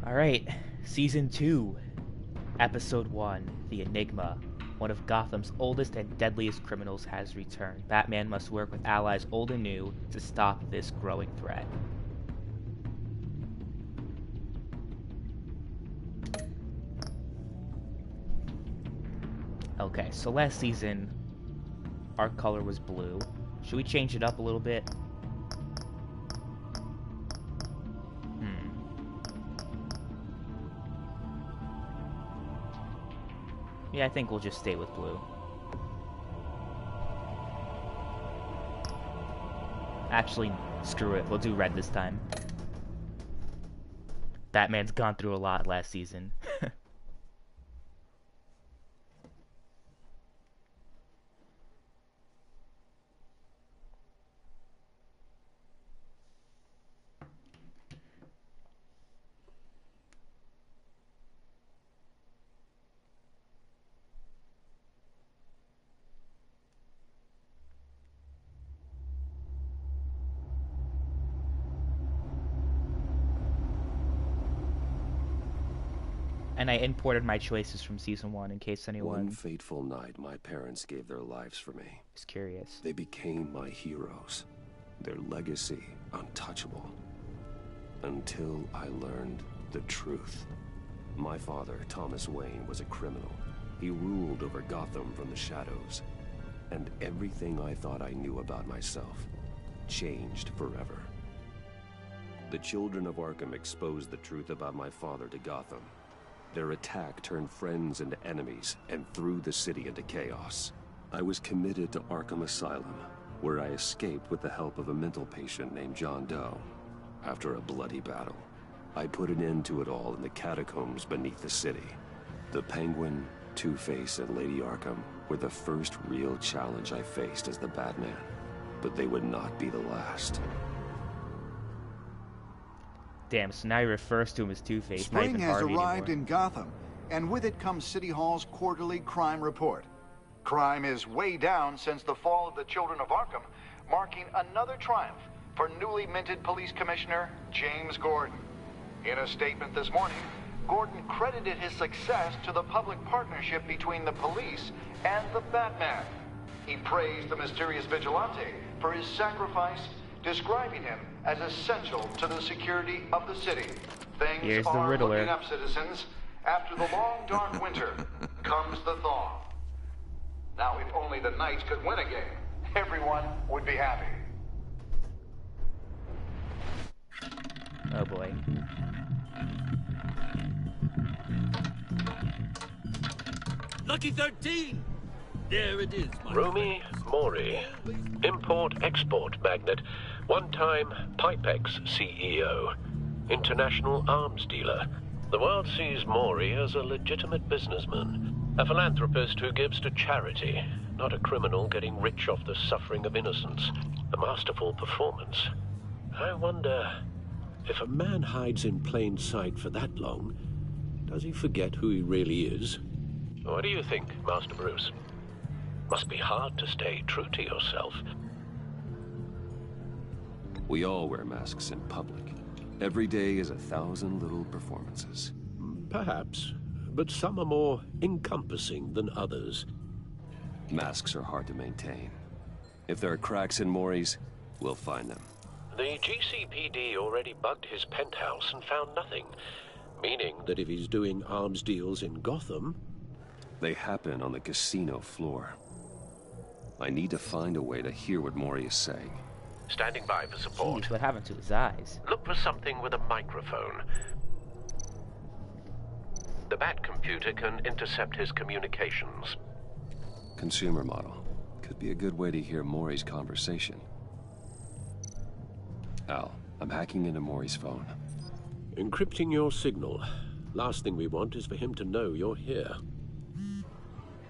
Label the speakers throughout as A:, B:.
A: Alright, Season 2, Episode 1, The Enigma. One of Gotham's oldest and deadliest criminals has returned. Batman must work with allies old and new to stop this growing threat. Okay, so last season, our color was blue. Should we change it up a little bit? Yeah, I think we'll just stay with blue. Actually, screw it. We'll do red this time. Batman's gone through a lot last season. And I imported my choices from Season 1 in case anyone...
B: One fateful night, my parents gave their lives for me.
A: is curious.
B: They became my heroes. Their legacy untouchable. Until I learned the truth. My father, Thomas Wayne, was a criminal. He ruled over Gotham from the shadows. And everything I thought I knew about myself changed forever. The children of Arkham exposed the truth about my father to Gotham. Their attack turned friends into enemies and threw the city into chaos. I was committed to Arkham Asylum, where I escaped with the help of a mental patient named John Doe. After a bloody battle, I put an end to it all in the catacombs beneath the city. The Penguin, Two-Face, and Lady Arkham were the first real challenge I faced as the Batman, but they would not be the last.
A: Damn, so now he refers to him as Two-Face.
C: Spring has arrived in Gotham, and with it comes City Hall's quarterly crime report. Crime is way down since the fall of the Children of Arkham, marking another triumph for newly minted Police Commissioner James Gordon. In a statement this morning, Gordon credited his success to the public partnership between the police and the Batman. He praised the mysterious vigilante for his sacrifice, describing him as essential to the security of the city. Things are looking up, citizens. After the long, dark winter comes the thaw. Now, if only the Knights could win a game, everyone would be happy.
A: Oh boy.
D: Lucky 13! There it is, my
E: Rumi Mori, import-export magnate, one-time Pipex CEO, international arms dealer. The world sees Mori as a legitimate businessman, a philanthropist who gives to charity, not a criminal getting rich off the suffering of innocence. A masterful performance. I wonder, if a man hides in plain sight for that long, does he forget who he really is? What do you think, Master Bruce? Must be hard to stay true to yourself.
B: We all wear masks in public. Every day is 1,000 little performances.
E: Perhaps, but some are more encompassing than others.
B: Masks are hard to maintain. If there are cracks in Mori's, we'll find them.
E: The GCPD already bugged his penthouse and found nothing, meaning that if he's doing arms deals in Gotham...
B: They happen on the casino floor. I need to find a way to hear what Mori is saying.
E: Standing by for support.
A: Jeez, what happened to his eyes?
E: Look for something with a microphone. The Bat computer can intercept his communications.
B: Consumer model. Could be a good way to hear Mori's conversation. Al, I'm hacking into Mori's phone.
E: Encrypting your signal. Last thing we want is for him to know you're here.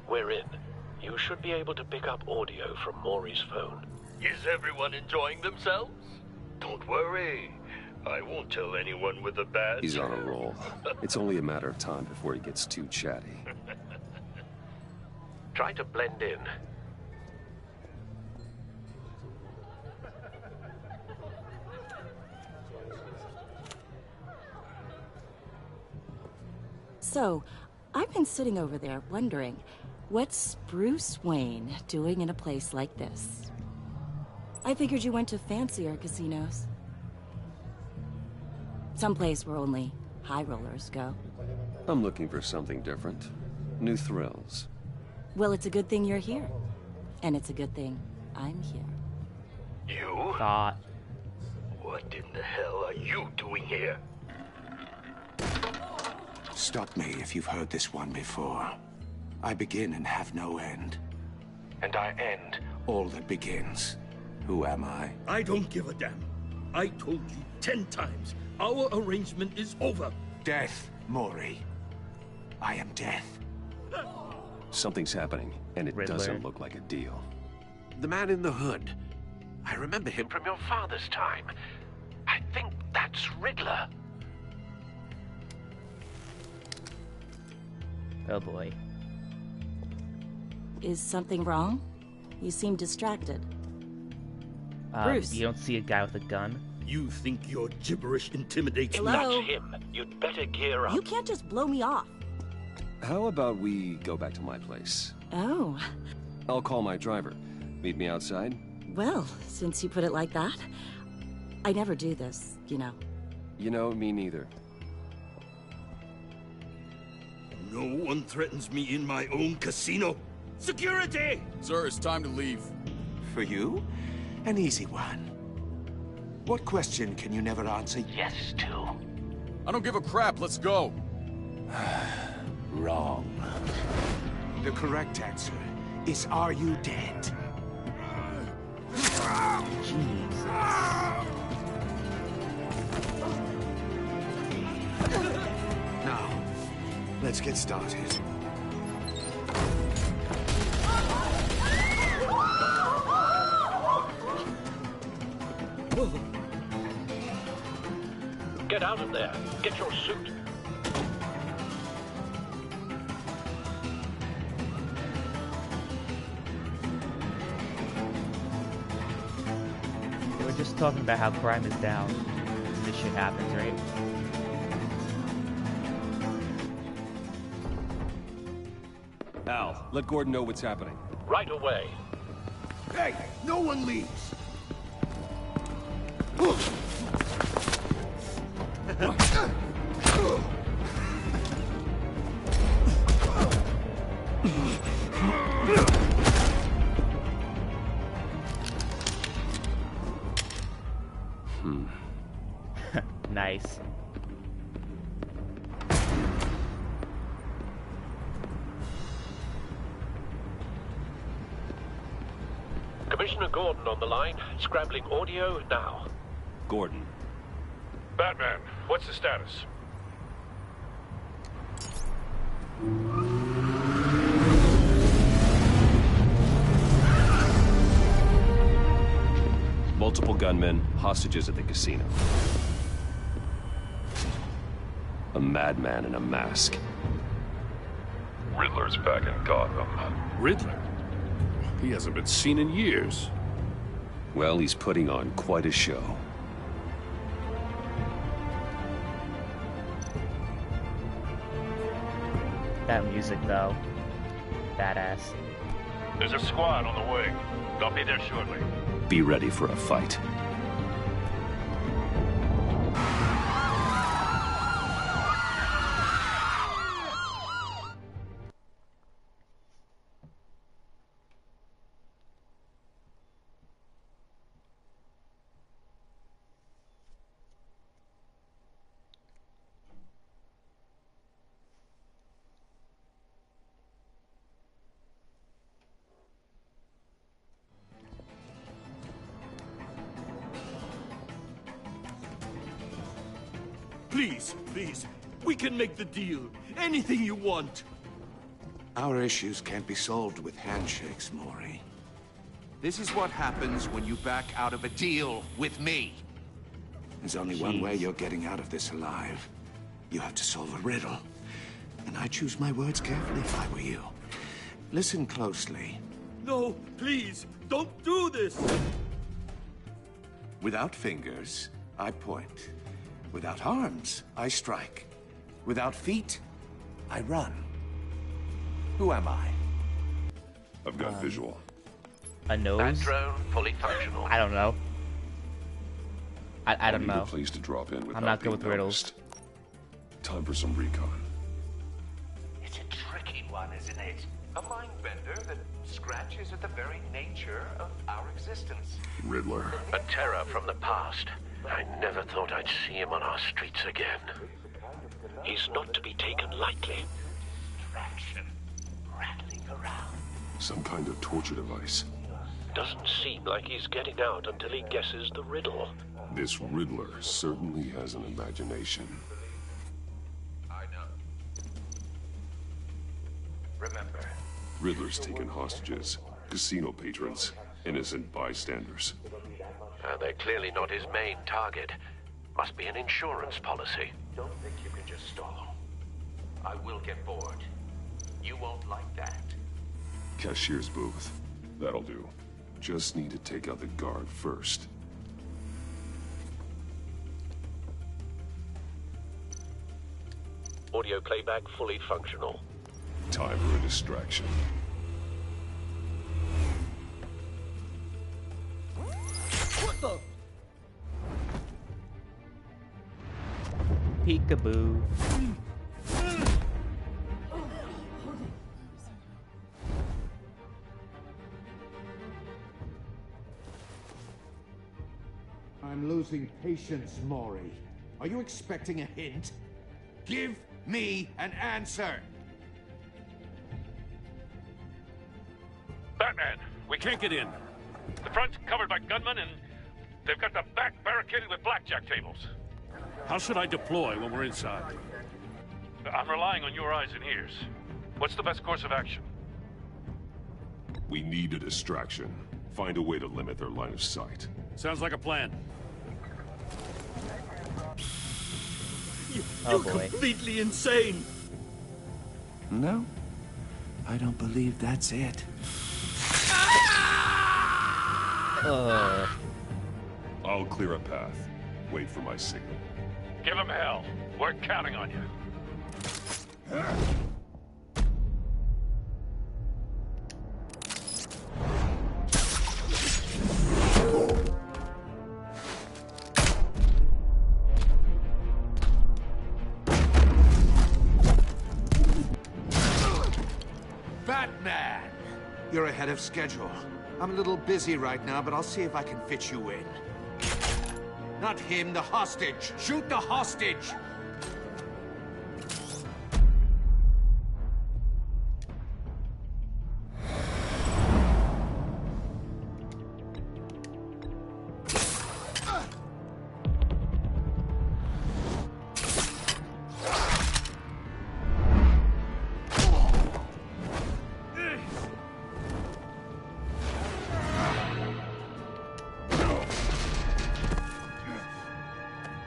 E: We're in. You should be able to pick up audio from Mori's phone.
D: Is everyone enjoying themselves? Don't worry. I won't tell anyone with a badge.
B: He's on a roll. It's only a matter of time before he gets too chatty.
E: Try to blend in.
F: So, I've been sitting over there wondering, what's Bruce Wayne doing in a place like this? I figured you went to fancier casinos. Someplace where only high rollers go.
B: I'm looking for something different. New thrills.
F: Well, it's a good thing you're here. And it's a good thing I'm here.
D: You?
A: Thought.
D: What in the hell are you doing here?
C: Stop me if you've heard this one before. I begin and have no end. And I end all that begins. Who am I?
D: I don't give a damn. I told you 10 times. Our arrangement is over.
C: Death, Maury. I am death.
B: Something's happening, and it
A: Riddler.
B: doesn't look like a deal.
E: The man in the hood. I remember him from your father's time. I think that's Riddler.
A: Oh boy.
F: Is something wrong? You seem distracted. Bruce.
A: You don't see a guy with a gun?
D: You think your gibberish intimidates me?
F: Hello?
E: That's him. You'd better gear up.
F: You can't just blow me off.
B: How about we go back to my place?
F: Oh,
B: I'll call my driver. Meet me outside?
F: well, since you put it like that. I never do this, you know.
B: You know, me neither.
D: No one threatens me in my own casino. Security!
G: Sir, it's time to leave.
C: For you? An easy one. What question can you never answer yes to?
G: I don't give a crap, let's go.
C: Wrong. The correct answer is, are you dead?
A: Jesus.
C: Now, let's get started.
E: Get out of there. Get your suit.
A: They were just talking about how crime is down. This shit happens, right?
B: Al, let Gordon know what's happening.
E: Right away.
C: Hey, no one leaves!
A: Nice.
E: Commissioner Gordon on the line. Scrambling audio now.
B: Gordon.
H: Batman, what's the status?
B: Multiple gunmen, hostages at the casino. A madman in a mask.
H: Riddler's back in Gotham.
G: Riddler? He hasn't been seen in years.
B: Well, he's putting on quite a show.
A: That music, though. Badass.
H: There's a squad on the way. They'll be there shortly.
B: Be ready for a fight.
D: Please, please. We can make the deal. Anything you want.
C: Our issues can't be solved with handshakes, Maury. This is what happens when you back out of a deal with me. There's only one way you're getting out of this alive. You have to solve a riddle. And I choose my words carefully if I were you. Listen closely.
D: No, please. Don't do this.
C: Without fingers, I point. Without arms, I strike. Without feet,
I: I run. Who am I?
G: I've got visual.
A: A
E: That
A: nose?
E: drone fully functional.
A: I don't know. I don't
G: need
A: know.
G: a place to drop in without
A: I'm not good
G: being
A: with riddles.
G: noticed. Time for some recon.
I: It's a tricky one, isn't it? A mind bender that scratches at the very nature of our existence.
G: Riddler.
E: A terror from the past. I never thought I'd see him on our streets again. He's not to be taken lightly.
I: Distraction. Rattling around.
G: Some kind of torture device.
E: Doesn't seem like he's getting out until he guesses the riddle.
G: This Riddler certainly has an imagination.
I: I know. Remember,
G: Riddler's taken hostages, casino patrons, innocent bystanders.
E: They're clearly not his main target. Must be an insurance policy.
I: don't think you can just stall. I will get bored. You won't like that.
G: Cashier's booth. That'll do. Just need to take out the guard first.
E: Audio playback fully functional.
G: Time for a distraction.
A: What the? Peekaboo.
J: I'm losing patience, Maury. Are you expecting a hint? Give me an answer!
H: Batman, we can't get in. The front's covered by gunmen, and they've got the back barricaded with blackjack tables.
G: How should I deploy when we're inside?
H: I'm relying on your eyes and ears. What's the best course of action?
G: We need a distraction. Find a way to limit their line of sight.
H: Sounds like a plan.
A: Oh boy.
I: Completely insane! No, I don't believe that's it.
G: I'll clear a path. Wait for my signal.
H: Give him hell. We're counting on you.
J: Batman! You're ahead of schedule. I'm a little busy right now, but I'll see if I can fit you in. Not him, the hostage! Shoot the hostage!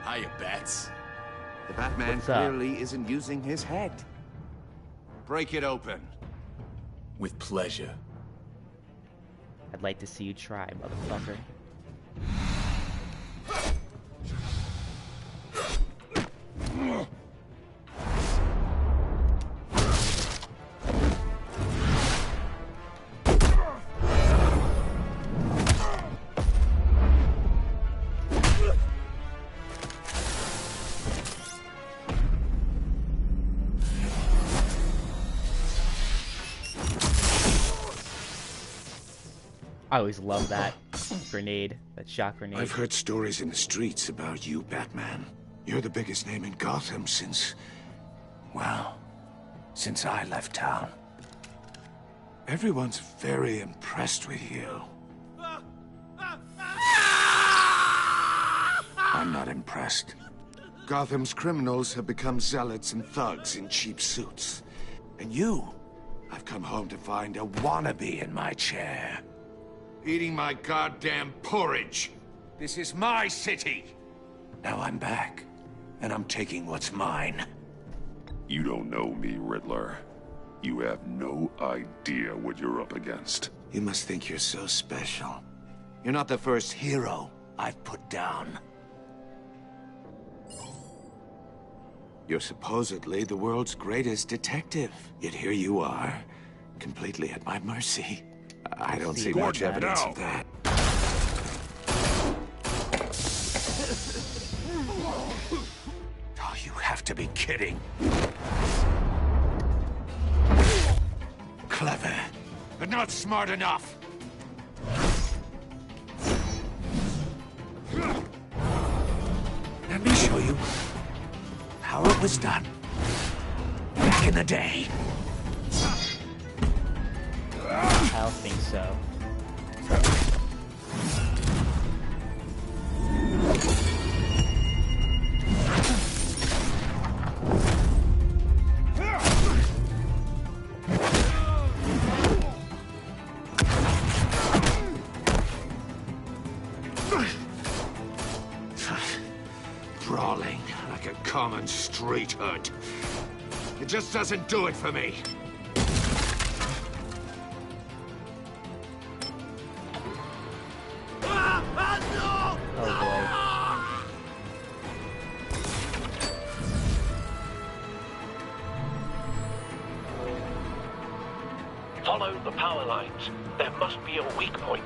I: Hiya, Bats. The Batman
A: What's up?
I: clearly isn't using his head.
J: Break it open.
I: With pleasure.
A: I'd like to see you try, motherfucker. I always love that grenade, that shot grenade.
J: I've heard stories in the streets about you, Batman. You're the biggest name in Gotham since... well, since I left town. Everyone's very impressed with you. I'm not impressed. Gotham's criminals have become zealots and thugs in cheap suits. And you, I've come home to find a wannabe in my chair. Eating my goddamn porridge. This is my city. Now I'm back, and I'm taking what's mine.
G: You don't know me, Riddler. You have no idea what you're up against.
J: You must think you're so special. You're not the first hero I've put down. You're supposedly the world's greatest detective. Yet here you are, completely at my mercy. I don't see much evidence of that. Oh, you have to be kidding. Clever, but not smart enough. Let me show you how it was done back in the day.
A: I don't think so.
J: Brawling like a common street hood. It just doesn't do it for me.
E: Follow the power lines. There must be a weak point.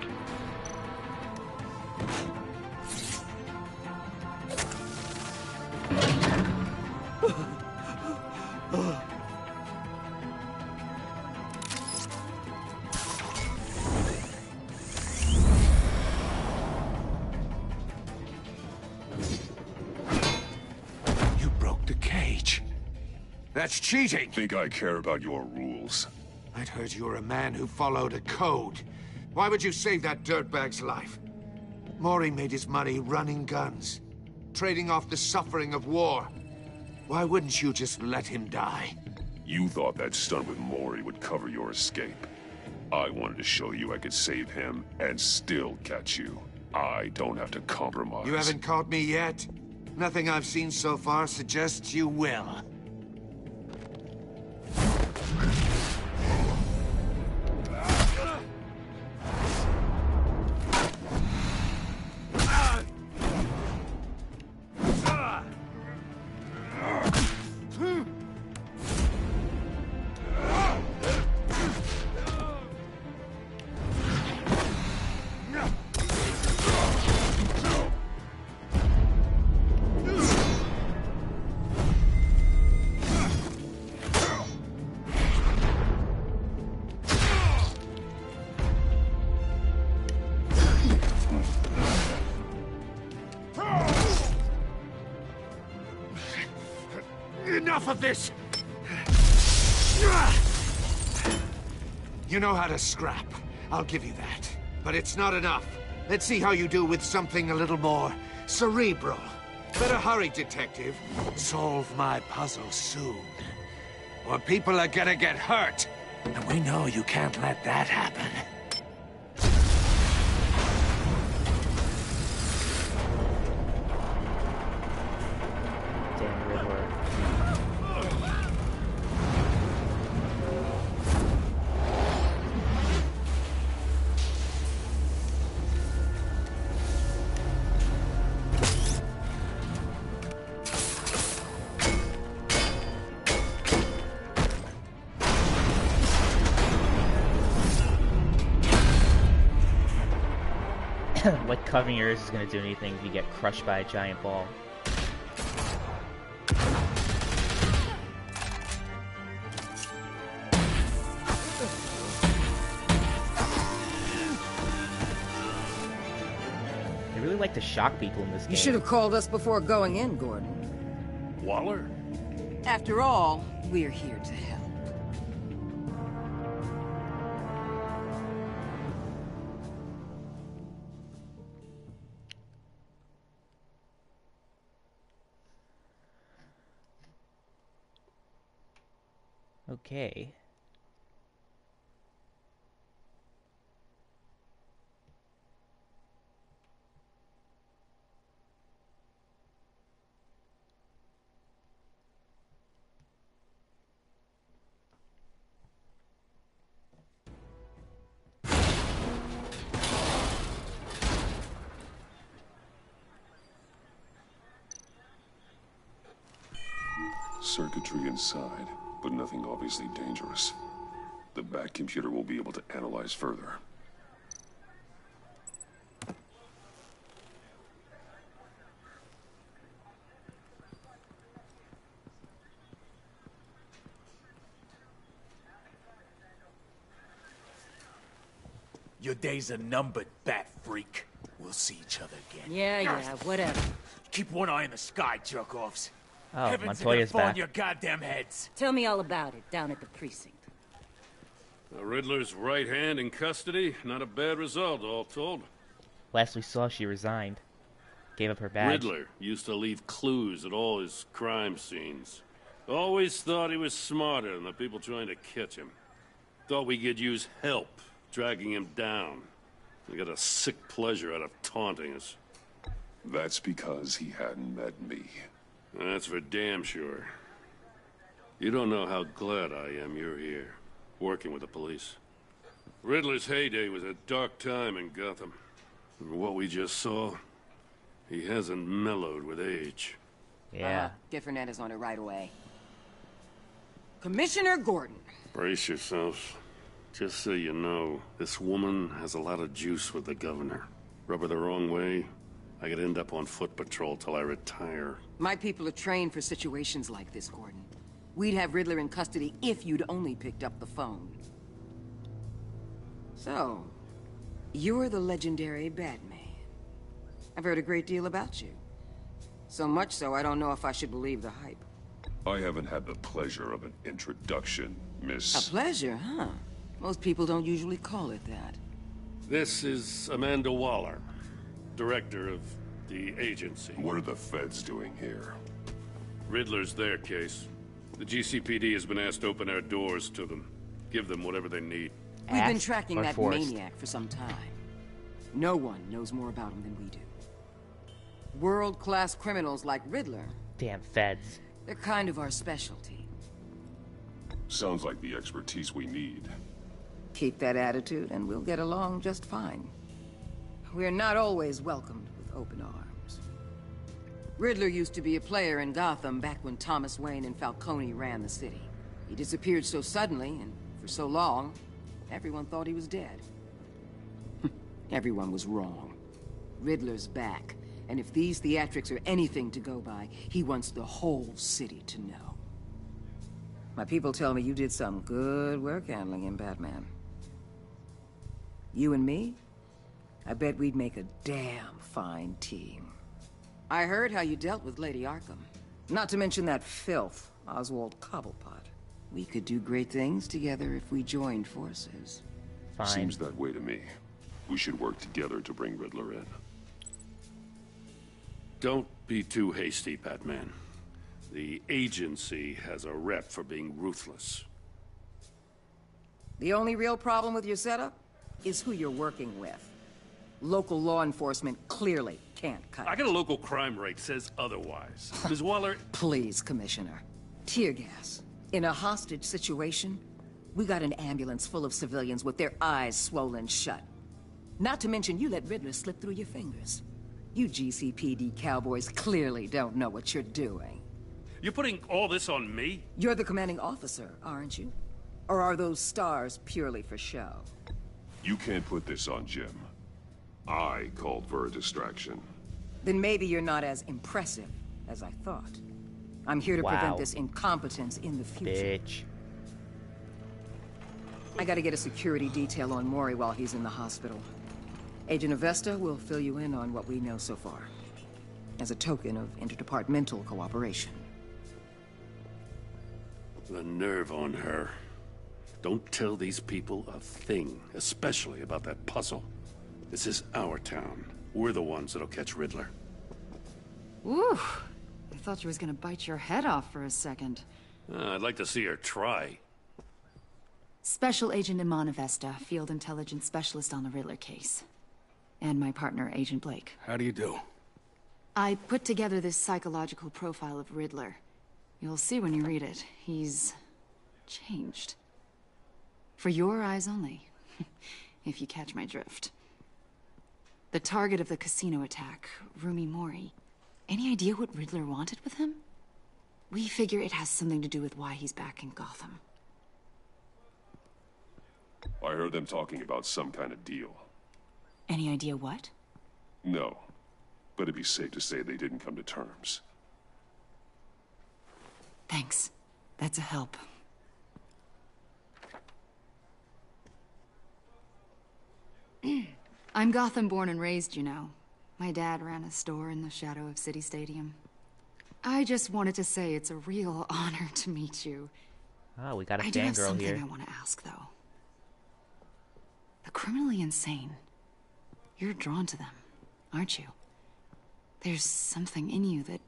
J: You broke the cage. That's cheating.
G: Think I care about your rules?
J: I'd heard you were a man who followed a code. Why would you save that dirtbag's life? Maury made his money running guns, trading off the suffering of war. Why wouldn't you just let him die?
G: You thought that stunt with Maury would cover your escape. I wanted to show you I could save him and still catch you. I don't have to compromise.
J: You haven't caught me yet? Nothing I've seen so far suggests you will. Enough of this! You know how to scrap. I'll give you that. But it's not enough. Let's see how you do with something a little more cerebral. Better hurry, detective. Solve my puzzle soon. Or people are gonna get hurt. And we know you can't let that happen.
A: Damn Riddler. What covering your ears is going to do anything if you get crushed by a giant ball? They really like to shock people in this game.
K: You should have called us before going in, Gordon.
H: Waller?
K: After all, we're here to help.
A: Okay.
G: circuitry inside, but nothing obviously dangerous. The back computer will be able to analyze further.
L: Your days are numbered, bat freak. We'll see each other again.
F: Yeah, whatever.
L: Keep one eye in the sky, jerk-offs.
A: Oh,
L: Heavens are gonna
A: Montoya's
L: fall on
A: back.
L: your goddamn heads.
F: Tell me all about it down at the precinct.
H: The Riddler's right hand in custody. Not a bad result, all told.
A: Last we saw, she resigned. Gave up her badge.
H: Riddler used to leave clues at all his crime scenes. Always thought he was smarter than the people trying to catch him. Thought we could use help dragging him down. He got a sick pleasure out of taunting us.
G: That's because he hadn't met me.
H: That's for damn sure. You don't know how glad I am you're here, working with the police. Riddler's heyday was a dark time in Gotham. And what we just saw, he hasn't mellowed with age.
A: Yeah.
K: Get Fernandez on it right away. Commissioner Gordon.
H: Brace yourselves. Just so you know, this woman has a lot of juice with the governor. Rub her the wrong way, I could end up on foot patrol till I retire.
K: My people are trained for situations like this, Gordon. We'd have Riddler in custody if you'd only picked up the phone. So, you're the legendary Batman. I've heard a great deal about you. So much so, I don't know if I should believe the hype.
G: I haven't had the pleasure of an introduction, Miss...
K: A pleasure, huh? Most people don't usually call it that.
H: This is Amanda Waller, director of the agency.
G: What are the feds doing here?
H: Riddler's their case. The GCPD has been asked to open our doors to them. Give them whatever they need.
K: We've been tracking that maniac for some time. No one knows more about him than we do. World-class criminals like Riddler.
A: Damn feds.
K: They're kind of our specialty.
G: Sounds like the expertise we need.
K: Keep that attitude and we'll get along just fine. We're not always welcomed with open arms. Riddler used to be a player in Gotham back when Thomas Wayne and Falcone ran the city. He disappeared so suddenly and for so long, everyone thought he was dead. Everyone was wrong. Riddler's back, and if these theatrics are anything to go by, he wants the whole city to know. My people tell me you did some good work handling him, Batman. You and me? I bet we'd make a damn fine team. I heard how you dealt with Lady Arkham. Not to mention that filth, Oswald Cobblepot. We could do great things together if we joined forces.
A: Fine.
G: Seems that way to me. We should work together to bring Riddler in.
H: Don't be too hasty, Batman. The agency has a rep for being ruthless.
K: The only real problem with your setup is who you're working with. Local law enforcement clearly can't cut
H: I
K: it.
H: got a local crime rate says otherwise. Ms. Waller...
K: Please, Commissioner. Tear gas. In a hostage situation, we got an ambulance full of civilians with their eyes swollen shut. Not to mention you let Riddler slip through your fingers. You GCPD cowboys clearly don't know what you're doing.
H: You're putting all this on me?
K: You're the commanding officer, aren't you? Or are those stars purely for show?
G: You can't put this on Jim. I called for a distraction.
K: Then maybe you're not as impressive as I thought. I'm here to prevent
A: Wow.
K: this incompetence in the future.
A: Bitch.
K: I gotta get a security detail on Maury while he's in the hospital. Agent Avesta will fill you in on what we know so far, as a token of interdepartmental cooperation.
H: The nerve on her. Don't tell these people a thing, especially about that puzzle. This is our town. We're the ones that'll catch Riddler.
M: Ooh, I thought you was gonna bite your head off for a second.
H: I'd like to see her try.
M: Special Agent Iman Avesta, Field Intelligence Specialist on the Riddler case. And my partner, Agent Blake.
L: How do you do?
M: I put together this psychological profile of Riddler. You'll see when you read it. He's... changed. For your eyes only, if you catch my drift. The target of the casino attack, Rumi Mori. Any idea what Riddler wanted with him? We figure it has something to do with why he's back in Gotham.
G: I heard them talking about some kind of deal.
M: Any idea what?
G: No, but it'd be safe to say they didn't come to terms.
M: Thanks. That's a help. I'm Gotham born and raised, you know. My dad ran a store in the shadow of City Stadium. I just wanted to say it's a real honor to meet you.
A: Oh, we got a
M: I do have
A: fangirl
M: something
A: here.
M: I want to ask, though. The criminally insane. You're drawn to them, aren't you? There's something in you that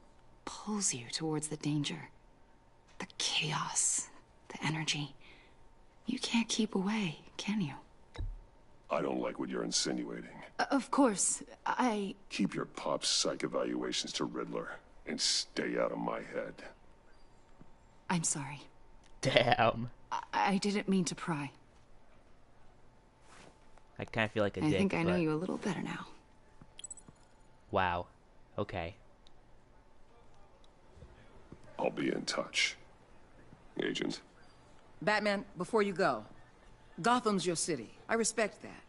M: pulls you towards the danger. The chaos, the energy. You can't keep away, can you?
G: I don't like what you're insinuating.
M: Of course, I...
G: Keep your pop psych evaluations to Riddler, and stay out of my head.
M: I'm sorry.
A: Damn.
M: I didn't mean to pry.
A: I kind of feel like a
M: I
A: dick,
M: think I know
A: but-
M: you a little better now.
A: Wow. Okay.
G: I'll be in touch. Agent.
K: Batman, before you go, Gotham's your city. I respect that.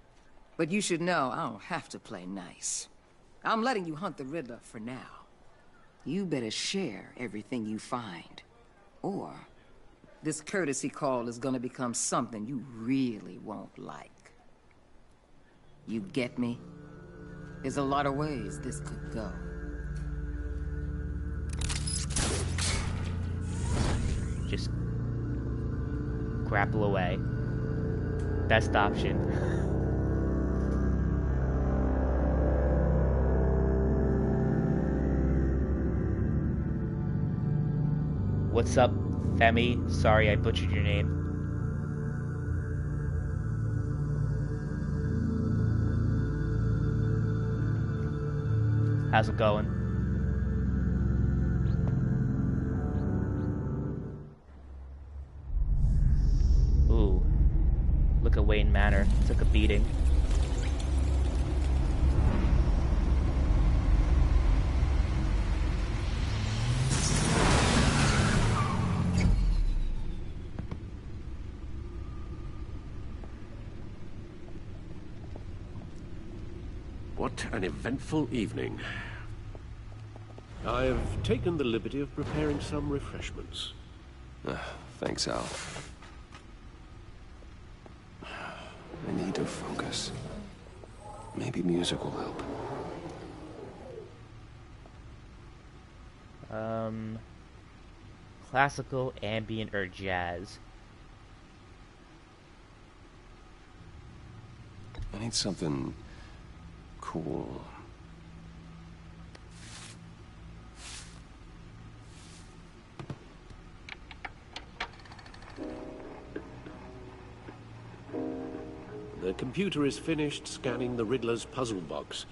K: But you should know I don't have to play nice. I'm letting you hunt the Riddler for now. You better share everything you find. Or this courtesy call is gonna become something you really won't like. You get me? There's a lot of ways this could go.
A: Just grapple away. Best option. What's up, Femi? Sorry I butchered your name. How's it going? Ooh. Look at Wayne Manor. Took a beating.
E: What an eventful evening. I've taken the liberty of preparing some refreshments.
B: Thanks, Al. I need to focus. Maybe music will help.
A: Classical, ambient, or jazz?
B: I need something cool.
E: The computer is finished scanning the Riddler's puzzle box.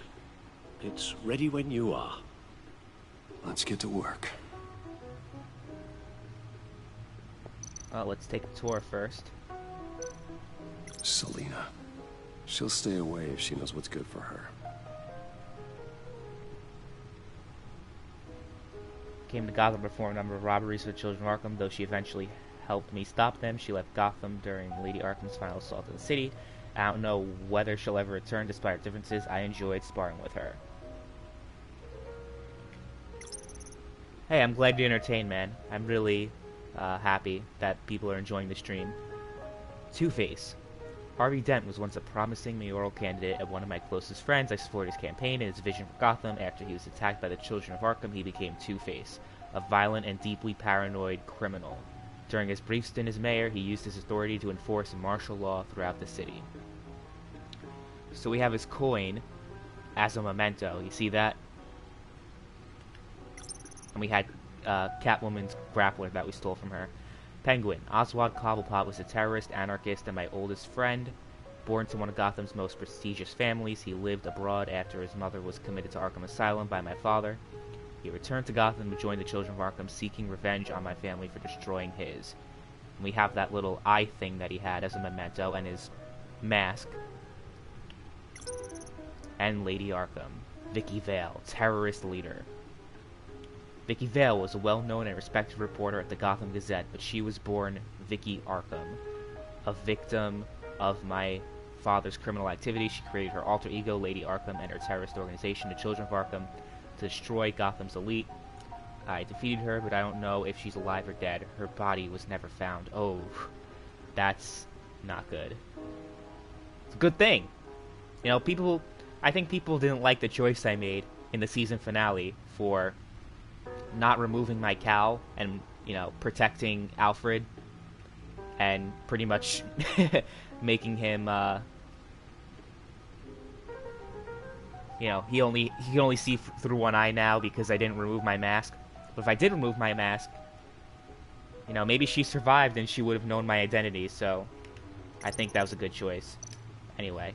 E: It's ready when you are.
B: Let's get to work.
A: Let's take a tour first.
B: Selina. She'll stay away if she knows what's good for her.
A: Came to Gotham to perform a number of robberies for the children of Arkham. Though she eventually helped me stop them, she left Gotham during Lady Arkham's final assault on the city. I don't know whether she'll ever return despite our differences. I enjoyed sparring with her. Hey, I'm glad you're entertained, man. I'm really happy that people are enjoying the stream. Two-Face. Harvey Dent was once a promising mayoral candidate and one of my closest friends. I supported his campaign and his vision for Gotham. After he was attacked by the children of Arkham, he became Two-Face, a violent and deeply paranoid criminal. During his brief stint as mayor, he used his authority to enforce martial law throughout the city. So we have his coin as a memento. You see that? And we had Catwoman's grappler that we stole from her. Penguin. Oswald Cobblepot was a terrorist, anarchist, and my oldest friend. Born to one of Gotham's most prestigious families, he lived abroad after his mother was committed to Arkham Asylum by my father. He returned to Gotham to join the Children of Arkham, seeking revenge on my family for destroying his. And we have that little eye thing that he had as a memento, and his mask. And Lady Arkham. Vicky Vale, terrorist leader. Vicky Vale was a well-known and respected reporter at the Gotham Gazette, but she was born Vicky Arkham. A victim of my father's criminal activity, she created her alter ego, Lady Arkham, and her terrorist organization, the Children of Arkham, to destroy Gotham's elite. I defeated her, but I don't know if she's alive or dead. Her body was never found. Oh, that's not good. It's a good thing. You know, I think people didn't like the choice I made in the season finale for not removing my cowl and, you know, protecting Alfred and pretty much making him, you know, he can only see through one eye now because I didn't remove my mask. But if I did remove my mask, you know, maybe she survived and she would have known my identity, so I think that was a good choice. Anyway.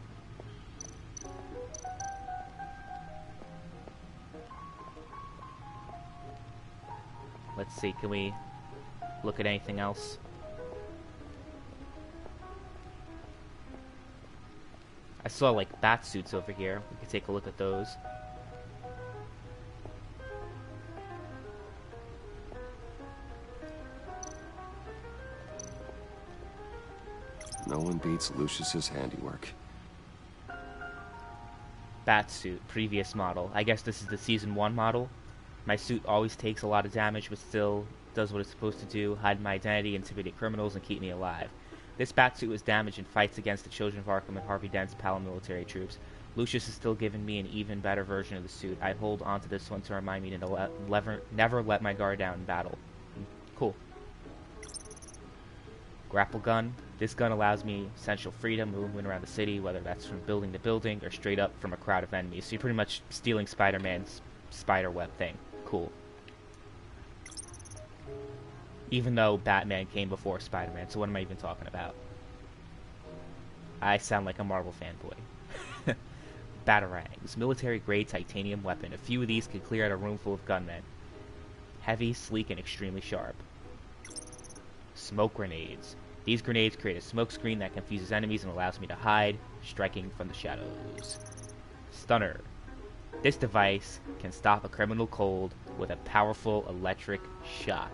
A: Let's see, can we look at anything else? I saw, like, bat suits over here. We could take a look at those.
B: No one beats Lucius's handiwork.
A: Batsuit, previous model. I guess this is the Season 1 model. My suit always takes a lot of damage, but still does what it's supposed to do, hide my identity, intimidate criminals, and keep me alive. This Batsuit was damaged in fights against the Children of Arkham and Harvey Dent's paramilitary troops. Lucius has still given me an even better version of the suit. I hold onto this one to remind me to never let my guard down in battle. Cool. Grapple gun. This gun allows me essential freedom, movement around the city, whether that's from building to building or straight up from a crowd of enemies. So you're pretty much stealing Spider-Man's spider web thing. Cool. Even though Batman came before Spider-Man, so what am I even talking about? I sound like a Marvel fanboy. Batarangs. Military-grade titanium weapon. A few of these could clear out a room full of gunmen. Heavy, sleek, and extremely sharp. Smoke grenades. These grenades create a smoke screen that confuses enemies and allows me to hide, striking from the shadows. Stunner. This device can stop a criminal cold with a powerful electric shock.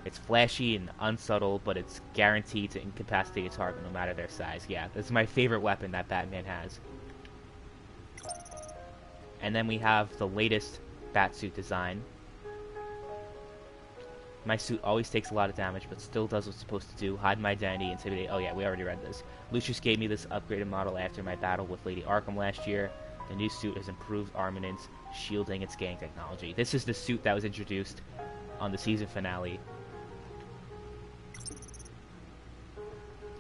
A: It's flashy and unsubtle, but it's guaranteed to incapacitate a target no matter their size. Yeah, this is my favorite weapon that Batman has. And then we have the latest Batsuit design. My suit always takes a lot of damage, but still does what's supposed to do. Hide my identity, intimidate... Oh yeah, we already read this. Lucius gave me this upgraded model after my battle with Lady Arkham last year. The new suit has improved armaments, shielding, and scanning technology. This is the suit that was introduced on the season finale.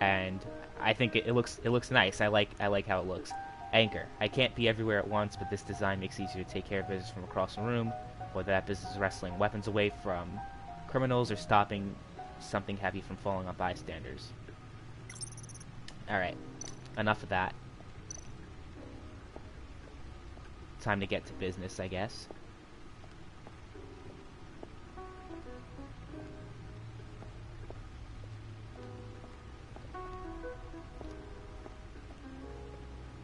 A: And I think it looks nice. I like how it looks. Anchor. I can't be everywhere at once, but this design makes it easier to take care of business from across the room, whether that business is wrestling weapons away from criminals or stopping something heavy from falling on bystanders. Alright, enough of that. Time to get to business, I guess.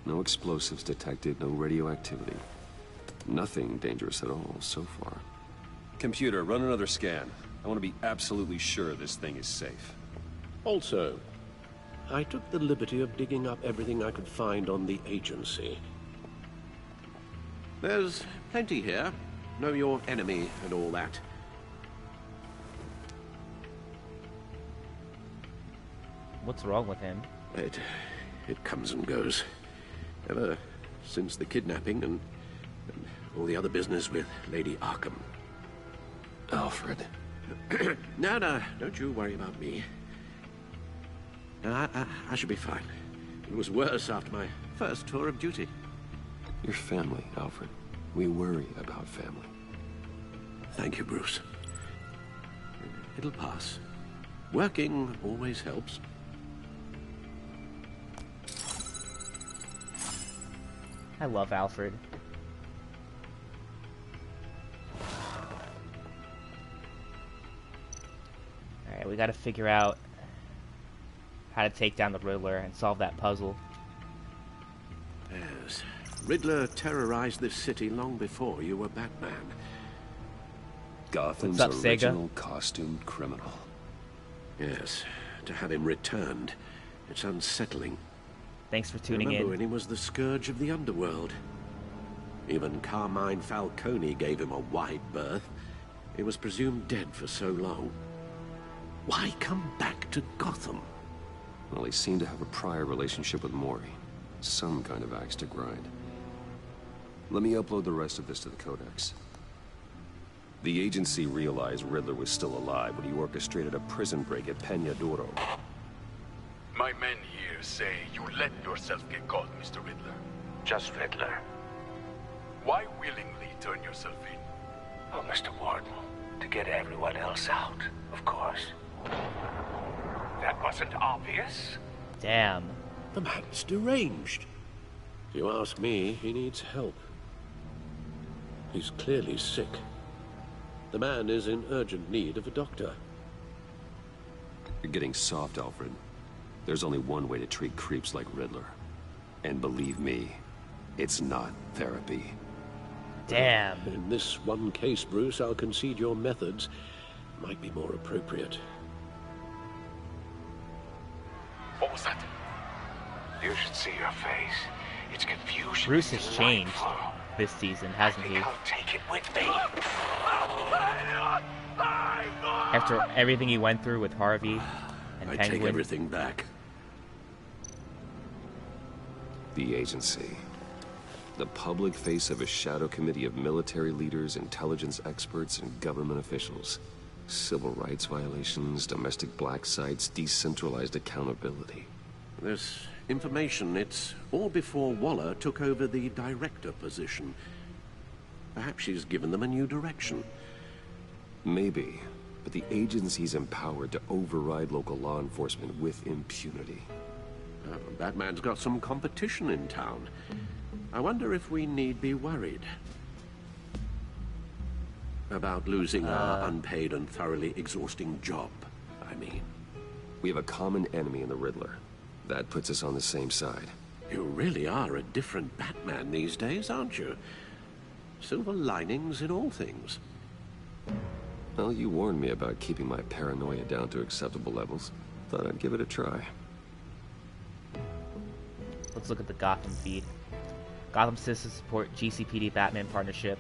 B: No explosives detected, no radioactivity. Nothing dangerous at all so far.
N: Computer, run another scan. I want to be absolutely sure this thing is safe.
E: Also, I took the liberty of digging up everything I could find on the agency. There's plenty here. Know your enemy and all that.
A: What's wrong with him?
E: It comes and goes. Ever since the kidnapping and all the other business with Lady Arkham.
B: Alfred.
E: No, don't you worry about me. I should be fine. It was worse after my first tour of duty.
B: Your family, Alfred. We worry about family.
E: Thank you, Bruce. It'll pass. Working always helps.
A: I love Alfred. Alright, we gotta figure out how to take down the Riddler and solve that puzzle.
E: Yes. Riddler terrorized this city long before you were Batman.
B: Gotham's
A: What's up,
B: original costumed criminal.
E: Yes, to have him returned. It's unsettling.
A: Thanks for tuning
E: Remember
A: in.
E: when he was the scourge of the underworld? Even Carmine Falcone gave him a wide berth. He was presumed dead for so long. Why come back to Gotham?
B: Well, he seemed to have a prior relationship with Mori. Some kind of axe to grind. Let me upload the rest of this to the Codex. The agency realized Riddler was still alive when he orchestrated a prison break at Peñadoro.
L: My men here say you let yourself get caught, Mr. Riddler.
I: Just Riddler.
L: Why willingly turn yourself in?
I: Oh, Mr. Warden, to get everyone else out, of course. That wasn't obvious.
A: Damn.
E: The man's deranged. If you ask me, he needs help. He's clearly sick. The man is in urgent need of a doctor.
B: You're getting soft, Alfred. There's only one way to treat creeps like Riddler. And believe me, it's not therapy.
A: Damn.
E: In this one case, Bruce, I'll concede your methods might be more appropriate.
L: What was that?
I: You should see your face. It's confusion.
A: Bruce has changed this season, hasn't he?
I: I'll take it with me.
A: After everything he went through with Harvey and
E: I
A: Penguin.
E: take everything back.
B: The agency. The public face of a shadow committee of military leaders, intelligence experts, and government officials. Civil rights violations, domestic black sites, decentralized accountability.
E: This information, it's all before Waller took over the director position. Perhaps she's given them a new direction.
B: Maybe, but the agency's empowered to override local law enforcement with impunity.
E: Batman's got some competition in town. I wonder if we need be worried about losing our unpaid and thoroughly exhausting job, I mean.
B: We have a common enemy in the Riddler. That puts us on the same side.
E: You really are a different Batman these days, aren't you? Silver linings in all things.
B: Well, you warned me about keeping my paranoia down to acceptable levels. Thought I'd give it a try.
A: Let's look at the Gotham feed. Gotham Citizens support GCPD Batman partnership.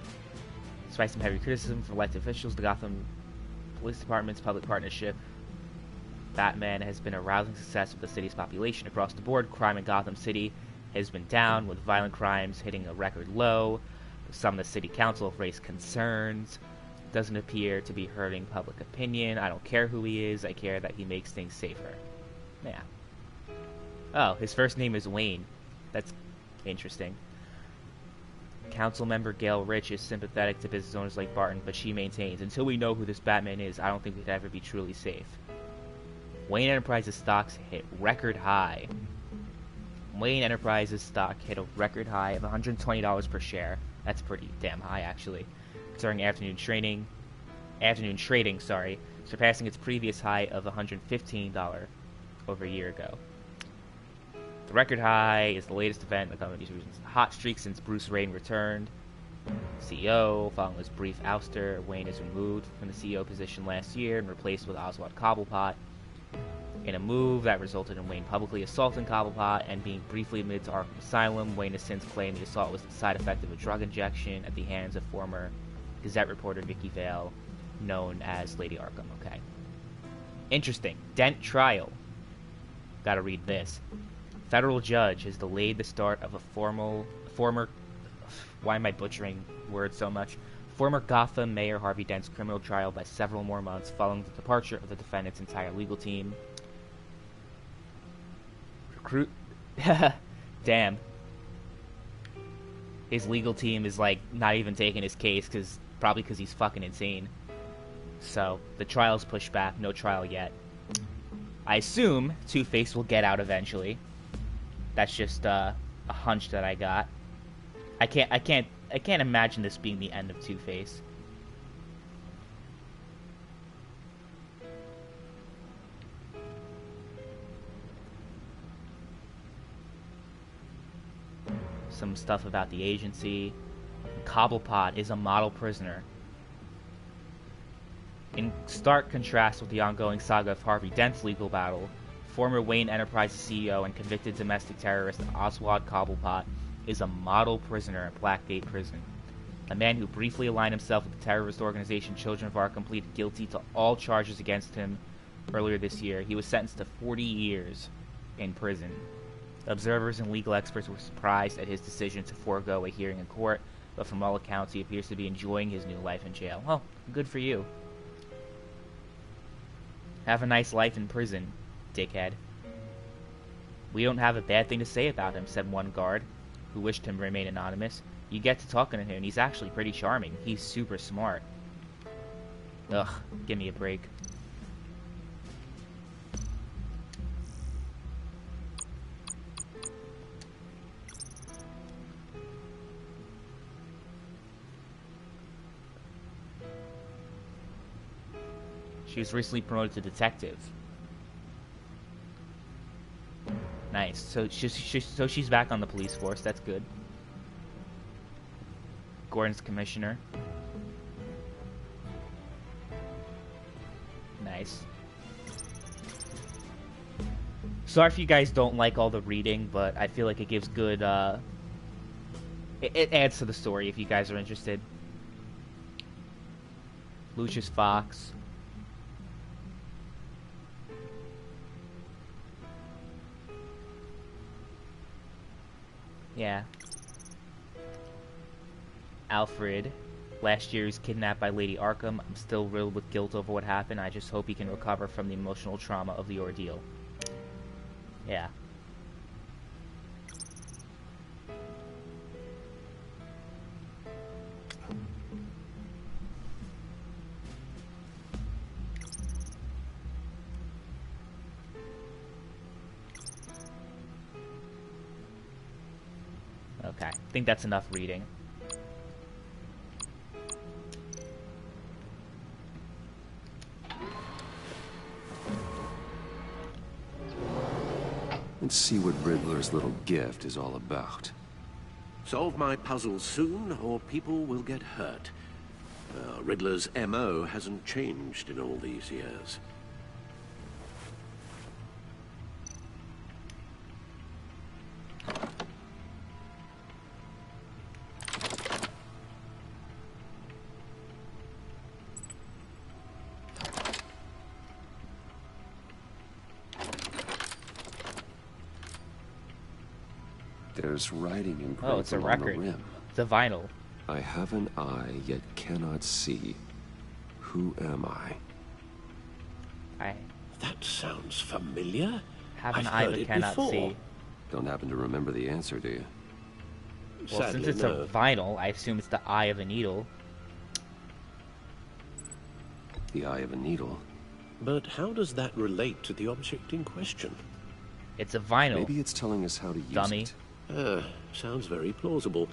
A: Despite some heavy criticism from elected officials, the Gotham Police Department's public partnership Batman has been a rousing success with the city's population. Across the board, crime in Gotham City has been down, with violent crimes hitting a record low. Some of the city council have raised concerns. Doesn't appear to be hurting public opinion. I don't care who he is. I care that he makes things safer. Yeah. Oh, his first name is Wayne. That's interesting. Council member Gail Rich is sympathetic to business owners like Barton, but she maintains, until we know who this Batman is, I don't think we could ever be truly safe. Wayne Enterprises stocks hit record high. Wayne Enterprises stock hit a record high of $120 per share. That's pretty damn high, actually. During afternoon trading, surpassing its previous high of $115 over a year ago. The record high is the latest event in the company's recent hot streak since Bruce Wayne returned. CEO, following his brief ouster, Wayne is removed from the CEO position last year and replaced with Oswald Cobblepot. In a move that resulted in Wayne publicly assaulting Cobblepot and being briefly admitted to Arkham Asylum, Wayne has since claimed the assault was the side effect of a drug injection at the hands of former Gazette reporter Vicky Vale, known as Lady Arkham. Okay. Interesting. Dent trial. Gotta read this. Federal judge has delayed the start of a former... Why am I butchering words so much? Former Gotham Mayor Harvey Dent's criminal trial by several more months following the departure of the defendant's entire legal team. Damn. His legal team is, like, not even taking his case, probably because he's fucking insane. So, the trial's pushed back, no trial yet. I assume Two-Face will get out eventually. That's just a hunch that I got. I can't imagine this being the end of Two-Face. Some stuff about the agency. Cobblepot is a model prisoner. In stark contrast with the ongoing saga of Harvey Dent's legal battle, former Wayne Enterprises CEO and convicted domestic terrorist Oswald Cobblepot is a model prisoner at Blackgate Prison. A man who briefly aligned himself with the terrorist organization Children of Arkham pleaded guilty to all charges against him earlier this year. He was sentenced to 40 years in prison. Observers and legal experts were surprised at his decision to forego a hearing in court, but from all accounts he appears to be enjoying his new life in jail. Well, good for you. Have a nice life in prison, dickhead. We don't have a bad thing to say about him, said one guard, who wished him to remain anonymous. You get to talking to him, and he's actually pretty charming. He's super smart. Ugh, give me a break. She was recently promoted to detective. Nice. So she's back on the police force. That's good. Gordon's commissioner. Nice. Sorry if you guys don't like all the reading, but I feel like it gives good, it adds to the story if you guys are interested. Lucius Fox. Yeah. Alfred. Last year he was kidnapped by Lady Arkham. I'm still riddled with guilt over what happened. I just hope he can recover from the emotional trauma of the ordeal. Yeah. Okay, I think that's enough reading.
B: Let's see what Riddler's little gift is all about.
E: Solve my puzzle soon, or people will get hurt. Riddler's MO hasn't changed in all these years.
B: There's writing engraved
A: Oh, it's a
B: on
A: record.
B: the rim.
A: It's a vinyl.
B: I have an eye, yet cannot see. Who am I?
E: That sounds familiar.
A: Have an
E: I've
A: eye
E: heard
A: but
E: it
A: cannot
E: before.
A: see.
B: Don't happen to remember the answer, do you?
A: Well,
E: Sadly,
A: since it's
E: no.
A: a vinyl, I assume it's the eye of a needle.
B: The eye of a needle.
E: But how does that relate to the object in question?
A: It's a vinyl.
B: Maybe it's telling us how to use
A: Dummy.
B: it.
E: Sounds very plausible.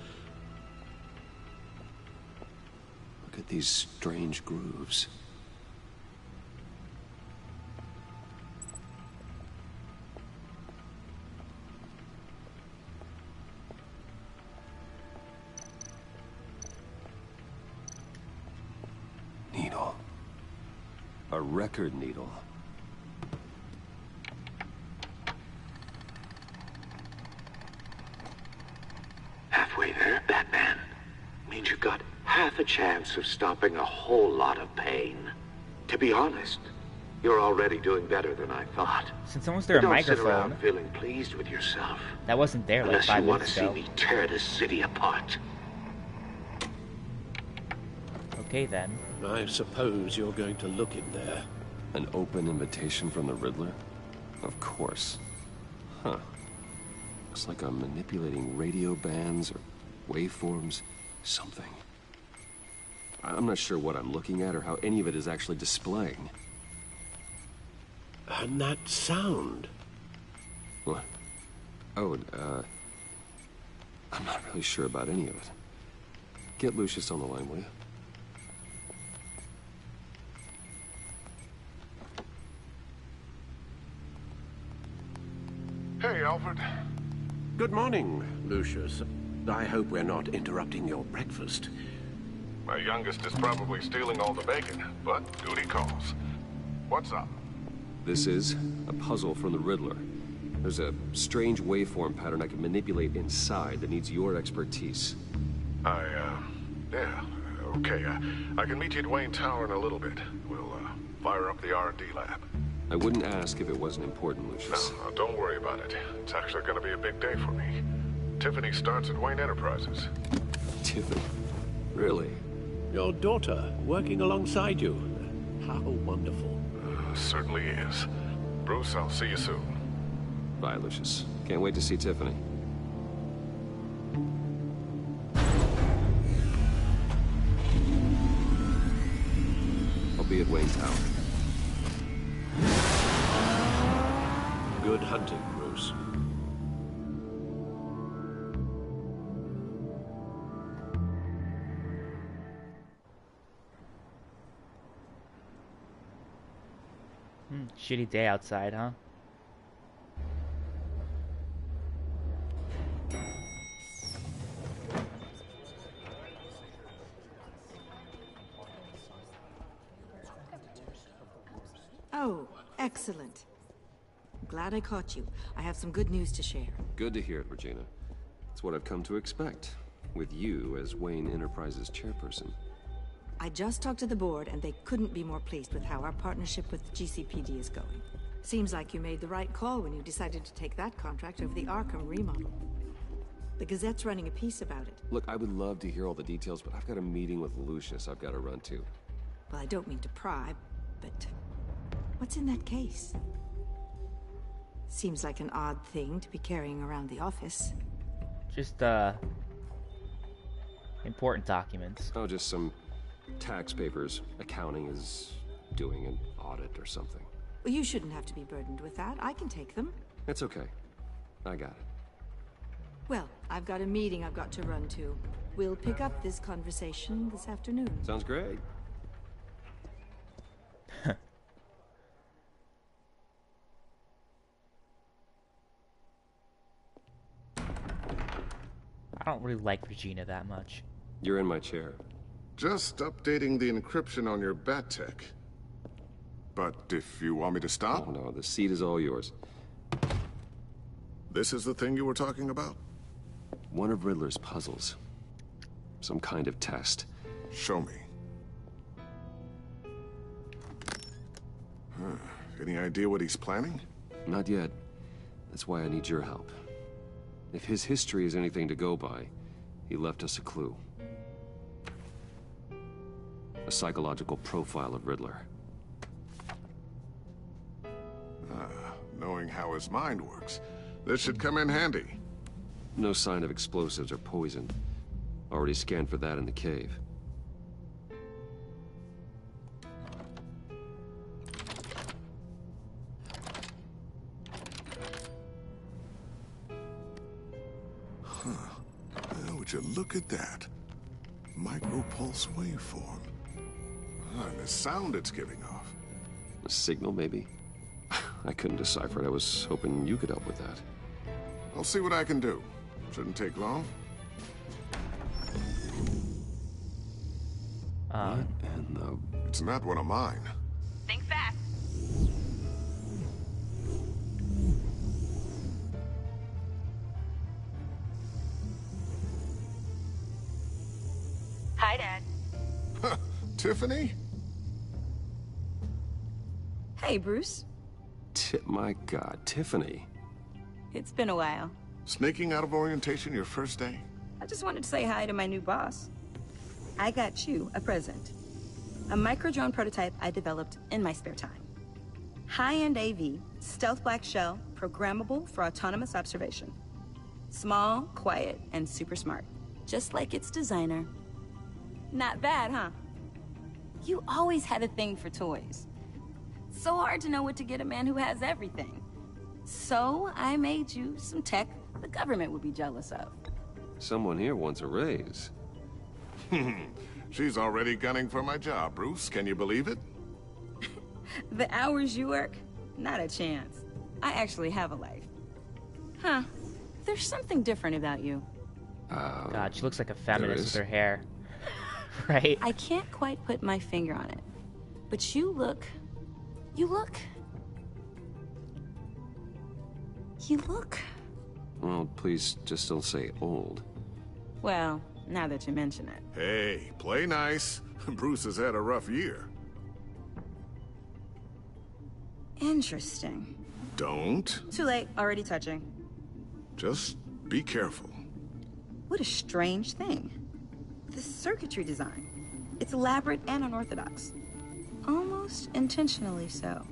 B: Look at these strange grooves. Needle. A record needle.
I: Halfway there, Batman. Means you've got half a chance of stopping a whole lot of pain. To be honest, you're already doing better than I thought.
A: Since when was there a
I: Don't sit
A: microphone?
I: around feeling pleased with yourself.
A: That wasn't there like
I: Unless
A: 5
I: you want to
A: minutes
I: see
A: ago.
I: me tear this city apart.
A: Okay then.
E: I suppose you're going to look in there.
B: An open invitation from the Riddler? Of course. Huh. Looks like I'm manipulating radio bands or waveforms. Something. I'm not sure what I'm looking at or how any of it is actually displaying.
E: And that sound.
B: What? Oh, I'm not really sure about any of it. Get Lucius on the line, will you?
J: Hey, Alfred.
E: Good morning, Lucius. I hope we're not interrupting your breakfast.
O: My youngest is probably stealing all the bacon, but duty calls. What's up?
N: This is a puzzle from the Riddler. There's a strange waveform pattern I can manipulate inside that needs your expertise.
O: Yeah, okay. I can meet you at Wayne Tower in a little bit. We'll, fire up the R&D lab.
N: I wouldn't ask if it wasn't important, Lucius.
O: No, don't worry about it. It's actually gonna be a big day for me. Tiffany starts at Wayne Enterprises.
N: Tiffany? Really?
E: Your daughter, working alongside you. How wonderful.
O: Certainly is. Bruce, I'll see you soon.
N: Bye, Lucius. Can't wait to see Tiffany. I'll be at Wayne Tower.
E: Good hunting, Bruce.
A: Shitty day outside, huh?
P: Oh, excellent. I'm glad I caught you. I have some good news to share.
N: Good to hear it, Regina. It's what I've come to expect, with you as Wayne Enterprises chairperson.
P: I just talked to the board, and they couldn't be more pleased with how our partnership with GCPD is going. Seems like you made the right call when you decided to take that contract over the Arkham remodel. The Gazette's running a piece about it.
N: Look, I would love to hear all the details, but I've got a meeting with Lucius I've got to run to.
P: Well, I don't mean to pry, but what's in that case? Seems like an odd thing to be carrying around the office.
A: Just, important documents.
N: Oh, just some tax papers. Accounting is doing an audit or something.
P: Well, you shouldn't have to be burdened with that. I can take them.
N: It's okay. I got it.
P: Well, I've got a meeting I've got to run to. We'll pick up this conversation this afternoon.
N: Sounds great.
A: I don't really like Regina that much.
N: You're in my chair.
O: Just updating the encryption on your bat tech. But if you want me to stop?
N: Oh, no, the seat is all yours.
O: This is the thing you were talking about?
N: One of Riddler's puzzles. Some kind of test.
O: Show me. Any idea what he's planning?
N: Not yet. That's why I need your help. If his history is anything to go by, he left us a clue. A psychological profile of Riddler.
O: Knowing how his mind works, this should come in handy.
N: No sign of explosives or poison. Already scanned for that in the cave.
O: Would you look at that? Micropulse waveform. And the sound it's giving off.
N: A signal, maybe? I couldn't decipher it. I was hoping you could help with that.
O: I'll see what I can do. Shouldn't take long.
N: What in the...
O: It's not one of mine.
Q: Think fast. Hi, Dad.
O: Tiffany?
Q: Hey, Bruce.
N: My God, Tiffany.
Q: It's been a while.
O: Sneaking out of orientation your first day?
Q: I just wanted to say hi to my new boss. I got you a present. A micro-drone prototype I developed in my spare time. High-end AV, stealth black shell, programmable for autonomous observation. Small, quiet, and super smart. Just like its designer. Not bad, huh? You always had a thing for toys. So hard to know what to get a man who has everything. So I made you some tech the government would be jealous of.
N: Someone here wants a raise.
O: She's already gunning for my job, Bruce. Can you believe it?
Q: The hours you work? Not a chance. I actually have a life. Huh. There's something different about you.
A: God, she looks like a feminist with her hair. Right?
Q: I can't quite put my finger on it. But you look...
N: Well, please just don't say old.
Q: Well, now that you mention it.
O: Hey, play nice. Bruce has had a rough year.
Q: Interesting.
O: Don't.
Q: Too late, already touching.
O: Just be careful.
Q: What a strange thing. The circuitry design. It's elaborate and unorthodox. Almost intentionally so.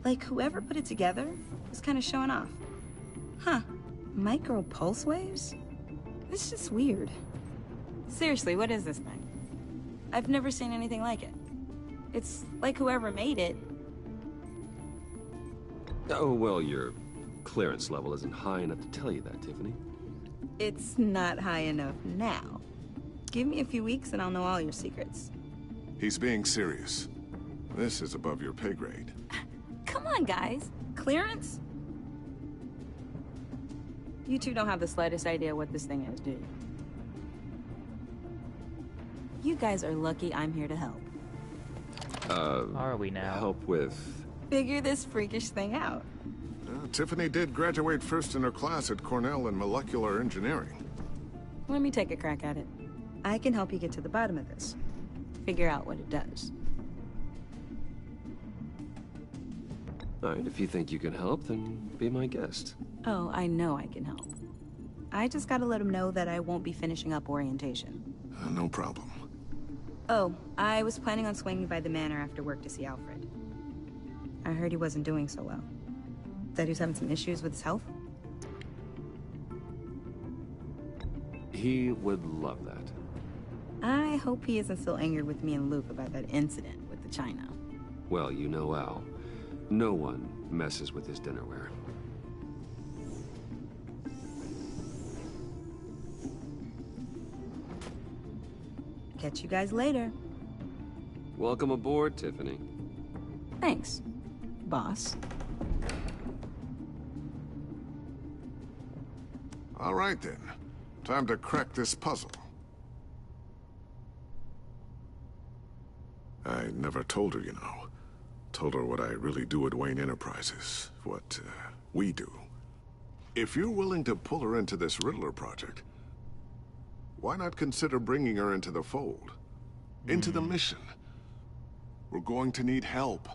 Q: Like whoever put it together was kind of showing off. Huh. Micro pulse waves? It's just weird. Seriously, what is this thing? I've never seen anything like it. It's like whoever made it.
N: Oh, well, your clearance level isn't high enough to tell you that, Tiffany.
Q: It's not high enough now. Give me a few weeks and I'll know all your secrets.
O: He's being serious. This is above your pay grade.
Q: Come on, guys. Clearance? You two don't have the slightest idea what this thing is, do you? You guys are lucky I'm here to help.
A: Are we now?
N: Help with...
Q: Figure this freakish thing out.
O: Tiffany did graduate first in her class at Cornell in molecular engineering.
Q: Let me take a crack at it. I can help you get to the bottom of this. Figure out what it does.
N: All right, if you think you can help, then be my guest.
Q: Oh, I know I can help. I just gotta let him know that I won't be finishing up orientation.
O: No problem.
Q: Oh, I was planning on swinging by the manor after work to see Alfred. I heard he wasn't doing so well. That he was having some issues with his health?
N: He would love that.
Q: I hope he isn't still angered with me and Luke about that incident with the china.
N: Well, you know Al. No one messes with his dinnerware.
Q: Catch you guys later.
N: Welcome aboard, Tiffany.
Q: Thanks, boss.
O: All right, then. Time to crack this puzzle. I never told her, you know. Told her what I really do at Wayne Enterprises. What, we do. If you're willing to pull her into this Riddler project, why not consider bringing her into the fold? Into the mission? We're going to need help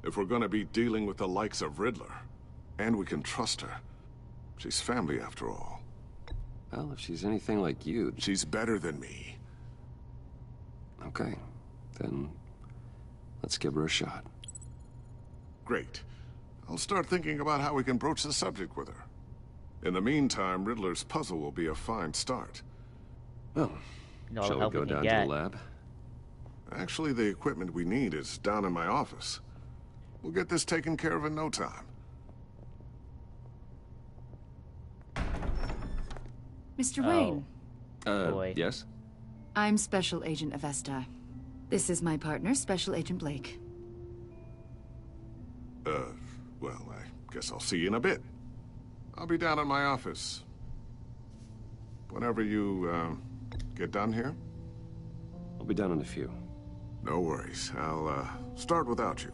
O: if we're going to be dealing with the likes of Riddler. And we can trust her. She's family, after all.
N: Well, if she's anything like you...
O: She's better than me.
N: Okay. Then let's give her a shot.
O: Great. I'll start thinking about how we can broach the subject with her. In the meantime, Riddler's puzzle will be a fine start.
N: Well, shall we go down to the lab?
O: Actually, the equipment we need is down in my office. We'll get this taken care of in no time.
M: Mr. Wayne.
A: Boy.
N: Yes?
M: I'm Special Agent Avesta. This is my partner, Special Agent Blake.
O: Well, I guess I'll see you in a bit. I'll be down in my office. Whenever you, get done here?
N: I'll be down in a few.
O: No worries. I'll, start without you.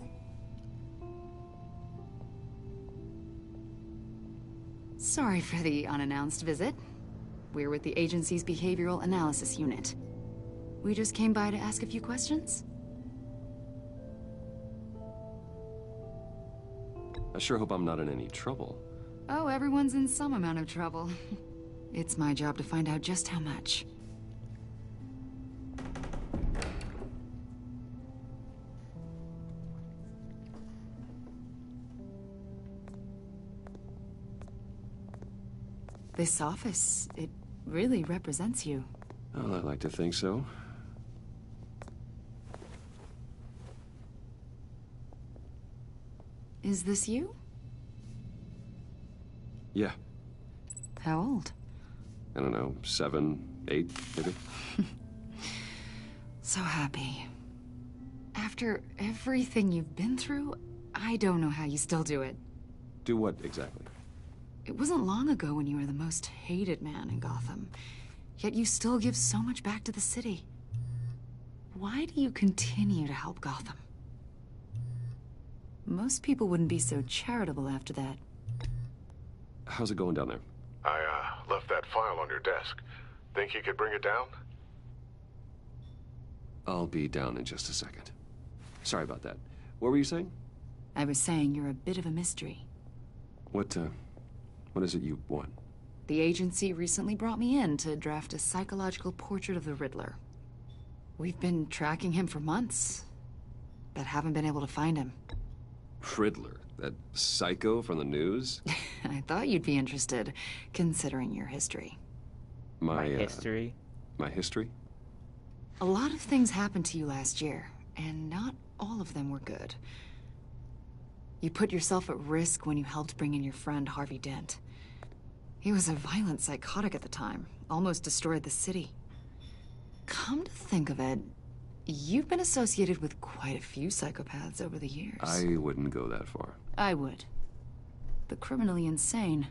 M: Sorry for the unannounced visit. We're with the agency's behavioral analysis unit. We just came by to ask a few questions.
N: I sure hope I'm not in any trouble.
M: Oh, everyone's in some amount of trouble. It's my job to find out just how much. This office, it really represents you.
N: Well, I like to think so.
M: Is this you?
N: Yeah.
M: How old?
N: I don't know, 7, 8, maybe?
M: So happy. After everything you've been through, I don't know how you still do it.
N: Do what, exactly?
M: It wasn't long ago when you were the most hated man in Gotham. Yet you still give so much back to the city. why do you continue to help Gotham? Most people wouldn't be so charitable after that.
N: How's it going down there?
O: I, left that file on your desk. Think you could bring it down?
N: I'll be down in just a second. Sorry about that. What were you saying?
M: I was saying you're a bit of a mystery.
N: What is it you want?
M: The agency recently brought me in to draft a psychological portrait of the Riddler. We've been tracking him for months, but haven't been able to find him.
N: Riddler? That psycho from the news?
M: I thought you'd be interested, considering your history.
N: My
A: history?
N: My history?
M: A lot of things happened to you last year, and not all of them were good. You put yourself at risk when you helped bring in your friend Harvey Dent. He was a violent psychotic at the time, almost destroyed the city. Come to think of it, you've been associated with quite a few psychopaths over the years.
N: I wouldn't go that far.
M: I would. The criminally insane.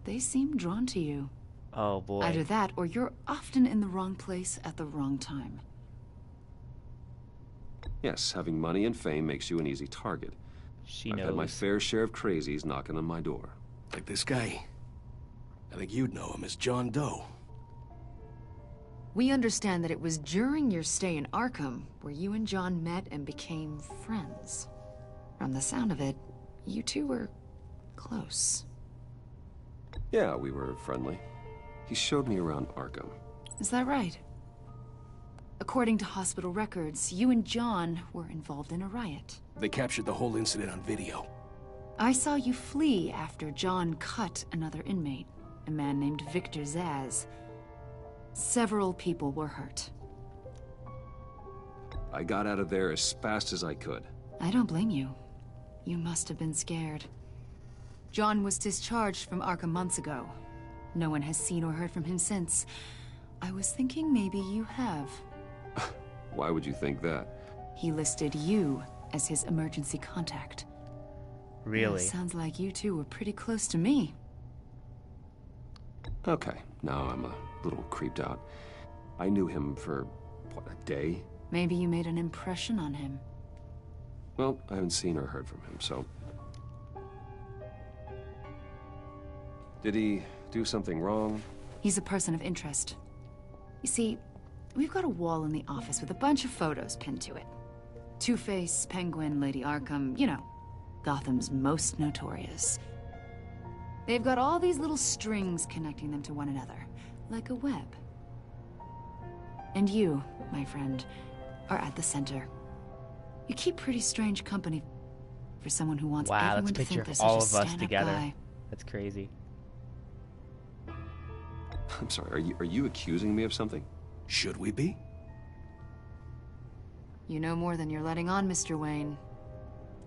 M: They seem drawn to you.
A: Oh boy.
M: Either that, or you're often in the wrong place at the wrong time.
N: Yes, having money and fame makes you an easy target. I've had my fair share of crazies knocking on my door.
R: Like this guy. I think you'd know him as John Doe.
M: We understand that it was during your stay in Arkham where you and John met and became friends. From the sound of it, you two were close.
N: Yeah, we were friendly. He showed me around Arkham.
M: Is that right? According to hospital records, you and John were involved in a riot.
R: They captured the whole incident on video.
M: I saw you flee after John cut another inmate, a man named Victor Zsasz. Several people were hurt.
N: I got out of there as fast as I could.
M: I don't blame you. You must have been scared. John was discharged from Arkham months ago. No one has seen or heard from him since. I was thinking maybe you have.
N: Why would you think that?
M: He listed you as his emergency contact.
A: Really?
M: Well, sounds like you two were pretty close to me.
N: Okay, now I'm a little creeped out. I knew him for, what, a day?
M: Maybe you made an impression on him.
N: Well, I haven't seen or heard from him, so... Did he do something wrong?
M: He's a person of interest. You see, we've got a wall in the office with a bunch of photos pinned to it. Two-Face, Penguin, Lady Arkham, you know, Gotham's most notorious. They've got all these little strings connecting them to one another, like a web. And you, my friend, are at the center. You keep pretty strange company for someone who wants everyone to think they're such
A: all
M: a
A: of us
M: stand-up
A: together.
M: guy.
A: That's crazy.
N: I'm sorry, are you accusing me of something?
R: Should we be?
M: You know more than you're letting on, Mr. Wayne.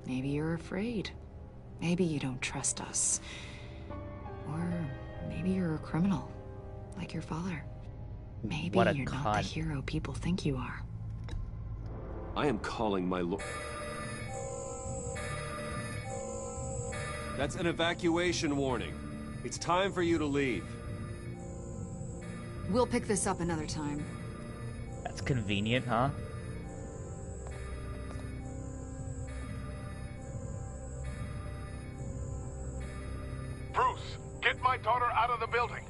M: Maybe you're afraid. Maybe you don't trust us. Or maybe you're a criminal, like your father. Maybe you're not the hero people think you are.
N: I am calling my lord. That's an evacuation warning. It's time for you to leave.
M: We'll pick this up another time.
A: That's convenient, huh?
O: Bruce, get my daughter out of the building.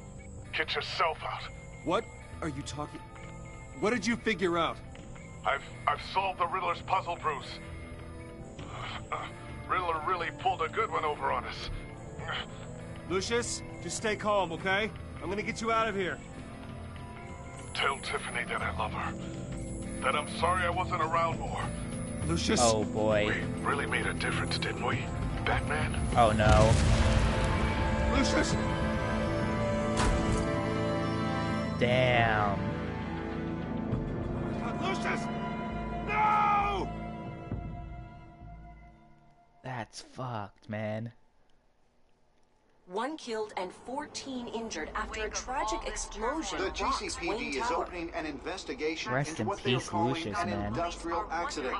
O: Get yourself out.
N: What are you talking? What did you figure out?
O: I've solved the Riddler's puzzle, Bruce. Riddler really pulled a good one over on us.
S: Lucius, just stay calm, okay? I'm gonna get you out of here.
O: Tell Tiffany that I love her. That I'm sorry I wasn't around more.
S: Lucius?
A: Oh boy.
O: We really made a difference, didn't we, Batman?
A: Oh no.
S: Lucius!
A: Damn.
S: Lucius! No!
A: That's fucked, man.
T: 1 killed and 14 injured after a tragic explosion.
C: The
T: rocks Wayne
C: GCPD is
T: Tower.
C: opening an investigation
A: Rest
C: into
A: in
C: what they're
A: peace,
C: calling
A: Lucius,
C: an
A: man.
C: industrial accident.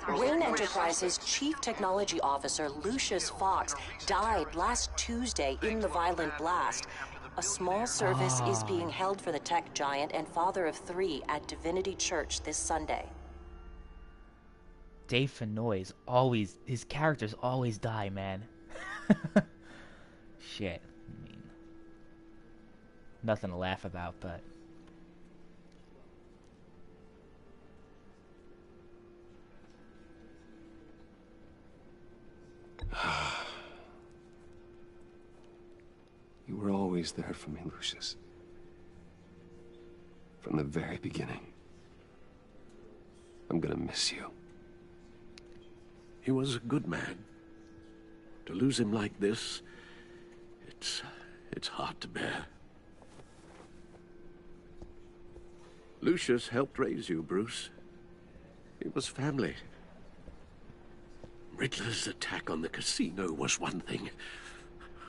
T: Wayne Enterprises Chief Technology Officer Lucius Fox died last Tuesday in the violent blast. A small service is being held for the tech giant and father of 3 at Divinity Church this Sunday.
A: Dave Fennoy's always, his characters always die, man. Shit. I mean, nothing to laugh about, but...
B: You were always there for me, Lucius. From the very beginning. I'm gonna miss you.
E: He was a good man. To lose him like this, it's hard to bear. Lucius helped raise you, Bruce. It was family. Riddler's attack on the casino was one thing,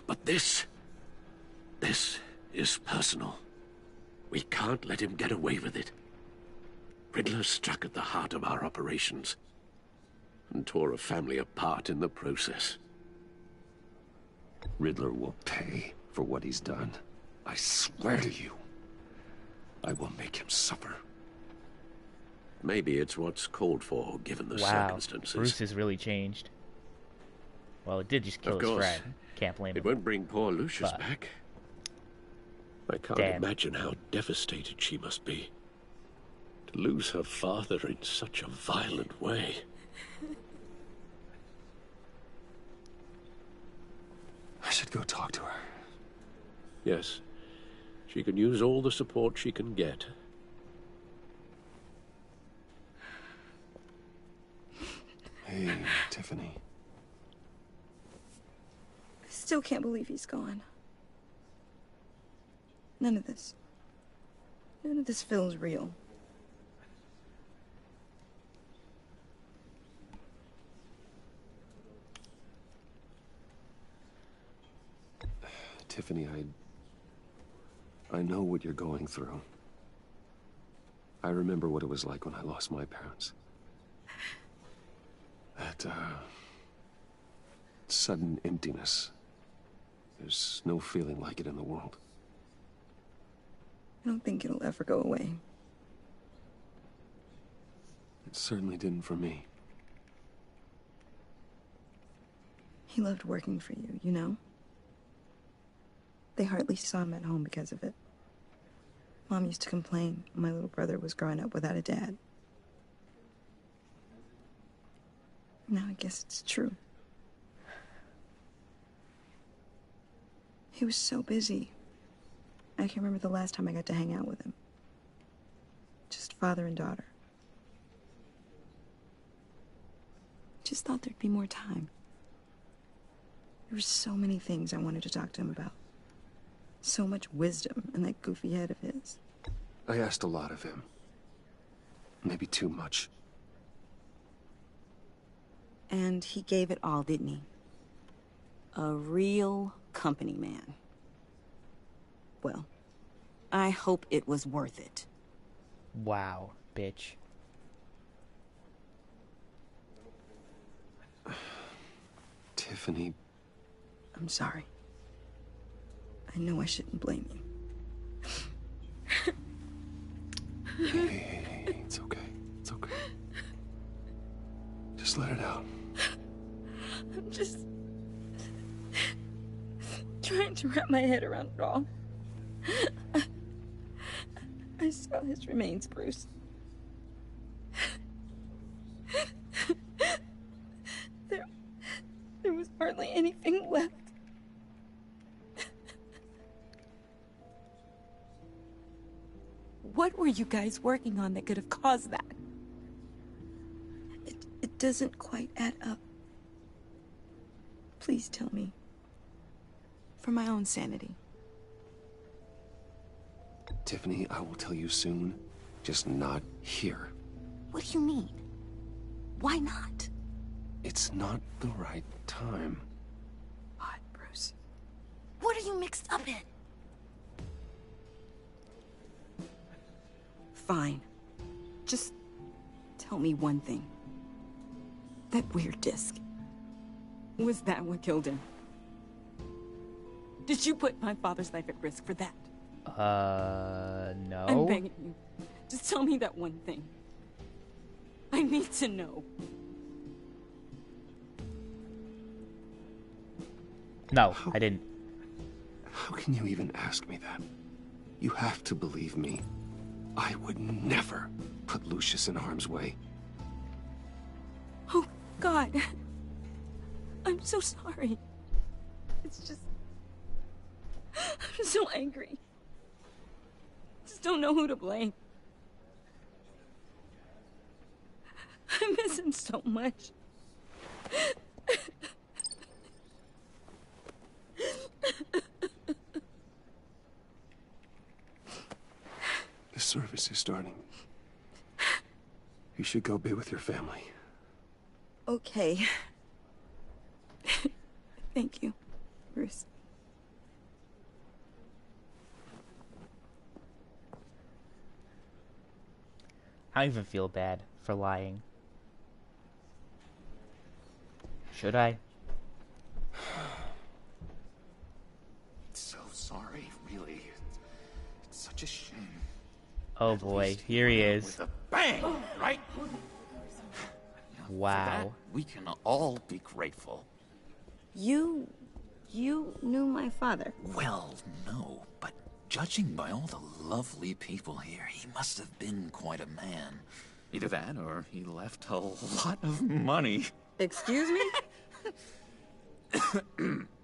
E: but this is personal. We can't let him get away with it. Riddler struck at the heart of our operations and tore a family apart in the process.
B: Riddler will pay for what he's done. I swear to you, I will make him suffer.
E: Maybe it's what's called for, given the
A: wow,
E: circumstances.
A: Bruce has really changed. Well, it did just kill his friend. Can't blame him.
E: It won't bring poor Lucius back. I can't imagine how devastated she must be. To lose her father in such a violent way.
B: I should go talk to her.
E: Yes. She can use all the support she can get.
B: Hey, Tiffany.
Q: I still can't believe he's gone. None of this feels real.
B: Tiffany, I know what you're going through. I remember what it was like when I lost my parents. That, sudden emptiness. There's no feeling like it in the world.
Q: I don't think it'll ever go away.
B: It certainly didn't for me.
Q: He loved working for you, you know? They hardly saw him at home because of it. Mom used to complain my little brother was growing up without a dad. Now I guess it's true. He was so busy. I can remember the last time I got to hang out with him. Just father and daughter. Just thought there'd be more time. There were so many things I wanted to talk to him about. So much wisdom in that goofy head of his.
B: I asked a lot of him. Maybe too much.
Q: And he gave it all, didn't he? A real company man. Well, I hope it was worth it.
A: Wow, bitch.
B: Tiffany.
Q: I'm sorry. I know I shouldn't blame you.
B: Hey, it's okay. It's okay. Just let it out.
Q: I'm just trying to wrap my head around it all. I saw his remains, Bruce. There was hardly anything left. What were you guys working on that could have caused that? It doesn't quite add up. Please tell me. For my own sanity.
B: Tiffany, I will tell you soon. Just not here.
Q: What do you mean? Why not?
B: It's not the right time.
Q: What, Bruce? What are you mixed up in? Fine. Just tell me one thing. That weird disc. Was that what killed him?
U: Did you put my father's life at risk for that?
A: No.
U: I'm begging you. Just tell me that one thing. I need to know.
A: No, I didn't.
B: How can you even ask me that? You have to believe me. I would never put Lucius in harm's way.
U: Oh, God. I'm so sorry. It's just... I'm so angry. Just don't know who to blame. I miss him so much.
B: The service is starting. You should go be with your family.
Q: Okay. Thank you, Bruce.
A: I don't even feel bad for lying. Should I?
L: So sorry, really. It's such a shame.
A: Oh boy, here he is.
L: With a bang, right?
A: Wow.
L: We can all be grateful.
Q: You knew my father.
L: Well, no, but judging by all the lovely people here, he must have been quite a man. Either that, or he left a lot of money.
Q: Excuse me?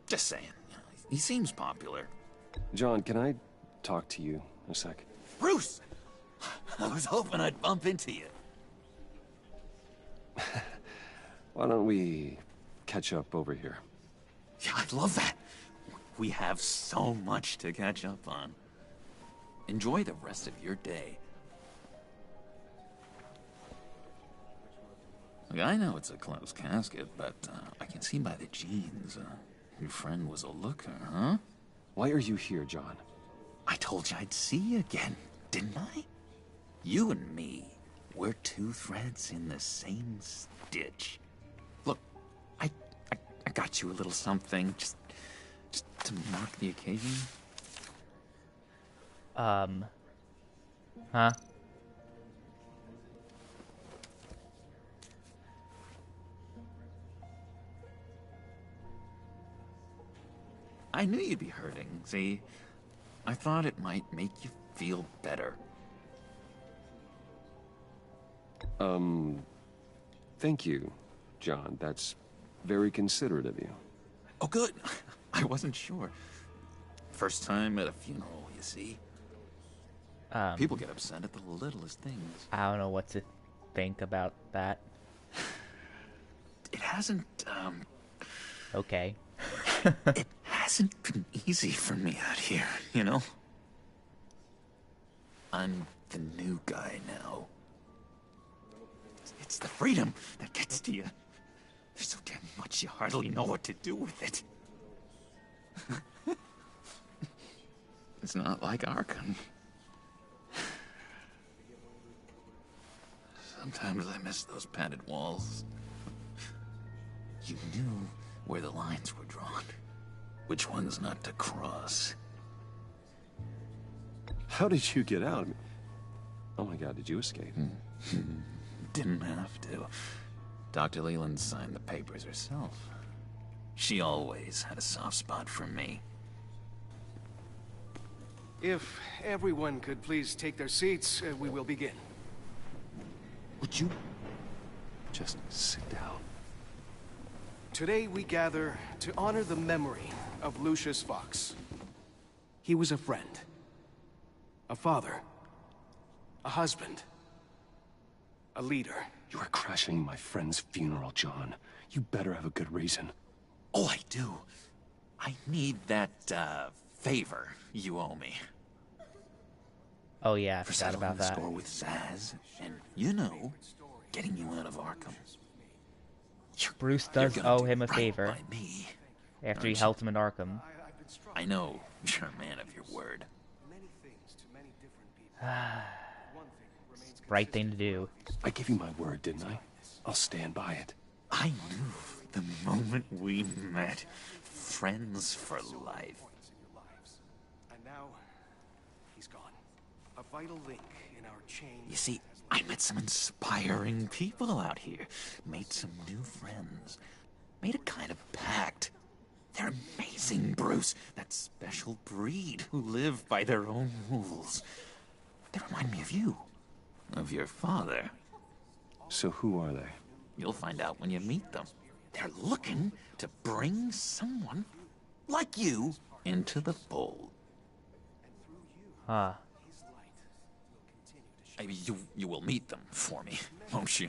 L: Just saying. He seems popular.
N: John, can I talk to you a sec?
L: Bruce! I was hoping I'd bump into you.
N: Why don't we catch up over here?
L: Yeah, I'd love that. We have so much to catch up on. Enjoy the rest of your day. Look, I know it's a closed casket, but I can see by the jeans, your friend was a looker, huh?
N: Why are you here, John?
L: I told you I'd see you again, didn't I? You and me, we're two threads in the same stitch. Look, I got you a little something, just to mark the occasion.
A: Huh?
L: I knew you'd be hurting, see? I thought it might make you feel better.
N: Thank you, John. That's very considerate of you.
L: Oh, good. I wasn't sure. First time at a funeral, you see? People get upset at the littlest things.
A: I don't know what to think about that.
L: It hasn't,
A: Okay.
L: It hasn't been easy for me out here, you know? I'm the new guy now. It's the freedom that gets to you. There's so damn much you hardly know what to do with it. It's not like Arkham. Sometimes I miss those padded walls. You knew where the lines were drawn. Which ones not to cross.
N: How did you get out? Oh my God, did you escape?
L: Didn't have to. Dr. Leland signed the papers herself. She always had a soft spot for me.
S: If everyone could please take their seats, we will begin.
L: Would you
N: just sit down?
S: Today we gather to honor the memory of Lucius Fox. He was a friend, a father, a husband, a leader.
N: You are crashing my friend's funeral, John. You better have a good reason.
L: Oh, I do. I need that, favor you owe me.
A: Oh yeah, I
L: for
A: forgot about
L: the
A: that.
L: score with Zaz, and, you know, getting you out of Arkham.
A: Bruce does owe him a
L: right
A: favor
L: by me,
A: after he
L: aren't
A: helped him in Arkham.
L: I know you're a man of your word.
A: Right thing to do.
N: I gave you my word, didn't I? I'll stand by it.
L: I knew the moment we met. Friends for life.
S: A vital link in our chain.
L: You see, I met some inspiring people out here. Made some new friends. Made a kind of pact. They're amazing, Bruce. That special breed who live by their own rules. They remind me of you. Of your father.
B: So who are they?
L: You'll find out when you meet them. They're looking to bring someone like you into the fold.
A: Huh.
L: You will meet them for me, won't you?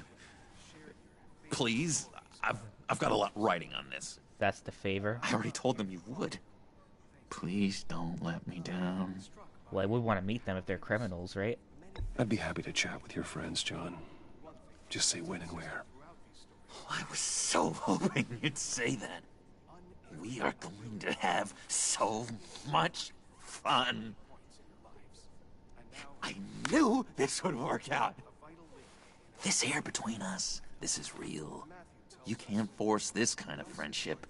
L: Please? I've got a lot writing on this.
A: That's the favor?
L: I already told them you would. Please don't let me down.
A: Well, I would want to meet them if they're criminals, right?
B: I'd be happy to chat with your friends, John. Just say when and where.
L: I was so hoping you'd say that. We are going to have so much fun. I knew this would work out. This air between us, this is real. You can't force this kind of friendship.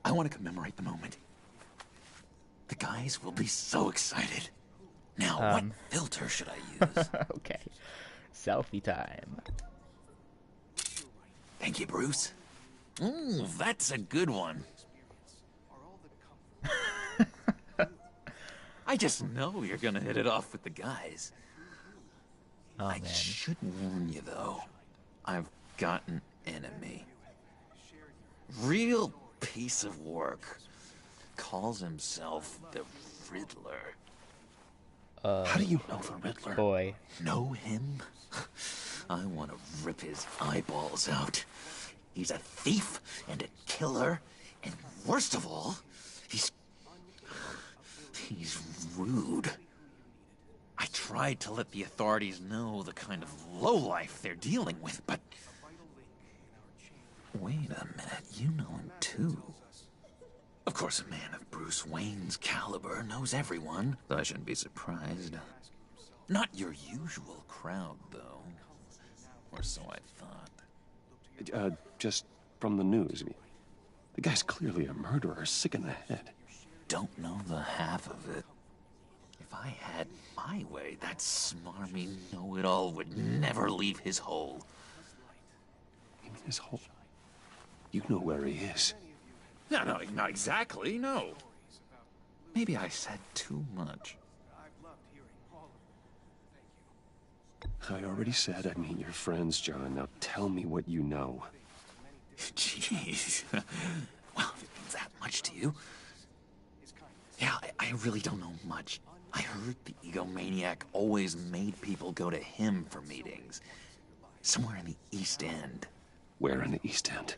L: I want to commemorate the moment. The guys will be so excited. Now, what filter should I use?
A: Okay. Selfie time.
L: Thank you, Bruce. Ooh, that's a good one. I just know you're gonna hit it off with the guys.
A: Oh,
L: I
A: man.
L: should warn you, though. I've got an enemy. Real piece of work. Calls himself the Riddler.
B: How do you know the Riddler?
A: Boy.
L: Know him? I want to rip his eyeballs out. He's a thief and a killer, and worst of all, he's rude. I tried to let the authorities know the kind of lowlife they're dealing with, but... Wait a minute, you know him too. Of course, a man of Bruce Wayne's caliber knows everyone, so I shouldn't be surprised. Not your usual crowd, though. Or so I thought.
B: Just from the news. The guy's clearly a murderer, sick in the head.
L: Don't know the half of it. If I had my way, that smarmy know-it-all would never leave his hole.
B: You mean his hole? You know where he is.
L: No, not exactly, no. Maybe I said too much.
B: I already said I'd meet your friends, John. Now tell me what you know.
L: Jeez. Well, if it means that much to you. Yeah, I really don't know much. I heard the egomaniac always made people go to him for meetings. Somewhere in the East End.
B: Where in the East End?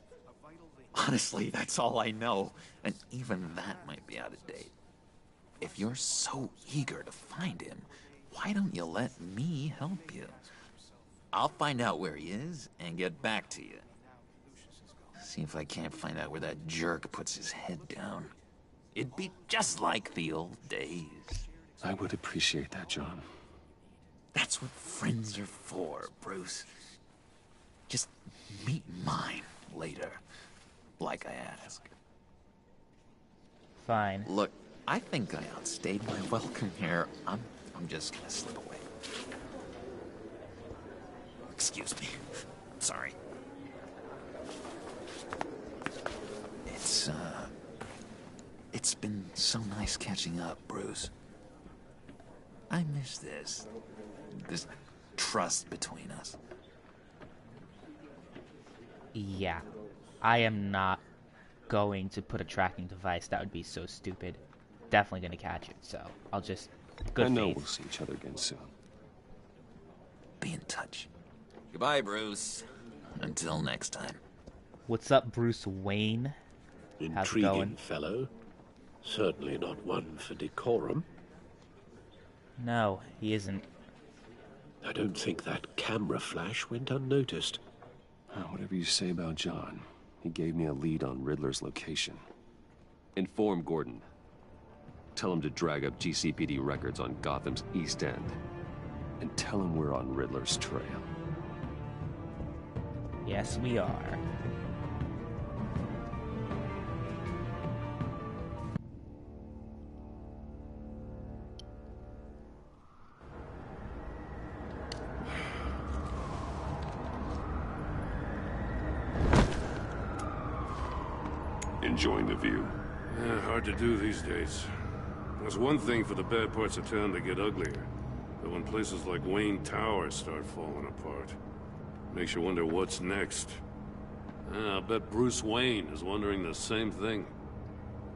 L: Honestly, that's all I know. And even that might be out of date. If you're so eager to find him, why don't you let me help you? I'll find out where he is and get back to you. See if I can't find out where that jerk puts his head down. It'd be just like the old days.
B: I would appreciate that, John.
L: That's what friends are for, Bruce. Just meet mine later, like I asked.
A: Fine.
L: Look, I think I outstayed my welcome here. I'm just gonna slip away. Excuse me. I'm sorry. It's been so nice catching up, Bruce. I miss this trust between us.
A: Yeah. I am not going to put a tracking device. That would be so stupid. Definitely going to catch it, so I'll just... Good
B: I know
A: faith.
B: we'll see each other again soon.
L: Be in touch. Goodbye, Bruce. Until next time.
A: What's up, Bruce Wayne? How's it going?
E: Intriguing fellow. Certainly not one for decorum.
A: No, he isn't.
E: I don't think that camera flash went unnoticed.
B: Whatever you say about John, he gave me a lead on Riddler's location. Inform Gordon. Tell him to drag up GCPD records on Gotham's East End. And tell him we're on Riddler's trail.
A: Yes, we are.
G: Enjoying the view?
H: Yeah, hard to do these days. There's one thing for the bad parts of town to get uglier. But when places like Wayne Tower start falling apart, makes you wonder what's next. I'll bet Bruce Wayne is wondering the same thing.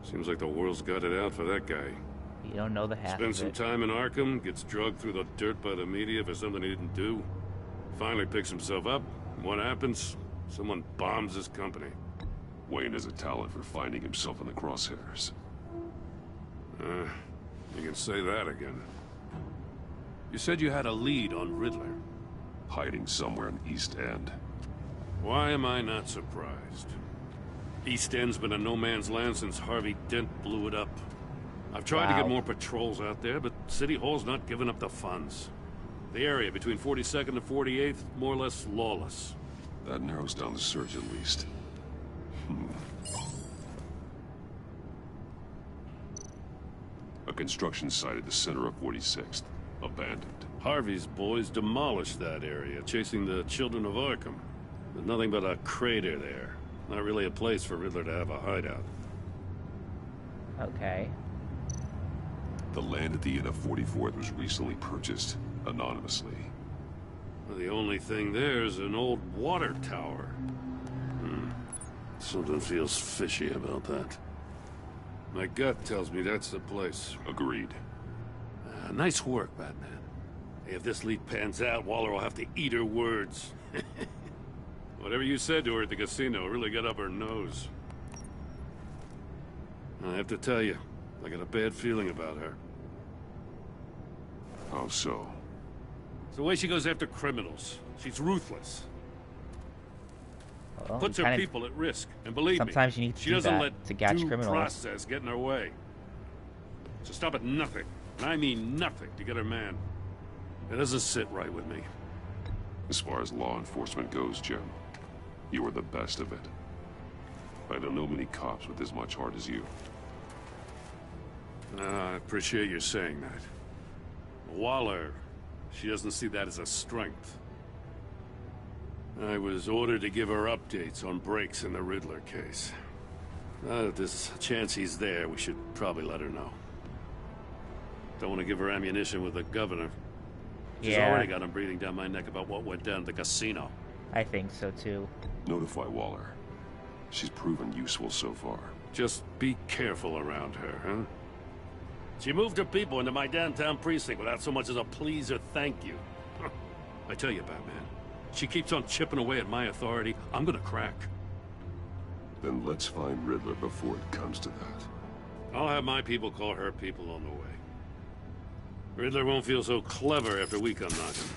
H: Seems like the world's got it out for that guy.
A: You don't know the half
H: Spends
A: of
H: some
A: it.
H: time in Arkham, gets drugged through the dirt by the media for something he didn't do. Finally picks himself up. What happens? Someone bombs his company.
G: Wayne has a talent for finding himself in the crosshairs.
H: You can say that again. You said you had a lead on Riddler.
G: Hiding somewhere in East End.
H: Why am I not surprised? East End's been a no-man's land since Harvey Dent blew it up. I've tried to get more patrols out there, but City Hall's not giving up the funds. The area between 42nd and 48th, more or less lawless.
G: That narrows down the search at least. A construction site at the center of 46th. Abandoned.
H: Harvey's boys demolished that area, chasing the children of Arkham. There's nothing but a crater there. Not really a place for Riddler to have a hideout.
A: Okay.
G: The land at the end of 44th was recently purchased, anonymously.
H: Well, the only thing there is an old water tower. Something feels fishy about that. My gut tells me that's the place.
G: Agreed.
H: Nice work, Batman. Hey, if this lead pans out, Waller will have to eat her words. Whatever you said to her at the casino really got up her nose. I have to tell you, I got a bad feeling about her.
G: How so?
H: It's the way she goes after criminals. She's ruthless.
A: Well,
H: Puts her people at risk, and believe
A: sometimes
H: me,
A: you need to
H: she
A: do
H: doesn't
A: that
H: let
A: to catch
H: due
A: criminals.
H: process get in her way. So stop at nothing, and I mean nothing, to get her man. It doesn't sit right with me.
G: As far as law enforcement goes, Jim, you are the best of it. I don't know many cops with as much heart as you.
H: I appreciate you saying that. Waller, she doesn't see that as a strength. I was ordered to give her updates on breaks in the Riddler case. If there's a chance he's there, we should probably let her know. Don't want to give her ammunition with the governor. She's already got him breathing down my neck about what went down at the casino.
A: I think so too.
G: Notify Waller. She's proven useful so far.
H: Just be careful around her, huh? She moved her people into my downtown precinct without so much as a please or thank you. I tell you, Batman, she keeps on chipping away at my authority, I'm gonna crack.
G: Then let's find Riddler before it comes to that.
H: I'll have my people call her people on the way. Riddler won't feel so clever after we come knocking.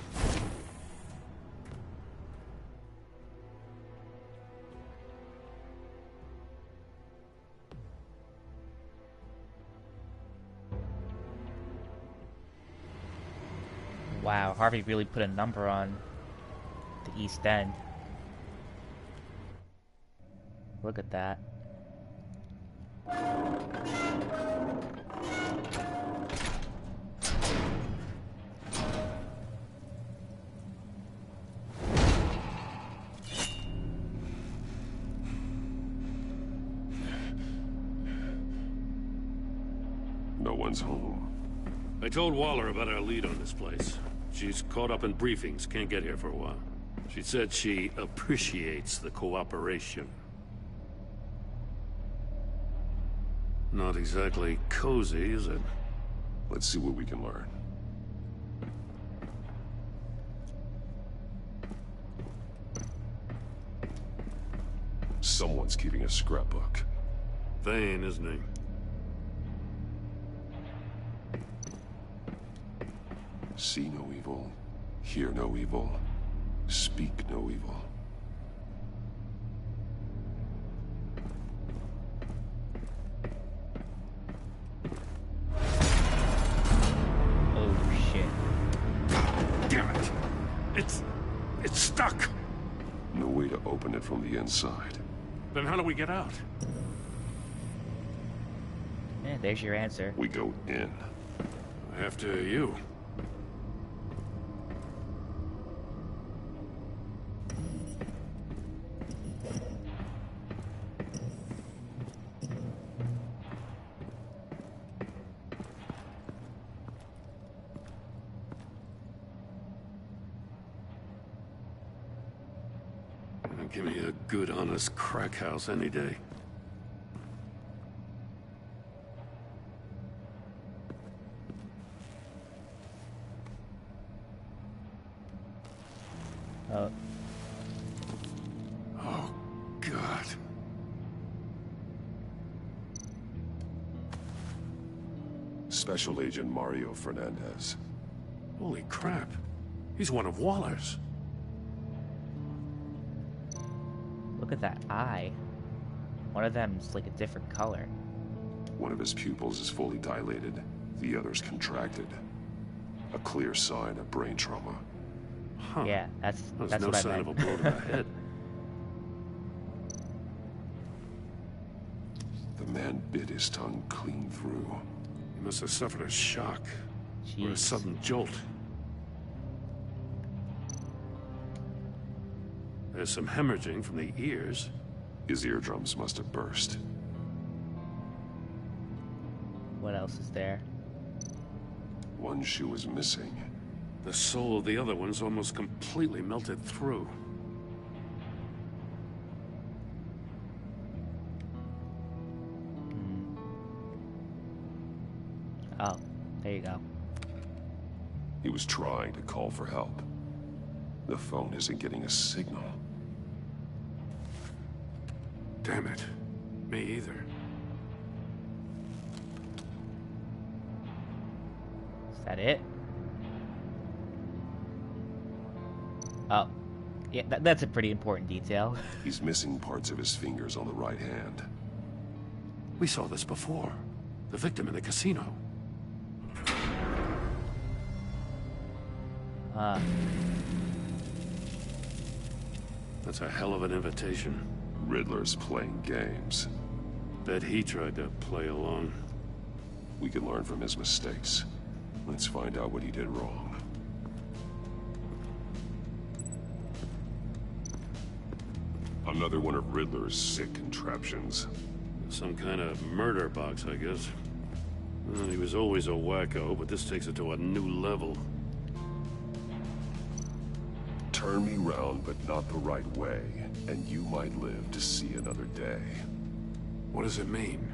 A: Wow, Harvey really put a number on the East End. Look at that.
G: No one's home.
H: I told Waller about our lead on this place. She's caught up in briefings, can't get here for a while. She said she appreciates the cooperation. Not exactly cozy, is it?
G: Let's see what we can learn. Someone's keeping a scrapbook.
H: Vane, isn't he?
G: See no evil, hear no evil, speak no evil.
A: Oh shit.
H: Damn it! It's stuck!
G: No way to open it from the inside.
H: Then how do we get out?
A: Yeah, there's your answer.
G: We go in.
H: After you. Give me a good, honest crack house any day.
A: Oh.
H: Oh, God.
G: Special Agent Mario Fernandez.
H: Holy crap. He's one of Waller's.
A: Look at that eye. One of them's like a different color.
G: One of his pupils is fully dilated. The other's contracted. A clear sign of brain trauma.
H: Huh.
A: Yeah, that's
H: no
A: what I
H: sign
A: meant.
H: of a blow to the head.
G: The man bit his tongue clean through.
H: He must have suffered a shock.
A: Jeez.
H: Or a sudden jolt. There's some hemorrhaging from the ears.
G: His eardrums must have burst.
A: What else is there?
G: One shoe is missing.
H: The sole of the other one's almost completely melted through.
A: Oh, there you go.
G: He was trying to call for help. The phone isn't getting a signal.
H: Damn it. Me either.
A: Is that it? Oh. Yeah, that's a pretty important detail.
G: He's missing parts of his fingers on the right hand.
H: We saw this before. The victim in the casino. That's a hell of an invitation.
G: Riddler's playing games.
H: Bet he tried to play along.
G: We can learn from his mistakes. Let's find out what he did wrong. Another one of Riddler's sick contraptions.
H: Some kind of murder box, I guess. Well, he was always a wacko, but this takes it to a new level.
G: Turn me round, but not the right way, and you might live to see another day.
H: What does it mean?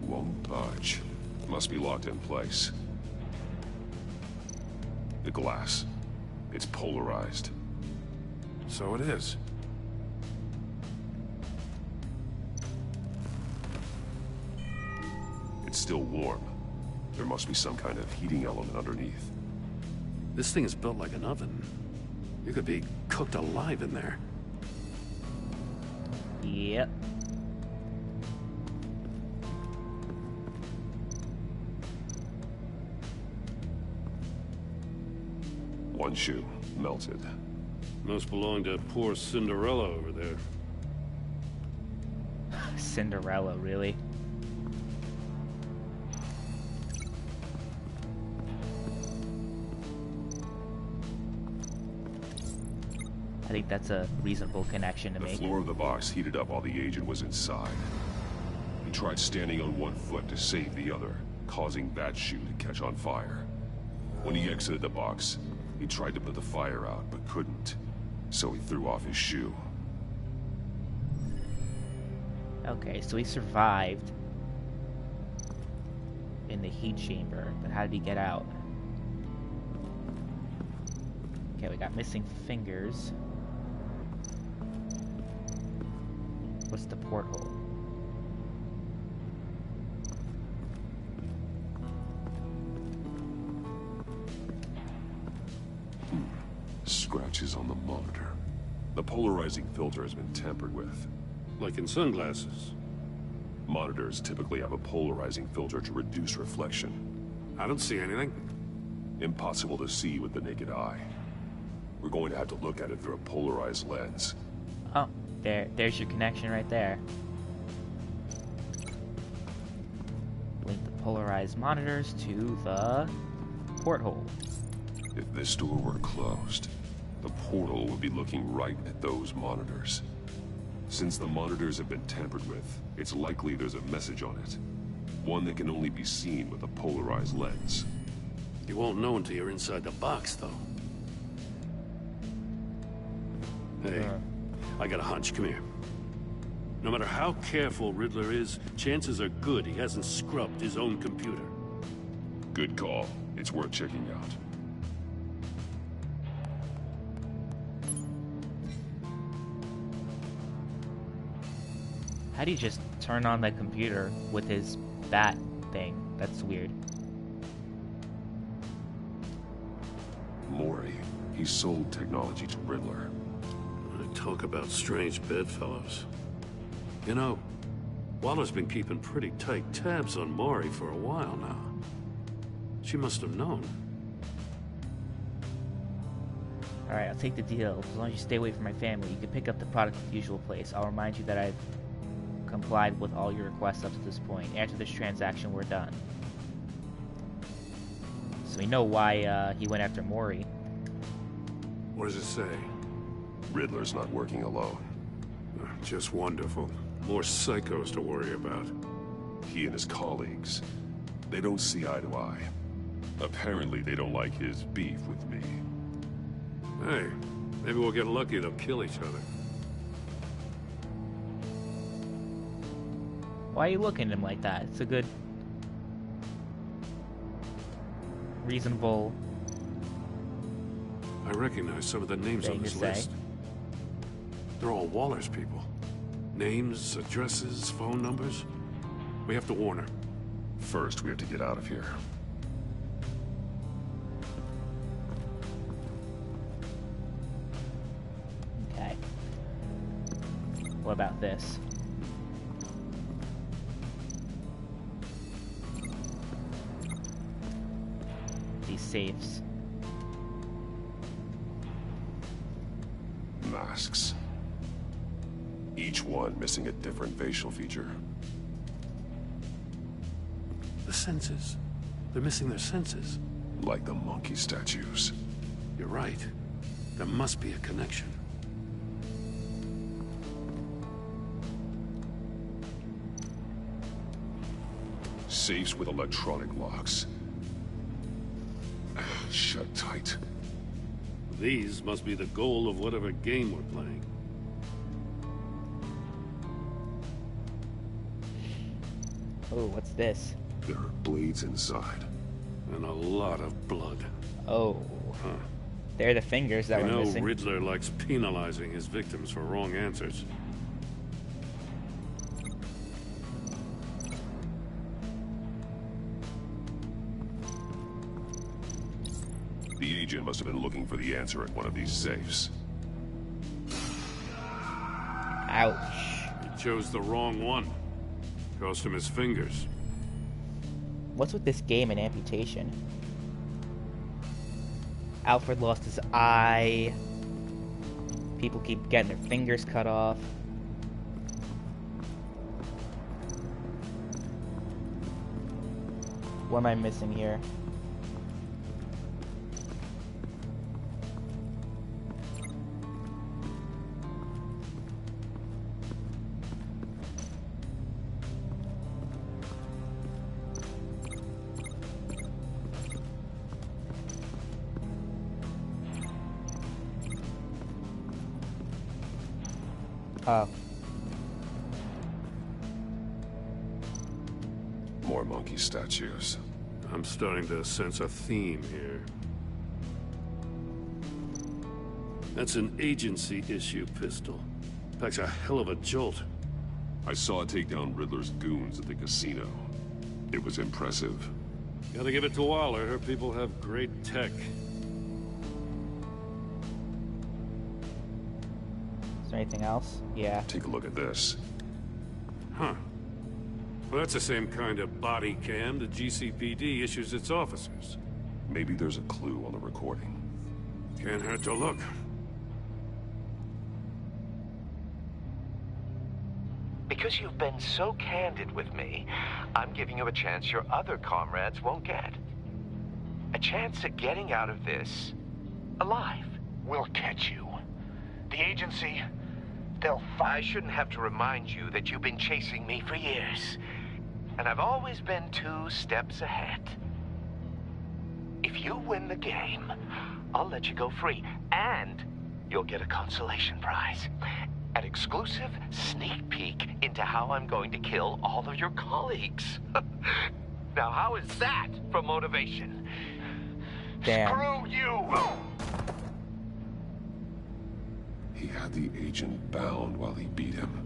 G: Won't budge. Must be locked in place. The glass. It's polarized.
H: So it is.
G: It's still warm. There must be some kind of heating element underneath.
H: This thing is built like an oven. You could be cooked alive in there.
A: Yep.
G: One shoe, melted.
H: Must belong to poor Cinderella over there.
A: Cinderella, really? I think that's a reasonable connection to make.
G: The floor of the box heated up while the agent was inside. He tried standing on one foot to save the other, causing that shoe to catch on fire. When he exited the box, he tried to put the fire out, but couldn't. So he threw off his shoe.
A: Okay, so he survived in the heat chamber, but how did he get out? Okay, we got missing fingers. What's the porthole?
G: Scratches on the monitor. The polarizing filter has been tampered with.
H: Like in sunglasses.
G: Monitors typically have a polarizing filter to reduce reflection.
H: I don't see anything.
G: Impossible to see with the naked eye. We're going to have to look at it through a polarized lens.
A: Oh, there's your connection right there. Link the polarized monitors to the porthole.
G: If this door were closed, the portal would be looking right at those monitors. Since the monitors have been tampered with, it's likely there's a message on it. One that can only be seen with a polarized lens.
H: You won't know until you're inside the box, though. Hey, I got a hunch. Come here. No matter how careful Riddler is, chances are good he hasn't scrubbed his own computer.
G: Good call. It's worth checking out.
A: How do you just turn on the computer with his bat thing? That's weird.
G: Mori. He sold technology to Riddler.
H: Talk about strange bedfellows. You know, Waller's been keeping pretty tight tabs on Mori for a while now. She must have known.
A: Alright, I'll take the deal. As long as you stay away from my family, you can pick up the product at the usual place. I'll remind you that I've complied with all your requests up to this point. After this transaction, we're done. So we know why he went after Mori.
H: What does it say?
G: Riddler's not working alone.
H: Just wonderful. More psychos to worry about.
G: He and his colleagues, they don't see eye to eye. Apparently they don't like his beef with me.
H: Hey, maybe we'll get lucky they'll kill each other.
A: Why are you looking at him like that? It's a good, reasonable...
H: I recognize some of the names on this list. They're all Waller's people. Names, addresses, phone numbers. We have to warn her.
G: First, we have to get out of here.
A: Okay. What about this? These safes.
G: Masks. Each one missing a different facial feature.
H: The senses. They're missing their senses.
G: Like the monkey statues.
H: You're right. There must be a connection.
G: Safes with electronic locks. Shut tight.
H: These must be the goal of whatever game we're playing.
A: Oh, what's this?
G: There are blades inside.
H: And a lot of blood.
A: Oh.
H: Huh.
A: They're the fingers that were missing.
H: Riddler likes penalizing his victims for wrong answers.
G: The agent must have been looking for the answer at one of these safes.
A: Ouch.
H: He chose the wrong one. Cost him his fingers.
A: What's with this game and amputation? Alfred lost his eye. People keep getting their fingers cut off. What am I missing here?
G: More monkey statues.
H: I'm starting to sense a theme here. That's an agency issue pistol. Packs a hell of a jolt.
G: I saw it take down Riddler's goons at the casino. It was impressive.
H: Gotta give it to Waller. Her people have great tech.
A: Is there anything else? Yeah.
G: Take a look at this.
H: Huh. Well, that's the same kind of body cam the GCPD issues its officers.
G: Maybe there's a clue on the recording.
H: Can't hurt to look.
I: Because you've been so candid with me, I'm giving you a chance your other comrades won't get. A chance at getting out of this alive.
C: We'll catch you. The agency, they'll
I: I shouldn't have to remind you that you've been chasing me for years. And I've always been 2 steps ahead. If you win the game, I'll let you go free. And you'll get a consolation prize. An exclusive sneak peek into how I'm going to kill all of your colleagues. Now, how is that for motivation?
A: Damn.
I: Screw you!
G: He had the agent bound while he beat him.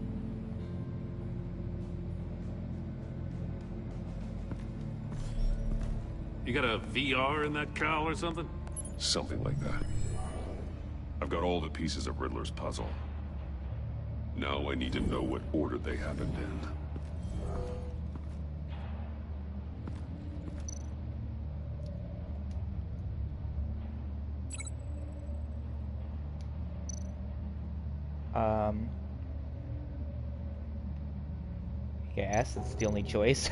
H: You got a VR in that cowl or something?
G: Something like that. I've got all the pieces of Riddler's puzzle. Now I need to know what order they happened in.
A: Yes, it's the only choice,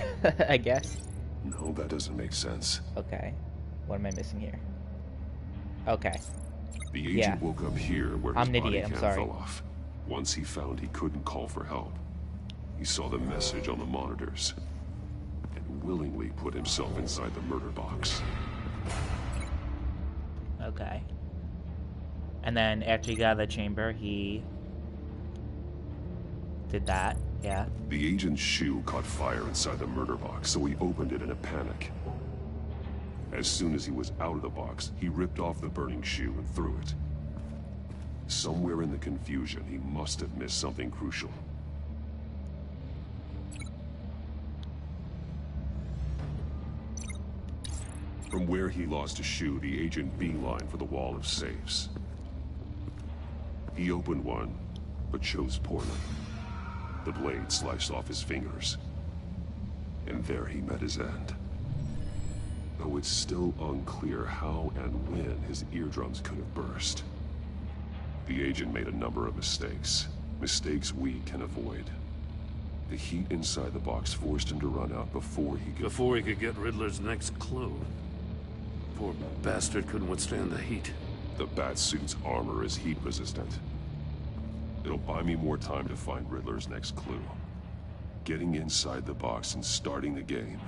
A: I guess.
G: No, that doesn't make sense.
A: Okay. What am I missing here? Okay.
G: The agent woke up here where his
A: I'm an
G: body
A: idiot, I'm
G: cam
A: sorry.
G: fell off. Once he found he couldn't call for help, he saw the message on the monitors and willingly put himself inside the murder box.
A: Okay. And then after he got out of the chamber, he did that, yeah.
G: The agent's shoe caught fire inside the murder box, so he opened it in a panic. As soon as he was out of the box, he ripped off the burning shoe and threw it. Somewhere in the confusion, he must have missed something crucial. From where he lost a shoe, the agent beelined for the wall of safes. He opened one, but chose poorly. The blade sliced off his fingers. And there he met his end. Though it's still unclear how and when his eardrums could have burst. The agent made a number of mistakes. Mistakes we can avoid. The heat inside the box forced him to run out before he could...
H: Before he could get Riddler's next clue. Poor bastard couldn't withstand the heat.
G: The Batsuit's armor is heat resistant. It'll buy me more time to find Riddler's next clue. Getting inside the box and starting the game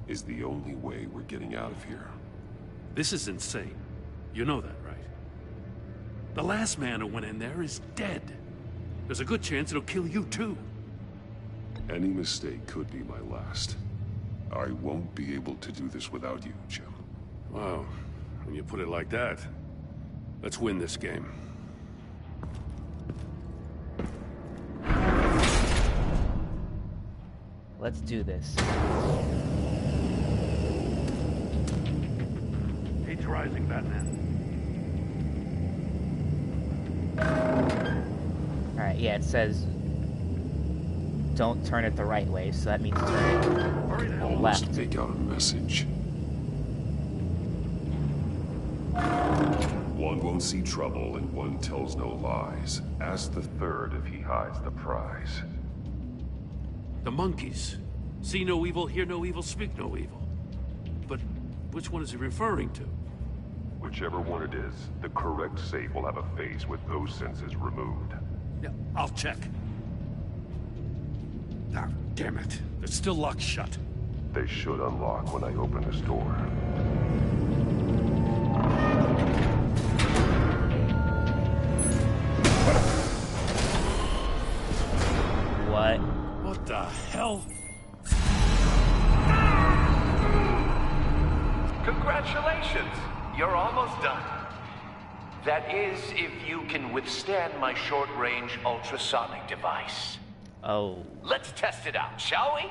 G: is the only way we're getting out of here.
H: This is insane. You know that, right? The last man who went in there is dead. There's a good chance it'll kill you too.
G: Any mistake could be my last. I won't be able to do this without you, Jim.
H: Wow. When you put it like that, let's win this game.
A: Let's do this.
H: Heat's rising, Batman.
A: Alright, yeah, it says don't turn it the right way, so that means turn it
G: Almost
A: left.
G: make out a message. One won't see trouble and one tells no lies. Ask the third if he hides the prize.
H: The monkeys. See no evil, hear no evil, speak no evil. But which one is he referring to?
G: Whichever one it is, the correct safe will have a face with those senses removed.
H: Yeah, I'll check. Ah, damn it. They're still locked shut.
G: They should unlock when I open this door.
A: What?
H: What the hell?
I: Congratulations! You're almost done. That is, if you can withstand my short-range ultrasonic device.
A: Oh.
I: Let's test it out, shall we?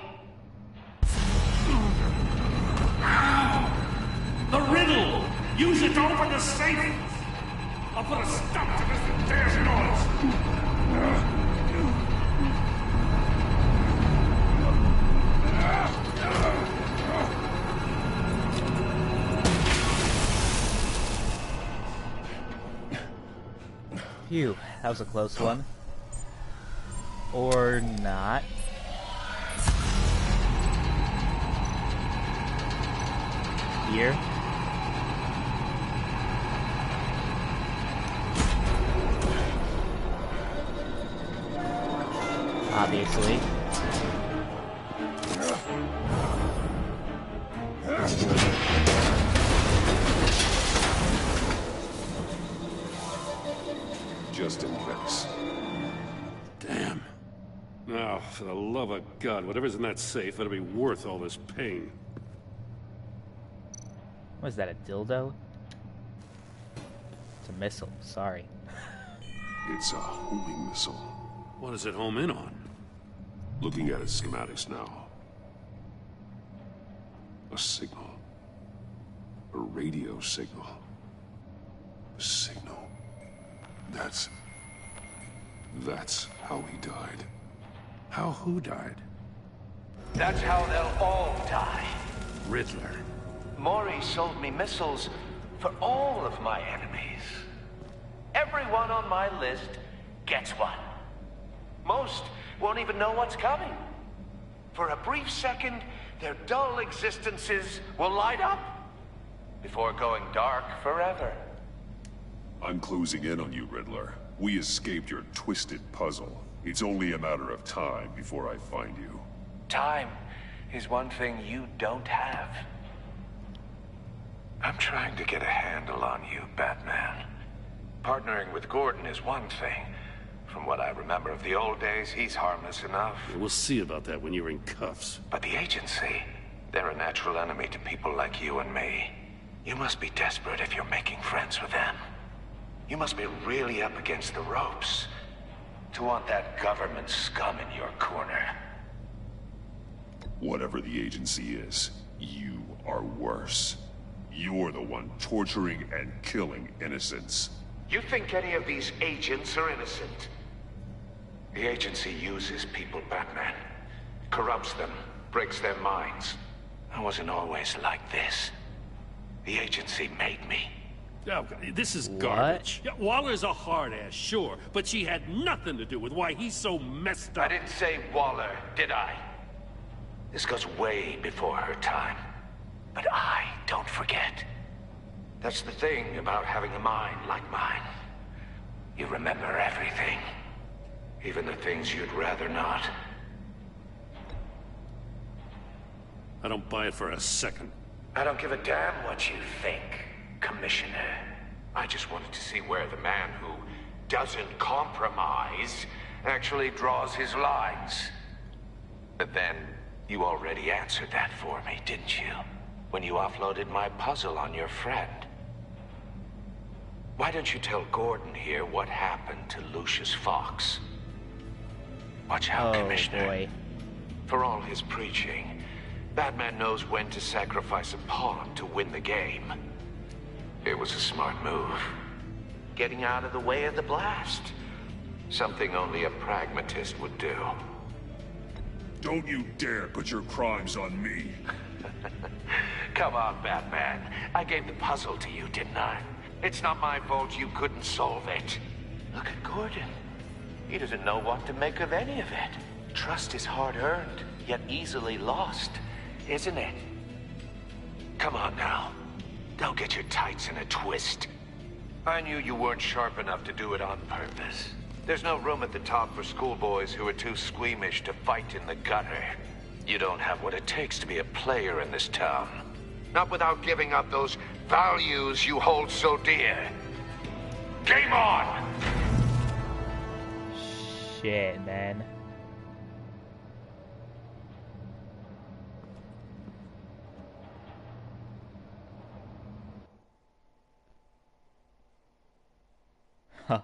H: The riddle! Use it to open the safe! I'll put a stop to this damn noise!
A: Phew, that was a close one. Or not. Here. Obviously.
G: just in case.
H: Damn. Now, for the love of God, whatever's in that safe better be worth all this pain.
A: Was that, a dildo? It's a missile, sorry.
G: It's a homing missile.
H: What does it home in on?
G: Looking at its schematics now. A signal. A radio signal. A signal. That's how he died.
H: How who died?
I: That's how they'll all die.
H: Riddler.
I: Maury sold me missiles for all of my enemies. Everyone on my list gets one. Most won't even know what's coming. For a brief second, their dull existences will light up before going dark forever.
G: I'm closing in on you, Riddler. We escaped your twisted puzzle. It's only a matter of time before I find you.
I: Time is one thing you don't have. I'm trying to get a handle on you, Batman. Partnering with Gordon is one thing. From what I remember of the old days, he's harmless enough.
H: Yeah, we'll see about that when you're in cuffs.
I: But the agency, they're a natural enemy to people like you and me. You must be desperate if you're making friends with them. You must be really up against the ropes to want that government scum in your corner.
G: Whatever the agency is, you are worse. You're the one torturing and killing innocents.
I: You think any of these agents are innocent? The agency uses people, Batman. Corrupts them, breaks their minds. I wasn't always like this. The agency made me.
H: Oh, this is garbage. Yeah, Waller's a hard ass, sure, but she had nothing to do with why he's so messed up.
I: I didn't say Waller, did I? This goes way before her time. But I don't forget. That's the thing about having a mind like mine. You remember everything. Even the things you'd rather not.
H: I don't buy it for a second.
I: I don't give a damn what you think, Commissioner. I just wanted to see where the man who doesn't compromise actually draws his lines. But then, you already answered that for me, didn't you? When you offloaded my puzzle on your friend. Why don't you tell Gordon here what happened to Lucius Fox? Watch out, Commissioner.
A: Boy.
I: For all his preaching, Batman knows when to sacrifice a pawn to win the game. It was a smart move. Getting out of the way of the blast. Something only a pragmatist would do.
G: Don't you dare put your crimes on me.
I: Come on, Batman. I gave the puzzle to you, didn't I? It's not my fault you couldn't solve it. Look at Gordon. He doesn't know what to make of any of it. Trust is hard-earned, yet easily lost, isn't it? Come on now. Don't get your tights in a twist. I knew you weren't sharp enough to do it on purpose. There's no room at the top for schoolboys who are too squeamish to fight in the gutter. You don't have what it takes to be a player in this town. Not without giving up those values you hold so dear. Game on!
A: Shit, man. Huh.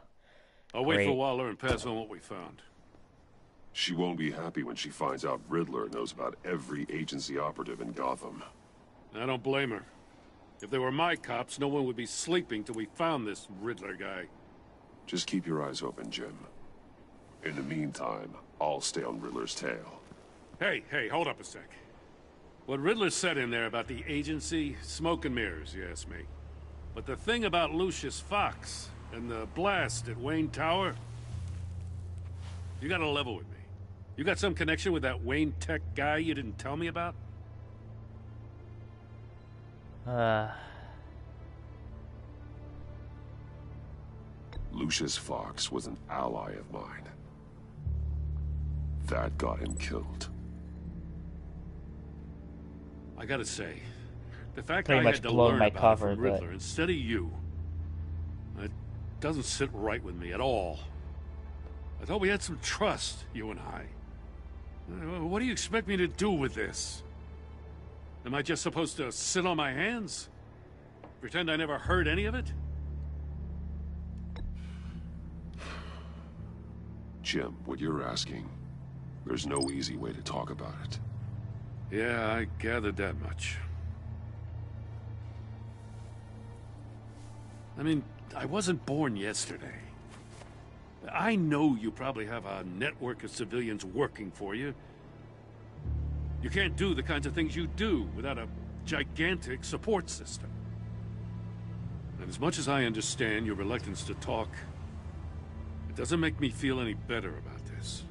H: I'll wait for Waller and pass on what we found.
G: She won't be happy when she finds out Riddler knows about every agency operative in Gotham.
H: I don't blame her. If they were my cops, no one would be sleeping till we found this Riddler guy.
G: Just keep your eyes open, Jim. In the meantime, I'll stay on Riddler's tail.
H: Hey, hold up a sec. What Riddler said in there about the agency, smoke and mirrors, you ask me. But the thing about Lucius Fox and the blast at Wayne Tower, you gotta level with me. You got some connection with that Wayne Tech guy you didn't tell me about?
G: Lucius Fox was an ally of mine. That got him killed.
H: I gotta say, the fact
A: Pretty
H: I
A: much
H: had to
A: blown
H: learn
A: my
H: about
A: cover,
H: it from Riddler
A: but
H: instead of you, that doesn't sit right with me at all. I thought we had some trust, you and I. What do you expect me to do with this? Am I just supposed to sit on my hands? Pretend I never heard any of it?
G: Jim, what you're asking, there's no easy way to talk about it.
H: Yeah, I gathered that much. I mean, I wasn't born yesterday. I know you probably have a network of civilians working for you. You can't do the kinds of things you do without a gigantic support system. And as much as I understand your reluctance to talk, it doesn't make me feel any better about this.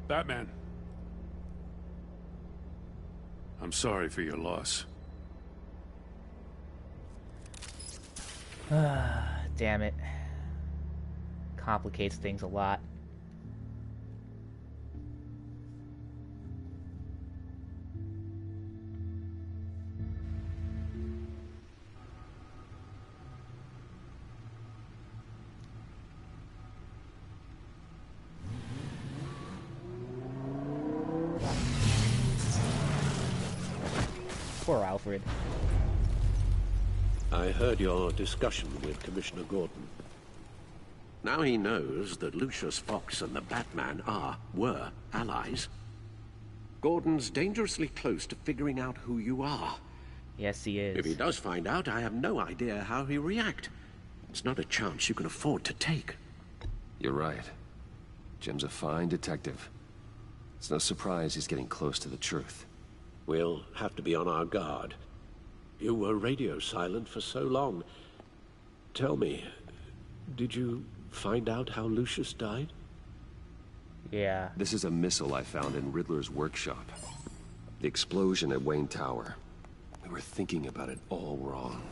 H: Batman. I'm sorry for your loss.
A: Damn it. Complicates things a lot. Poor Alfred.
E: I heard your discussion with Commissioner Gordon. Now he knows that Lucius Fox and the Batman were allies. Gordon's dangerously close to figuring out who you are.
A: Yes, he is.
E: If he does find out, I have no idea how he'll react. It's not a chance you can afford to take.
B: You're right. Jim's a fine detective. It's no surprise he's getting close to the truth.
E: We'll have to be on our guard. You were radio silent for so long. Tell me, did you find out how Lucius died?
A: Yeah.
B: This is a missile I found in Riddler's workshop. The explosion at Wayne Tower. We were thinking about it all wrong.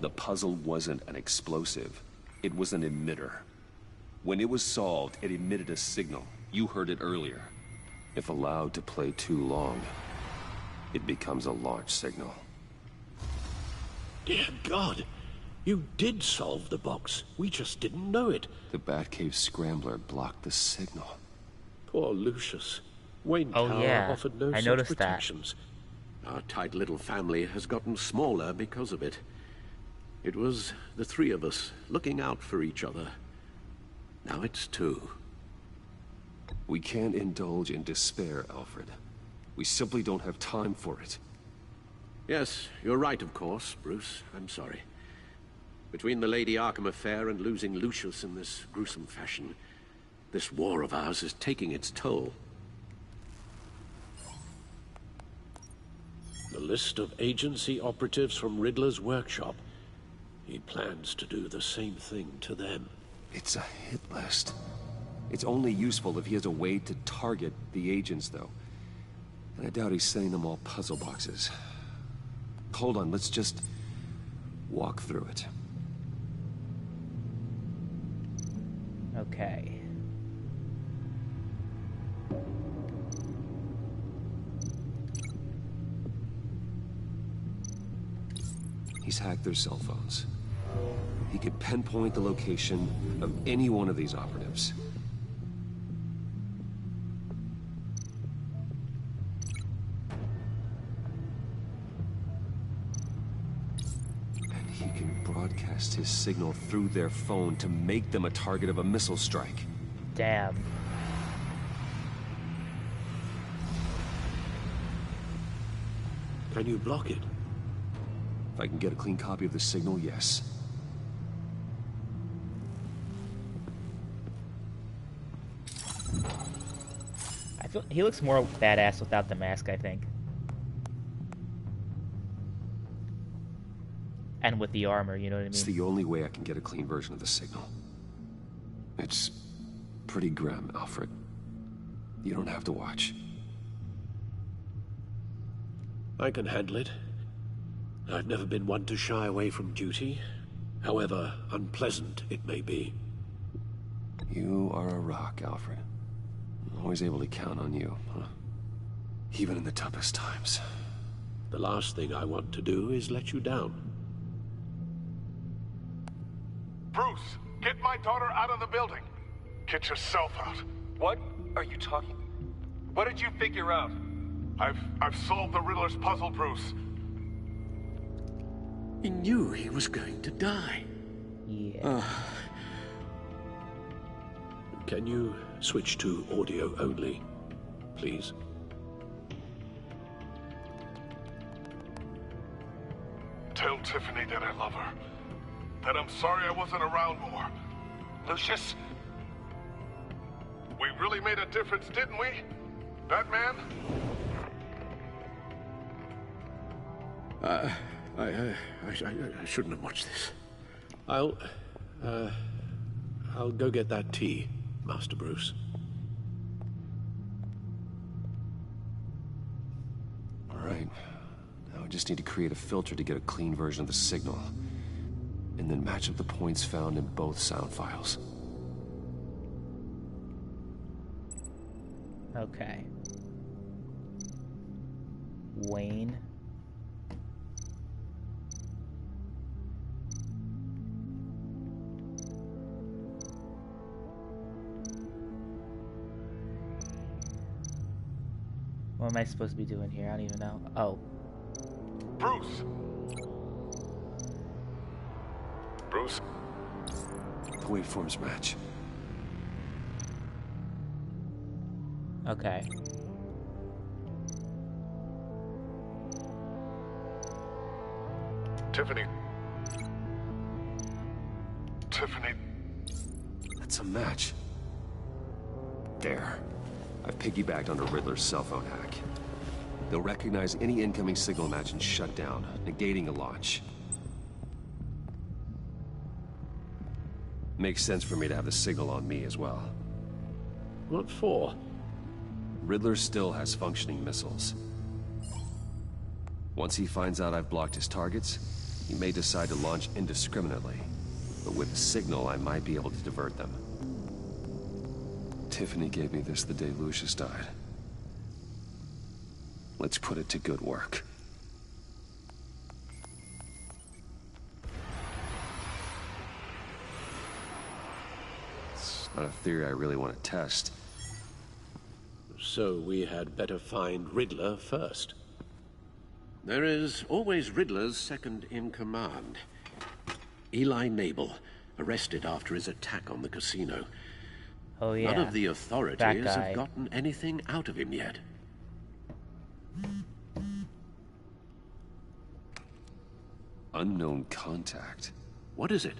B: The puzzle wasn't an explosive. It was an emitter. When it was solved, it emitted a signal. You heard it earlier. If allowed to play too long, it becomes a launch signal.
E: Dear God, you did solve the box. We just didn't know it.
B: The Batcave scrambler blocked the signal.
E: Poor Lucius. Wayne Tower offered no
A: I
E: such
A: noticed
E: protections. Our tight little family has gotten smaller because of it. It was the three of us looking out for each other. Now it's two.
B: We can't indulge in despair, Alfred. We simply don't have time for it.
E: Yes, you're right, of course, Bruce. I'm sorry. Between the Lady Arkham affair and losing Lucius in this gruesome fashion, this war of ours is taking its toll. The list of agency operatives from Riddler's workshop. He plans to do the same thing to them.
B: It's a hit list. It's only useful if he has a way to target the agents, though. And I doubt he's sending them all puzzle boxes. Hold on, let's just walk through it.
A: Okay.
B: He's hacked their cell phones. He could pinpoint the location of any one of these operatives. And he can broadcast his signal through their phone to make them a target of a missile strike.
A: Damn.
E: Can you block it?
B: If I can get a clean copy of the signal, yes.
A: He looks more badass without the mask, I think. And with the armor, you know what I mean?
B: It's the only way I can get a clean version of the signal. It's pretty grim, Alfred. You don't have to watch.
E: I can handle it. I've never been one to shy away from duty, however unpleasant it may be.
B: You are a rock, Alfred. Always able to count on you, huh? Even in the toughest times.
E: The last thing I want to do is let you down.
O: Bruce, get my daughter out of the building. Get yourself out.
D: What are you talking? What did you figure out?
O: I've solved the Riddler's puzzle, Bruce.
E: He knew he was going to die.
A: Yeah.
E: Can you switch to audio only, please?
O: Tell Tiffany that I love her. That I'm sorry I wasn't around more.
D: Lucius?
O: We really made a difference, didn't we? Batman?
E: I shouldn't have watched this. I'll go get that tea, Master Bruce.
B: All right. Now I just need to create a filter to get a clean version of the signal. And then match up the points found in both sound files.
A: Okay. Wayne. What am I supposed to be doing here? I don't even know. Oh.
O: Bruce! Bruce?
B: The waveforms match.
A: Okay.
O: Tiffany. Tiffany.
B: That's a match. There. I've piggybacked onto Riddler's cell phone hack. They'll recognize any incoming signal match and shut down, negating a launch. Makes sense for me to have the signal on me as well.
E: What for?
B: Riddler still has functioning missiles. Once he finds out I've blocked his targets, he may decide to launch indiscriminately. But with the signal, I might be able to divert them. Tiffany gave me this the day Lucius died. Let's put it to good work. It's not a theory I really want to test.
E: So we had better find Riddler first. There is always Riddler's second in command. Eli Nabel, arrested after his attack on the casino.
A: Oh yeah.
E: None of the authorities have gotten anything out of him yet.
B: Unknown contact.
E: What is it?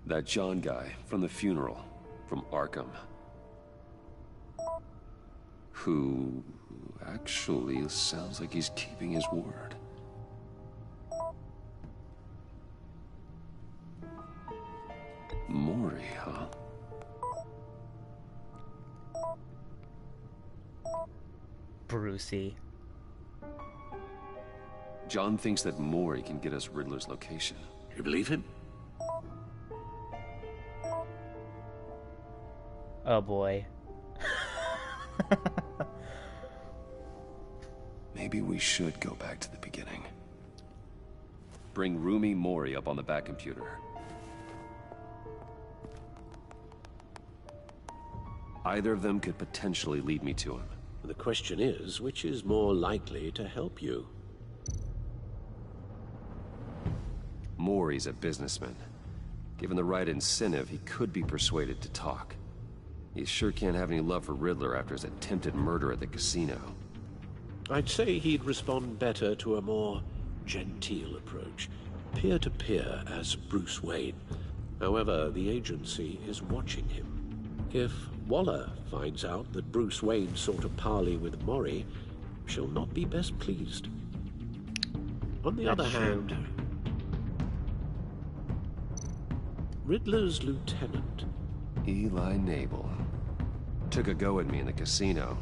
B: That John guy from the funeral, from Arkham. Who actually sounds like he's keeping his word. Maury, huh?
A: Brucey.
B: John thinks that Maury can get us Riddler's location.
E: You believe him?
A: Oh boy.
B: Maybe we should go back to the beginning. Bring Rumi Mori up on the back computer. Either of them could potentially lead me to him.
E: The question is, which is more likely to help you?
B: Mori's a businessman. Given the right incentive, he could be persuaded to talk. He sure can't have any love for Riddler after his attempted murder at the casino.
E: I'd say he'd respond better to a more genteel approach, peer-to-peer as Bruce Wayne. However, the agency is watching him. If Waller finds out that Bruce Wayne sought a parley with Mori, she'll not be best pleased. On the other hand, Riddler's lieutenant,
B: Eli Nabel, took a go at me in the casino.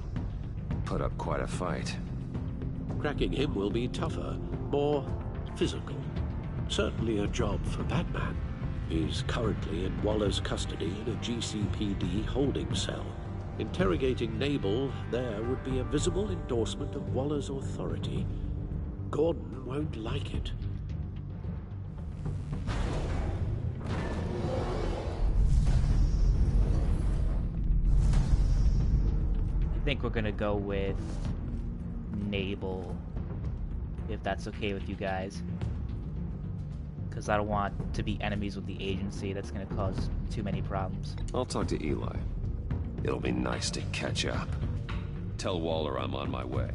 B: Put up quite a fight.
E: Cracking him will be tougher, more physical. Certainly a job for Batman. He's currently in Waller's custody in a GCPD holding cell. Interrogating Nabel there would be a visible endorsement of Waller's authority. Gordon won't like it.
A: I think we're gonna go with Nabel, if that's okay with you guys. Because I don't want to be enemies with the agency. That's gonna cause too many problems.
B: I'll talk to Eli. It'll be nice to catch up. Tell Waller I'm on my way.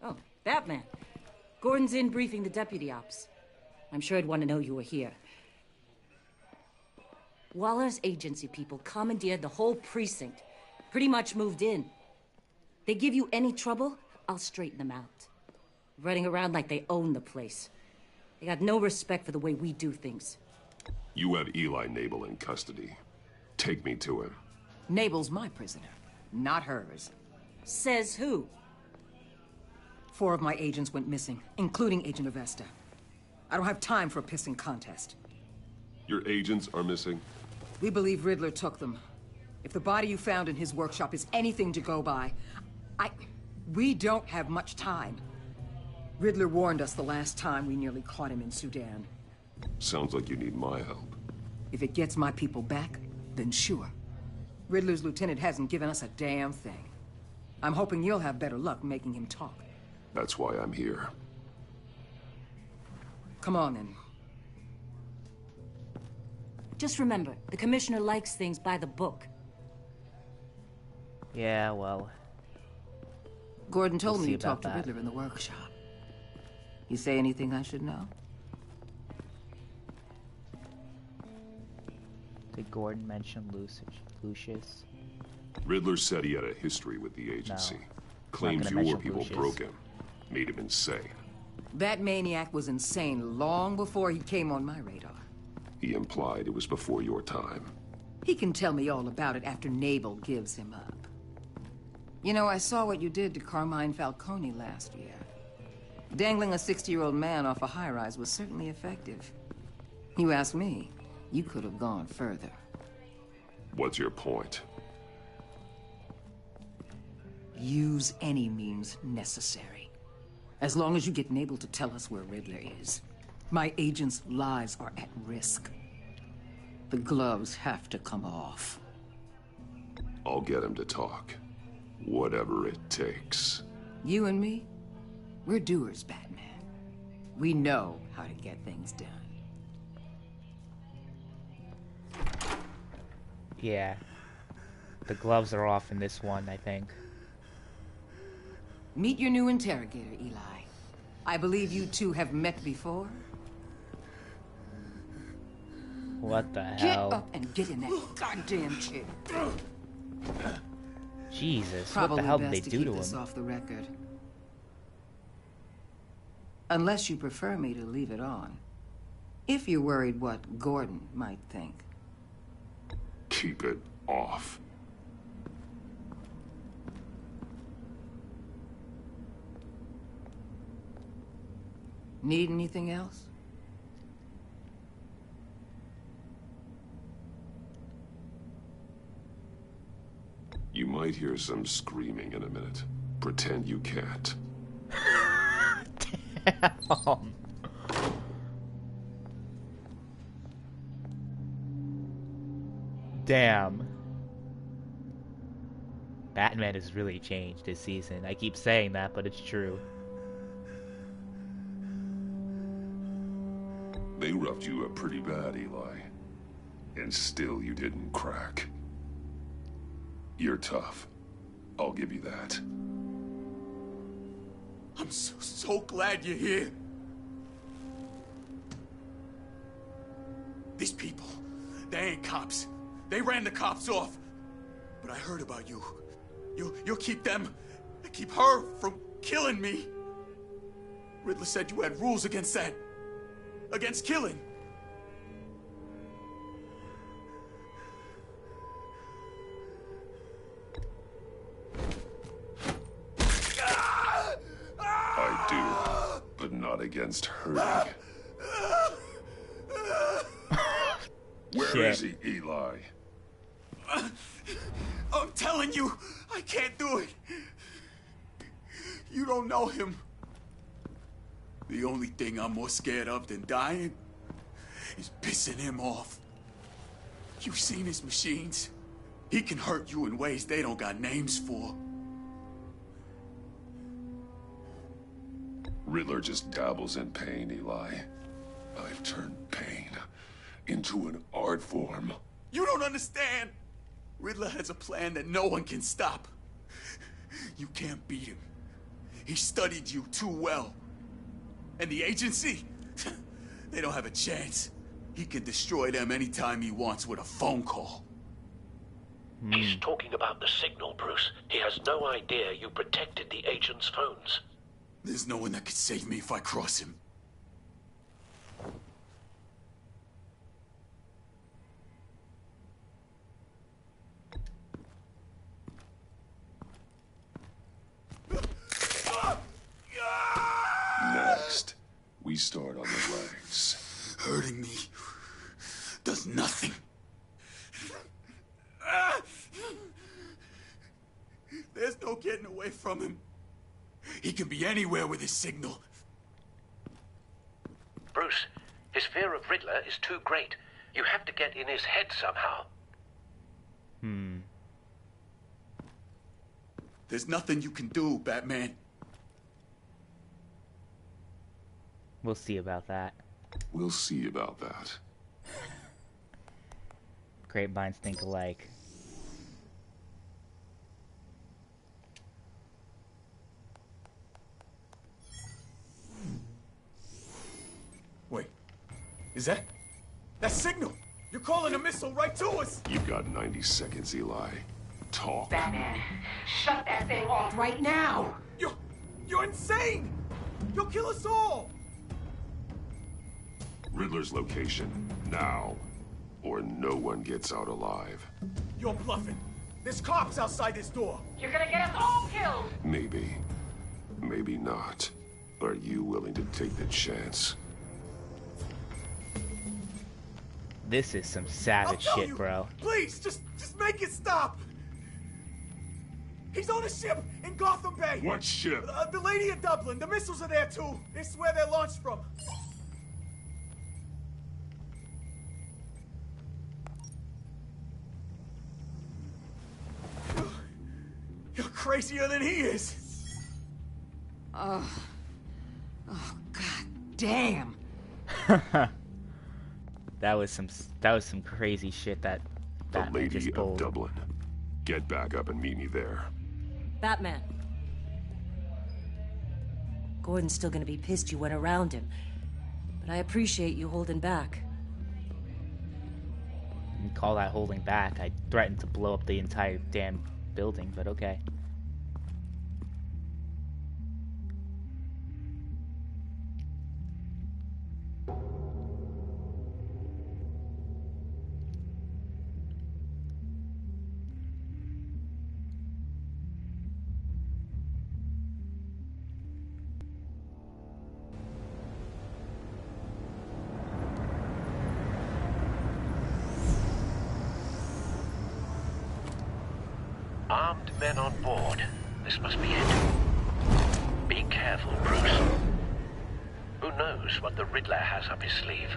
F: Oh, Batman. Gordon's in briefing the deputy ops. I'm sure he'd want to know you were here. Waller's agency people commandeered the whole precinct. Pretty much moved in. They give you any trouble, I'll straighten them out. Running around like they own the place. They got no respect for the way we do things.
G: You have Eli Nabel in custody. Take me to him.
K: Nabel's my prisoner, not hers.
F: Says who?
K: 4 of my agents went missing, including Agent Avesta. I don't have time for a pissing contest.
G: Your agents are missing?
K: We believe Riddler took them. If the body you found in his workshop is anything to go by, we don't have much time. Riddler warned us the last time we nearly caught him in Sudan.
G: Sounds like you need my help.
K: If it gets my people back, then sure. Riddler's lieutenant hasn't given us a damn thing. I'm hoping you'll have better luck making him talk.
G: That's why I'm here.
K: Come on, then.
F: Just remember, the commissioner likes things by the book.
A: Yeah, well...
K: Gordon told
A: we'll
K: me
A: see
K: you talked to
A: about that.
K: Riddler in the workshop. You say anything I should know?
A: Did Gordon mention Lucius?
G: Riddler said he had a history with the agency.
A: No,
G: Claims
A: not
G: your
A: gonna mention
G: people
A: Lucius.
G: broke him. Made him insane.
K: That maniac was insane long before he came on my radar.
G: He implied it was before your time.
K: He can tell me all about it after Nabel gives him up. You know, I saw what you did to Carmine Falcone last year. Dangling a 60-year-old man off a high-rise was certainly effective. You ask me, you could have gone further.
G: What's your point?
K: Use any means necessary. As long as you get Nabel to tell us where Riddler is. My agents' lives are at risk. The gloves have to come off.
G: I'll get him to talk. Whatever it takes.
K: You and me, we're doers, Batman. We know how to get things done.
A: Yeah. The gloves are off in this one, I think.
K: Meet your new interrogator, Eli. I believe you two have met before.
A: What the
K: Get
A: hell?
K: up and get in that goddamn chair.
A: Jesus,
K: Probably
A: what the hell
K: best
A: did they
K: to
A: do
K: keep
A: to
K: this
A: him?
K: off the record. Unless you prefer me to leave it on. If you're worried what Gordon might think.
G: Keep it off.
K: Need anything else?
G: You might hear some screaming in a minute. Pretend you can't.
A: Damn. Damn. Batman has really changed this season. I keep saying that, but it's true.
G: They roughed you up pretty bad, Eli. And still you didn't crack. You're tough. I'll give you that.
J: I'm so glad you're here. These people, they ain't cops. They ran the cops off. But I heard about you. You'll keep them, keep her from killing me. Riddler said you had rules against that. Against killing.
G: I do, but not against hurting. Where is he, Eli?
J: I'm telling you, I can't do it. You don't know him. The only thing I'm more scared of than dying is pissing him off. You've seen his machines. He can hurt you in ways they don't got names for.
G: Riddler just dabbles in pain, Eli. I've turned pain into an art form.
J: You don't understand. Riddler has a plan that no one can stop. You can't beat him. He studied you too well. And the agency, they don't have a chance. He can destroy them anytime he wants with a phone call.
E: He's talking about the signal, Bruce. He has no idea you protected the agent's phones.
J: There's no one that could save me if I cross him.
G: Next, we start on the legs.
J: Hurting me does nothing. There's no getting away from him. He can be anywhere with his signal.
E: Bruce, his fear of Riddler is too great. You have to get in his head somehow.
J: There's nothing you can do, Batman.
A: We'll see about that.
G: We'll see about that.
A: Great minds think alike.
J: Wait, is that signal? You're calling a missile right to us!
G: You've got 90 seconds, Eli. Talk.
V: Batman, shut that thing off right now!
J: You're insane! You'll kill us all!
G: Riddler's location, now. Or no one gets out alive.
J: You're bluffing. There's cops outside this door.
V: You're gonna get us all killed!
G: Maybe. Maybe not. Are you willing to take the chance?
A: This is some savage shit, bro.
J: Please, just make it stop! He's on a ship in Gotham Bay!
G: What ship?
J: The Lady of Dublin. The missiles are there, too. It's where they're launched from. You're crazier than he is.
K: Oh, god damn.
A: That was some crazy shit that
G: The
A: Batman
G: Lady
A: just
G: of
A: pulled.
G: Dublin. Get back up and meet me there.
F: Batman. Gordon's still gonna be pissed you went around him. But I appreciate you holding back.
A: You call that holding back? I threatened to blow up the entire damn building, but okay.
E: Armed men on board. This must be it. Be careful, Bruce. Who knows what the Riddler has up his sleeve?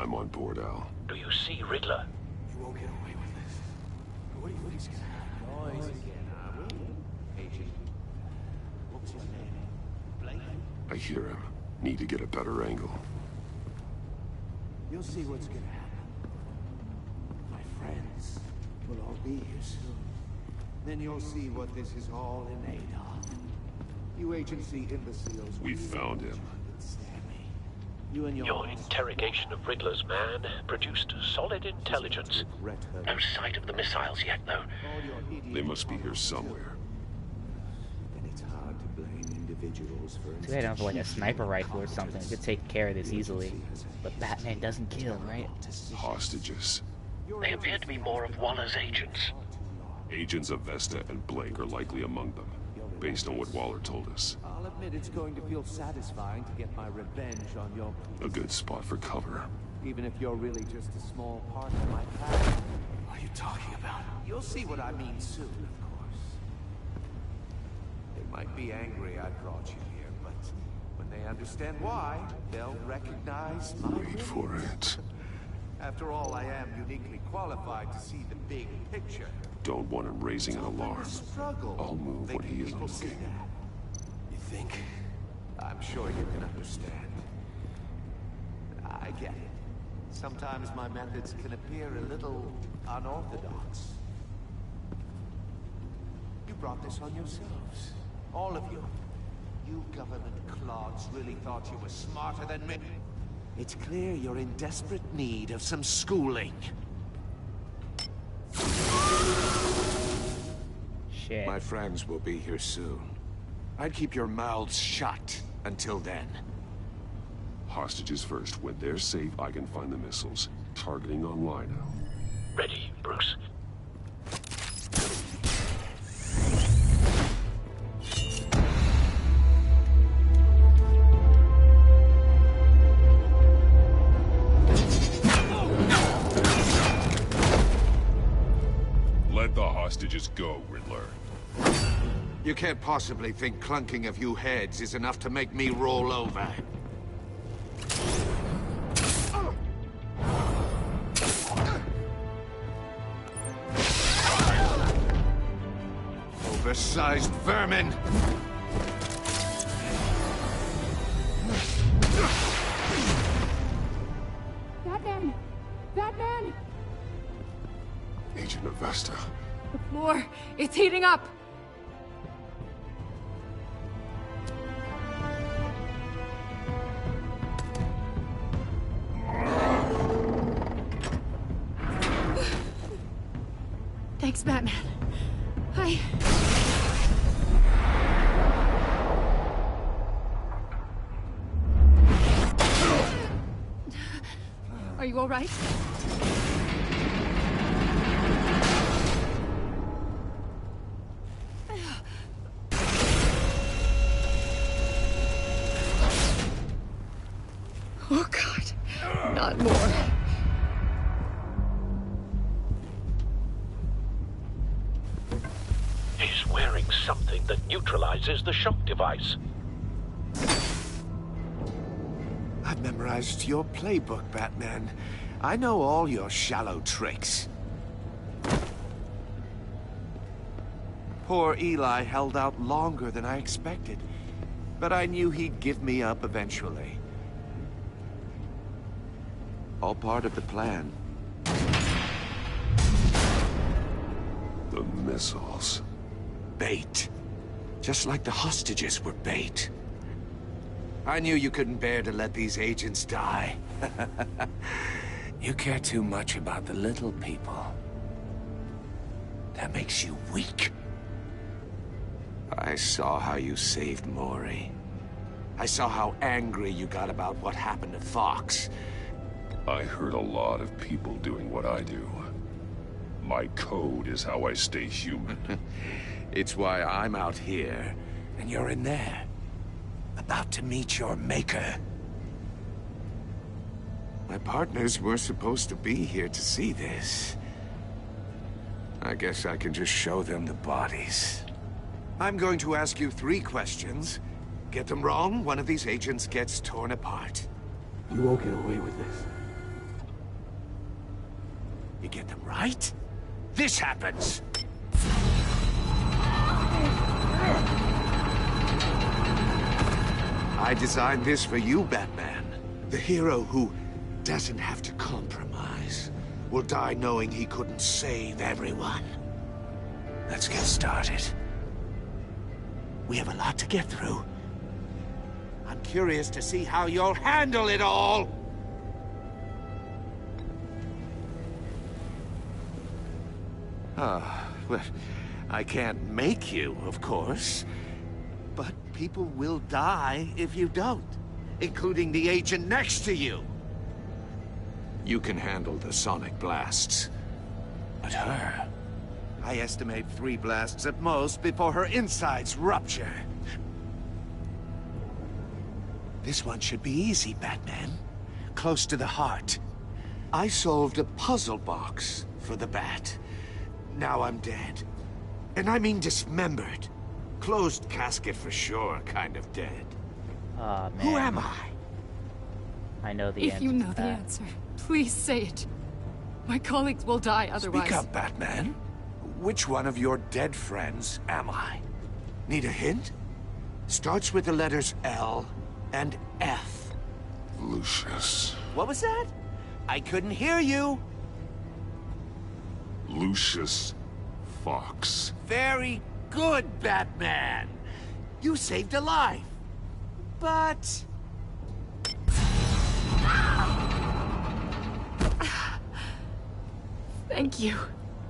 G: I'm on board, Al.
E: Do you see Riddler?
I: You won't get away with this. What do you think is gonna happen? Noise again, Agent. What's your name? Blake?
G: I hear him. Need to get a better angle.
I: You'll see what's gonna happen. My friends will all be here soon. Then you'll see what this is all in aid of. You agency imbeciles.
G: We found him.
I: You and
E: Your interrogation of Riddler's man produced solid intelligence. No sight of the missiles yet, though.
G: They must be here somewhere.
I: And it's hard to blame individuals for
A: Too bad I don't have like a sniper rifle or something. I could take care of this easily. But Batman doesn't kill, right?
G: Hostages.
E: They appear to be more of Waller's agents.
G: Agents of Vesta and Blake are likely among them, based on what Waller told us.
I: I'll admit it's going to feel satisfying to get my revenge on your people.
G: A good spot for cover.
I: Even if you're really just a small part of my plan. What are you talking about? You'll see what I mean soon, of course. They might be angry I brought you here, but when they understand why, they'll recognize my
G: Wait for it.
I: After all, I am uniquely qualified to see the big picture.
G: Don't want him raising an alarm. I'll move when he isn't looking.
I: You think? I'm sure you can understand. I get it. Sometimes my methods can appear a little unorthodox. You brought this on yourselves. All of you. You government clods really thought you were smarter than me. It's clear you're in desperate need of some schooling.
A: Shit.
I: My friends will be here soon. I'd keep your mouths shut until then.
G: Hostages first. When they're safe, I can find the missiles. Targeting on Lino.
E: Ready, Bruce.
G: Let the hostages go, Riddler.
I: You can't possibly think clunking a few heads is enough to make me roll over. Oversized vermin!
V: Batman! Batman!
G: Agent of Vesta.
V: The floor, it's heating up! Thanks, Batman. Are you all right? Oh, God. Not more.
E: He's wearing something that neutralizes the shock device.
I: I've memorized your playbook, Batman. I know all your shallow tricks. Poor Eli held out longer than I expected, but I knew he'd give me up eventually. All part of the plan.
G: The missiles.
I: Bait. Just like the hostages were bait. I knew you couldn't bear to let these agents die. You care too much about the little people. That makes you weak. I saw how you saved Maury. I saw how angry you got about what happened to Fox.
G: I heard a lot of people doing what I do. My code is how I stay human.
I: It's why I'm out here, and you're in there. About to meet your maker. My partners were supposed to be here to see this. I guess I can just show them the bodies. I'm going to ask you 3 questions. Get them wrong, one of these agents gets torn apart. You won't get away with this. You get them right, this happens. I designed this for you, Batman. The hero who doesn't have to compromise will die knowing he couldn't save everyone. Let's get started. We have a lot to get through. I'm curious to see how you'll handle it all. Well, I can't make you, of course. But people will die if you don't, including the agent next to you. You can handle the sonic blasts. But her... I estimate 3 blasts at most before her insides rupture. This one should be easy, Batman. Close to the heart. I solved a puzzle box for the Bat. Now I'm dead. And I mean dismembered. Closed casket for sure, kind of dead.
A: Aw, man.
I: Who am I?
A: I know the answer.
V: If you know the answer, please say it. My colleagues will die otherwise.
I: Speak up, Batman. Which one of your dead friends am I? Need a hint? Starts with the letters L and F.
O: Lucius.
I: What was that? I couldn't hear you.
O: Lucius Fox.
I: Very good, Batman. You saved a life. But...
V: Thank you.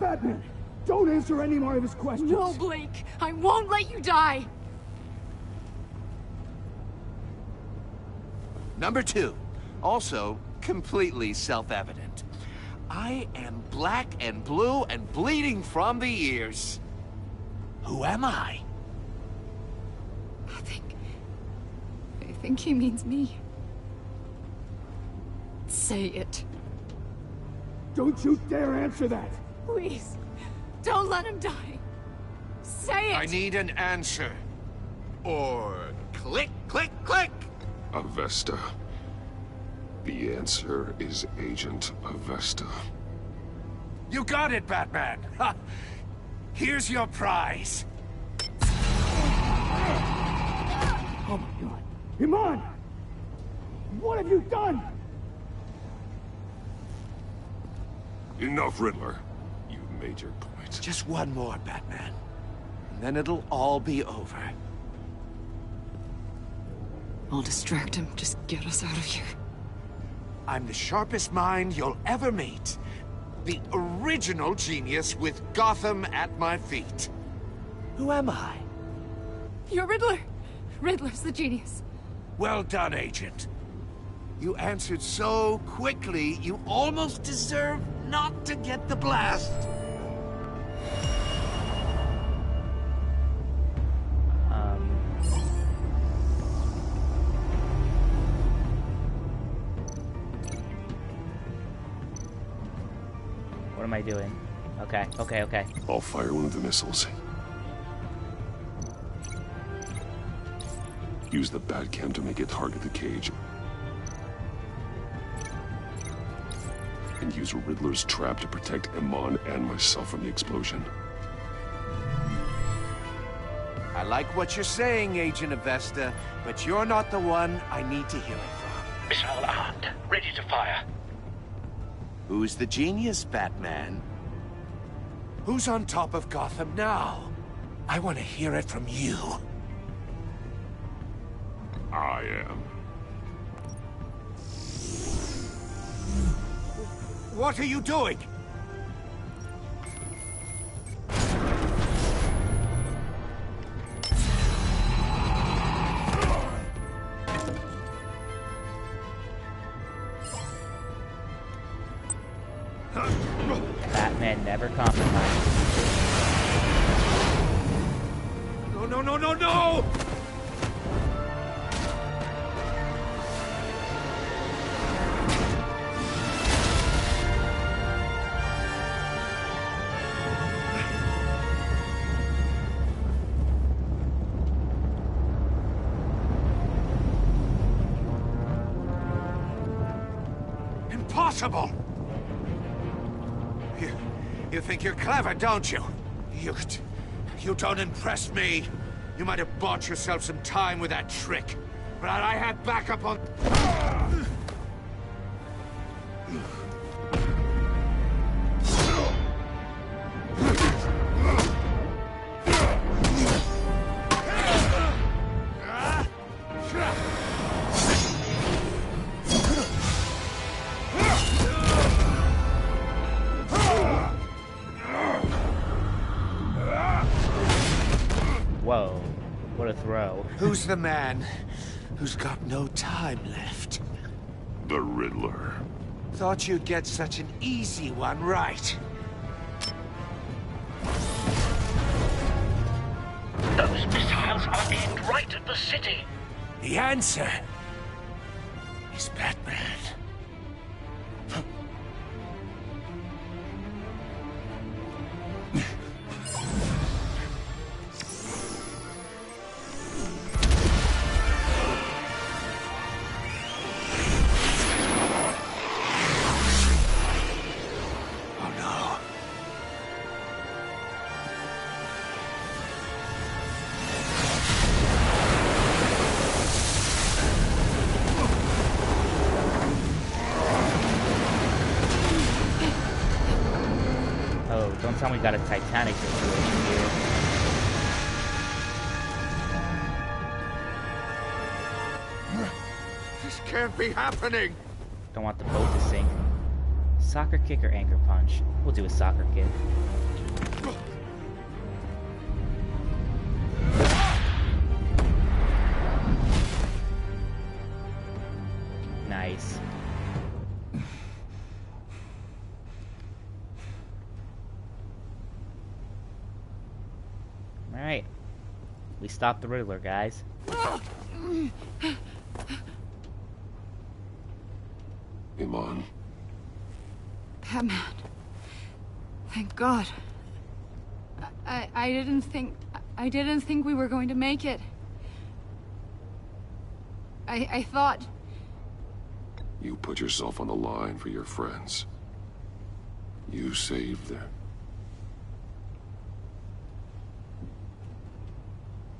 P: Batman, don't answer any more of his questions.
V: No, Blake. I won't let you die.
I: Number 2. Also completely self-evident. I am black and blue and bleeding from the ears. Who am I?
V: I think he means me. Say it.
P: Don't you dare answer that!
V: Please, don't let him die. Say it!
I: I need an answer. Or click, click, click!
O: Avesta. The answer is Agent Avesta.
I: You got it, Batman! Ha. Here's your prize.
P: Oh my god. Iman! What have you done?
O: Enough, Riddler. You've made your point.
I: Just one more, Batman. And then it'll all be over.
V: I'll distract him. Just get us out of here.
I: I'm the sharpest mind you'll ever meet. The original genius with Gotham at my feet. Who am I?
V: You're Riddler. Riddler's the genius.
I: Well done, Agent. You answered so quickly, you almost deserve not to get the blast.
A: What am I doing? Okay.
O: I'll fire one of the missiles. Use the Batcam to make it target the cage. And use Riddler's trap to protect Iman and myself from the explosion.
I: I like what you're saying, Agent Avesta, but you're not the one I need to hear it from.
E: Missile armed, ready to fire.
I: Who's the genius, Batman? Who's on top of Gotham now? I want to hear it from you.
O: I am.
I: What are you doing?
A: Batman never compromises.
I: No! Impossible! You think you're clever, don't you? You don't impress me. You might have bought yourself some time with that trick, but I had backup on...
A: Whoa, what a throw.
I: Who's the man who's got no time left?
G: The Riddler.
I: Thought you'd get such an easy one right.
E: Those missiles are aimed right at the city.
I: The answer is Batman.
A: Don't tell me we got a Titanic situation here.
I: This can't be happening!
A: Don't want the boat to sink. Soccer kick or anchor punch? We'll do a soccer kick. Nice. Alright. We stopped the Riddler, guys.
G: Iman.
V: Batman. Thank God. I didn't think we were going to make it. I thought...
G: You put yourself on the line for your friends. You saved them.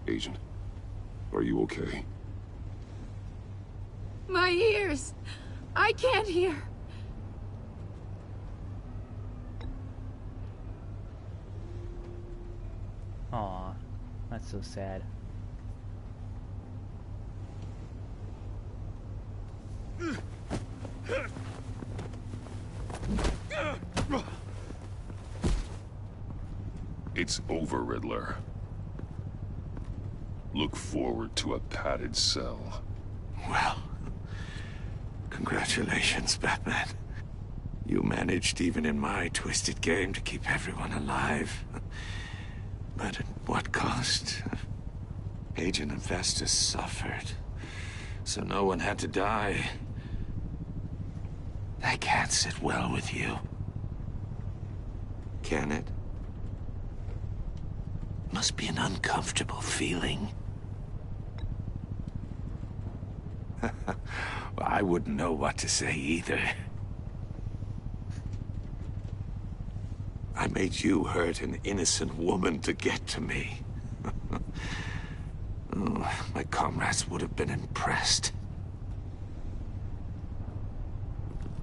G: Agent, are you okay?
V: My ears! I can't hear!
A: Aw, that's so sad.
G: It's over, Riddler. Look forward to a padded cell.
I: Well, congratulations, Batman. You managed, even in my twisted game, to keep everyone alive. But at what cost? Agent Infestus suffered, so no one had to die. That can't sit well with you. Can it? Must be an uncomfortable feeling. Well, I wouldn't know what to say either. I made you hurt an innocent woman to get to me. Oh, my comrades would have been impressed.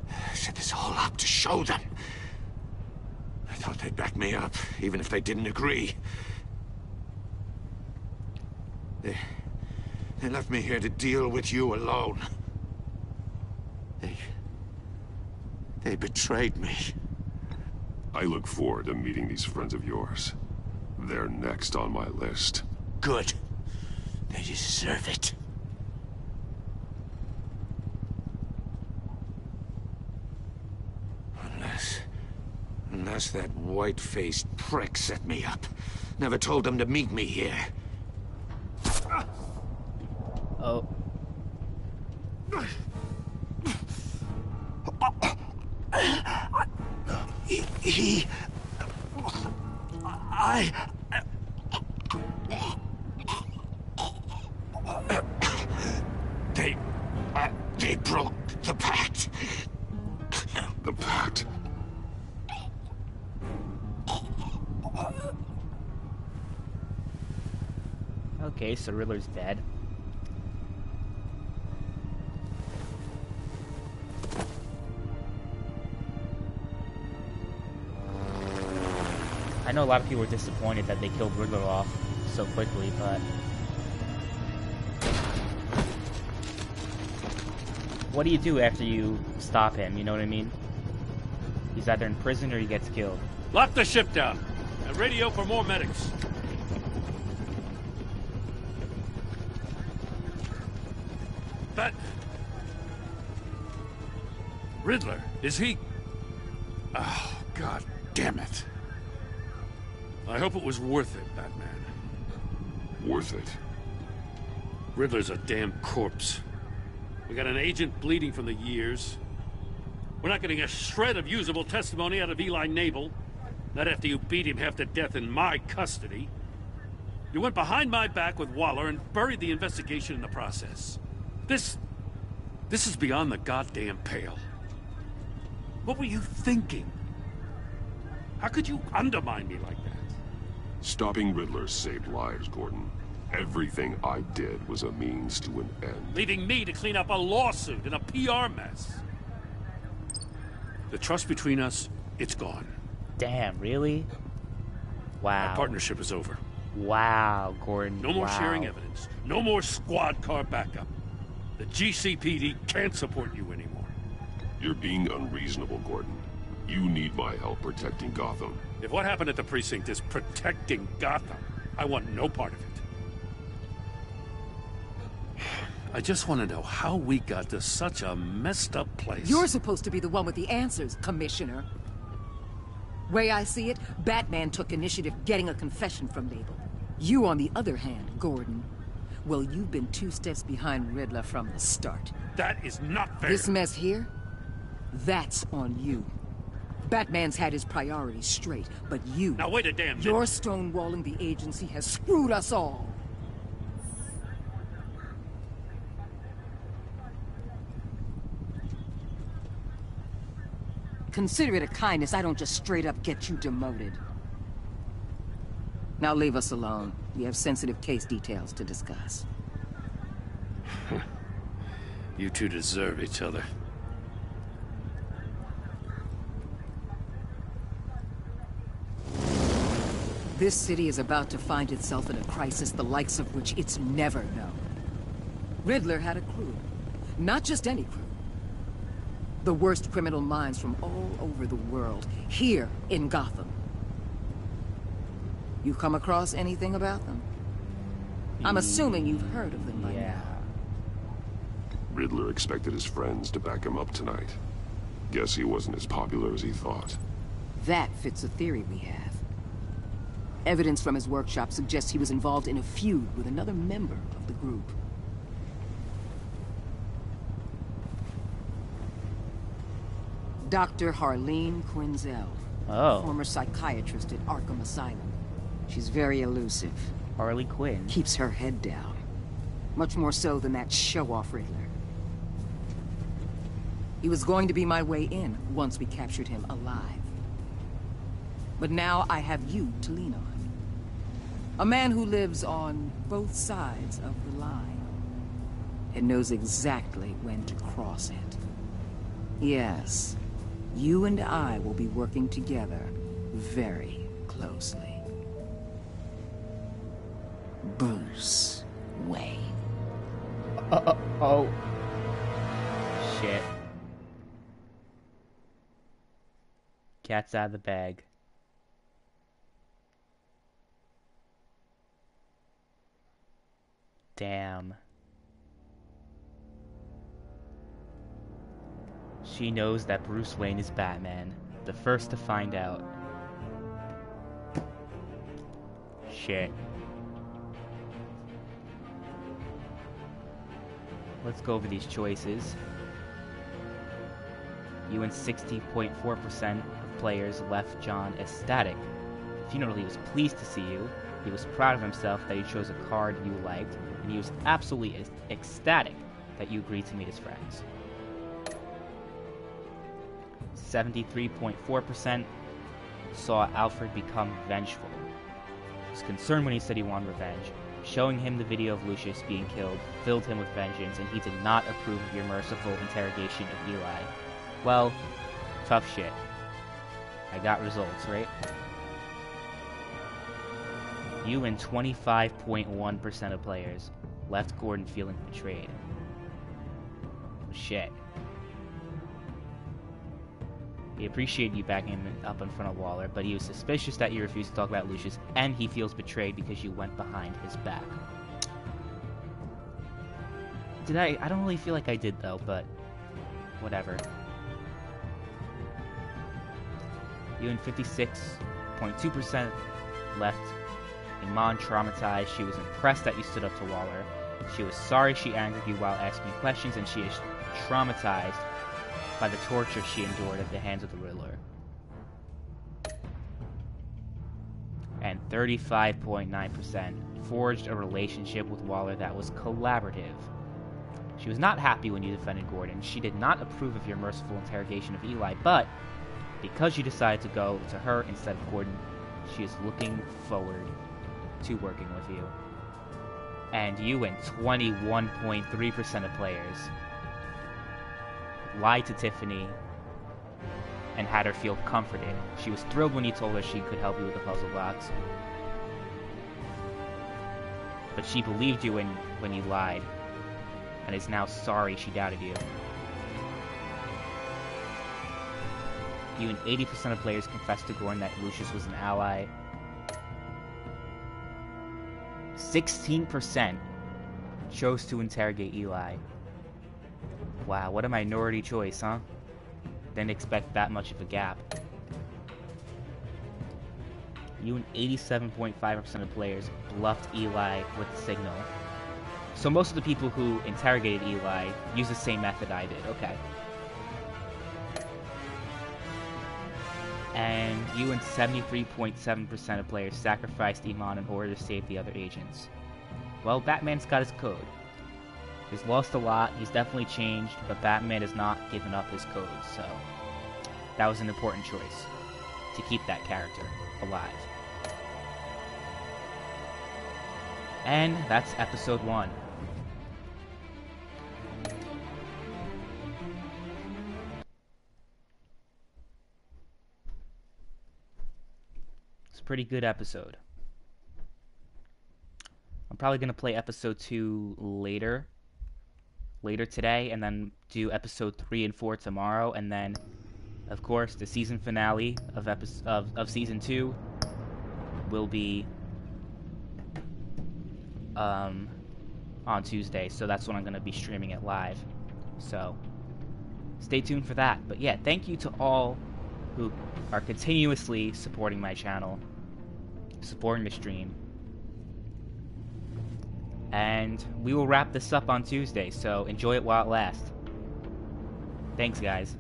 I: I set this all up to show them. I thought they'd back me up, even if they didn't agree. They left me here to deal with you alone. They betrayed me.
G: I look forward to meeting these friends of yours. They're next on my list.
I: Good. They deserve it. Unless that white-faced prick set me up. Never told them to meet me here.
A: Oh.
I: They broke the pact.
G: The pact?
A: Okay, so Riddler's dead. I know a lot of people were disappointed that they killed Riddler off so quickly, but... what do you do after you stop him, you know what I mean? He's either in prison or he gets killed.
H: Lock the ship down and radio for more medics. But... Riddler, is he... Oh, God damn it. I hope it was worth it, Batman.
G: Worth it?
H: Riddler's a damn corpse. We got an agent bleeding from the years. We're not getting a shred of usable testimony out of Eli Nabel. Not after you beat him half to death in my custody. You went behind my back with Waller and buried the investigation in the process. This is beyond the goddamn pale. What were you thinking? How could you undermine me like that?
G: Stopping Riddler saved lives, Gordon. Everything I did was a means to an end.
H: Leaving me to clean up a lawsuit and a PR mess. The trust between us, it's gone.
A: Damn, really? Wow.
H: Our partnership is over.
A: Wow, Gordon.
H: No more sharing evidence. No more squad car backup. The GCPD can't support you anymore.
G: You're being unreasonable, Gordon. You need my help protecting Gotham.
H: If what happened at the precinct is protecting Gotham, I want no part of it. I just want to know how we got to such a messed up place.
K: You're supposed to be the one with the answers, Commissioner. Way I see it, Batman took initiative getting a confession from Nabel. You, on the other hand, Gordon, well, you've been 2 steps behind Riddler from the start.
H: That is not fair.
K: This mess here, that's on you. Batman's had his priorities straight, but you...
H: Now wait a damn minute.
K: Your stonewalling the agency has screwed us all. Consider it a kindness I don't just straight up get you demoted. Now leave us alone. We have sensitive case details to discuss.
H: You two deserve each other.
K: This city is about to find itself in a crisis the likes of which it's never known. Riddler had a crew. Not just any crew. The worst criminal minds from all over the world, here in Gotham. You come across anything about them? I'm assuming you've heard of them by now.
G: Riddler expected his friends to back him up tonight. Guess he wasn't as popular as he thought.
K: That fits a theory we have. Evidence from his workshop suggests he was involved in a feud with another member of the group. Dr. Harleen Quinzel. Former psychiatrist at Arkham Asylum. She's very elusive.
A: Harley Quinn.
K: Keeps her head down. Much more so than that show-off Riddler. He was going to be my way in once we captured him alive. But now I have you to lean on. A man who lives on both sides of the line. And knows exactly when to cross it. Yes, you and I will be working together very closely. Bruce Wayne.
A: Oh. Shit. Cat's out of the bag. Damn. She knows that Bruce Wayne is Batman. The first to find out. Shit. Let's go over these choices. You and 60.4% of players left John ecstatic. Funeral, he was pleased to see you. He was proud of himself that he chose a card you liked, and he was absolutely ecstatic that you agreed to meet his friends. 73.4% saw Alfred become vengeful. He was concerned when he said he wanted revenge, Showing him the video of Lucius being killed filled him with vengeance, and he did not approve of your merciful interrogation of Eli. Well, tough shit. I got results, right? You and 25.1% of players left Gordon feeling betrayed. Shit. He appreciated you backing him up in front of Waller, but he was suspicious that you refused to talk about Lucius, and he feels betrayed because you went behind his back. Did I? I don't really feel like I did, though, but whatever. You and 56.2% left Iman traumatized. She was impressed that you stood up to Waller. She was sorry she angered you while asking you questions, and she is traumatized by the torture she endured at the hands of the Riddler. And 35.9% forged a relationship with Waller that was collaborative. She was not happy when you defended Gordon. She did not approve of your merciful interrogation of Eli, but because you decided to go to her instead of Gordon, she is looking forward to working with you. And you and 21.3% of players lied to Tiffany and had her feel comforted. She was thrilled when you told her she could help you with the puzzle box. But she believed you when you lied, and is now sorry she doubted you. You and 80% of players confessed to Gordon that Lucius was an ally. 16% chose to interrogate Eli. Wow, what a minority choice, huh? Didn't expect that much of a gap. You and 87.5% of players bluffed Eli with the signal. So most of the people who interrogated Eli used the same method I did, okay. And you and 73.7% of players sacrificed Iman in order to save the other agents. Well, Batman's got his code. He's lost a lot, he's definitely changed, but Batman has not given up his code, so that was an important choice, to keep that character alive. And that's episode 1. It's a pretty good episode. I'm probably going to play episode 2 later today, and then do episode 3 and 4 tomorrow, and then, of course, the season finale of season 2 will be on Tuesday, so that's when I'm going to be streaming it live. So stay tuned for that. But yeah, thank you to all who are continuously supporting my channel, supporting the stream. And we will wrap this up on Tuesday, so enjoy it while it lasts. Thanks, guys.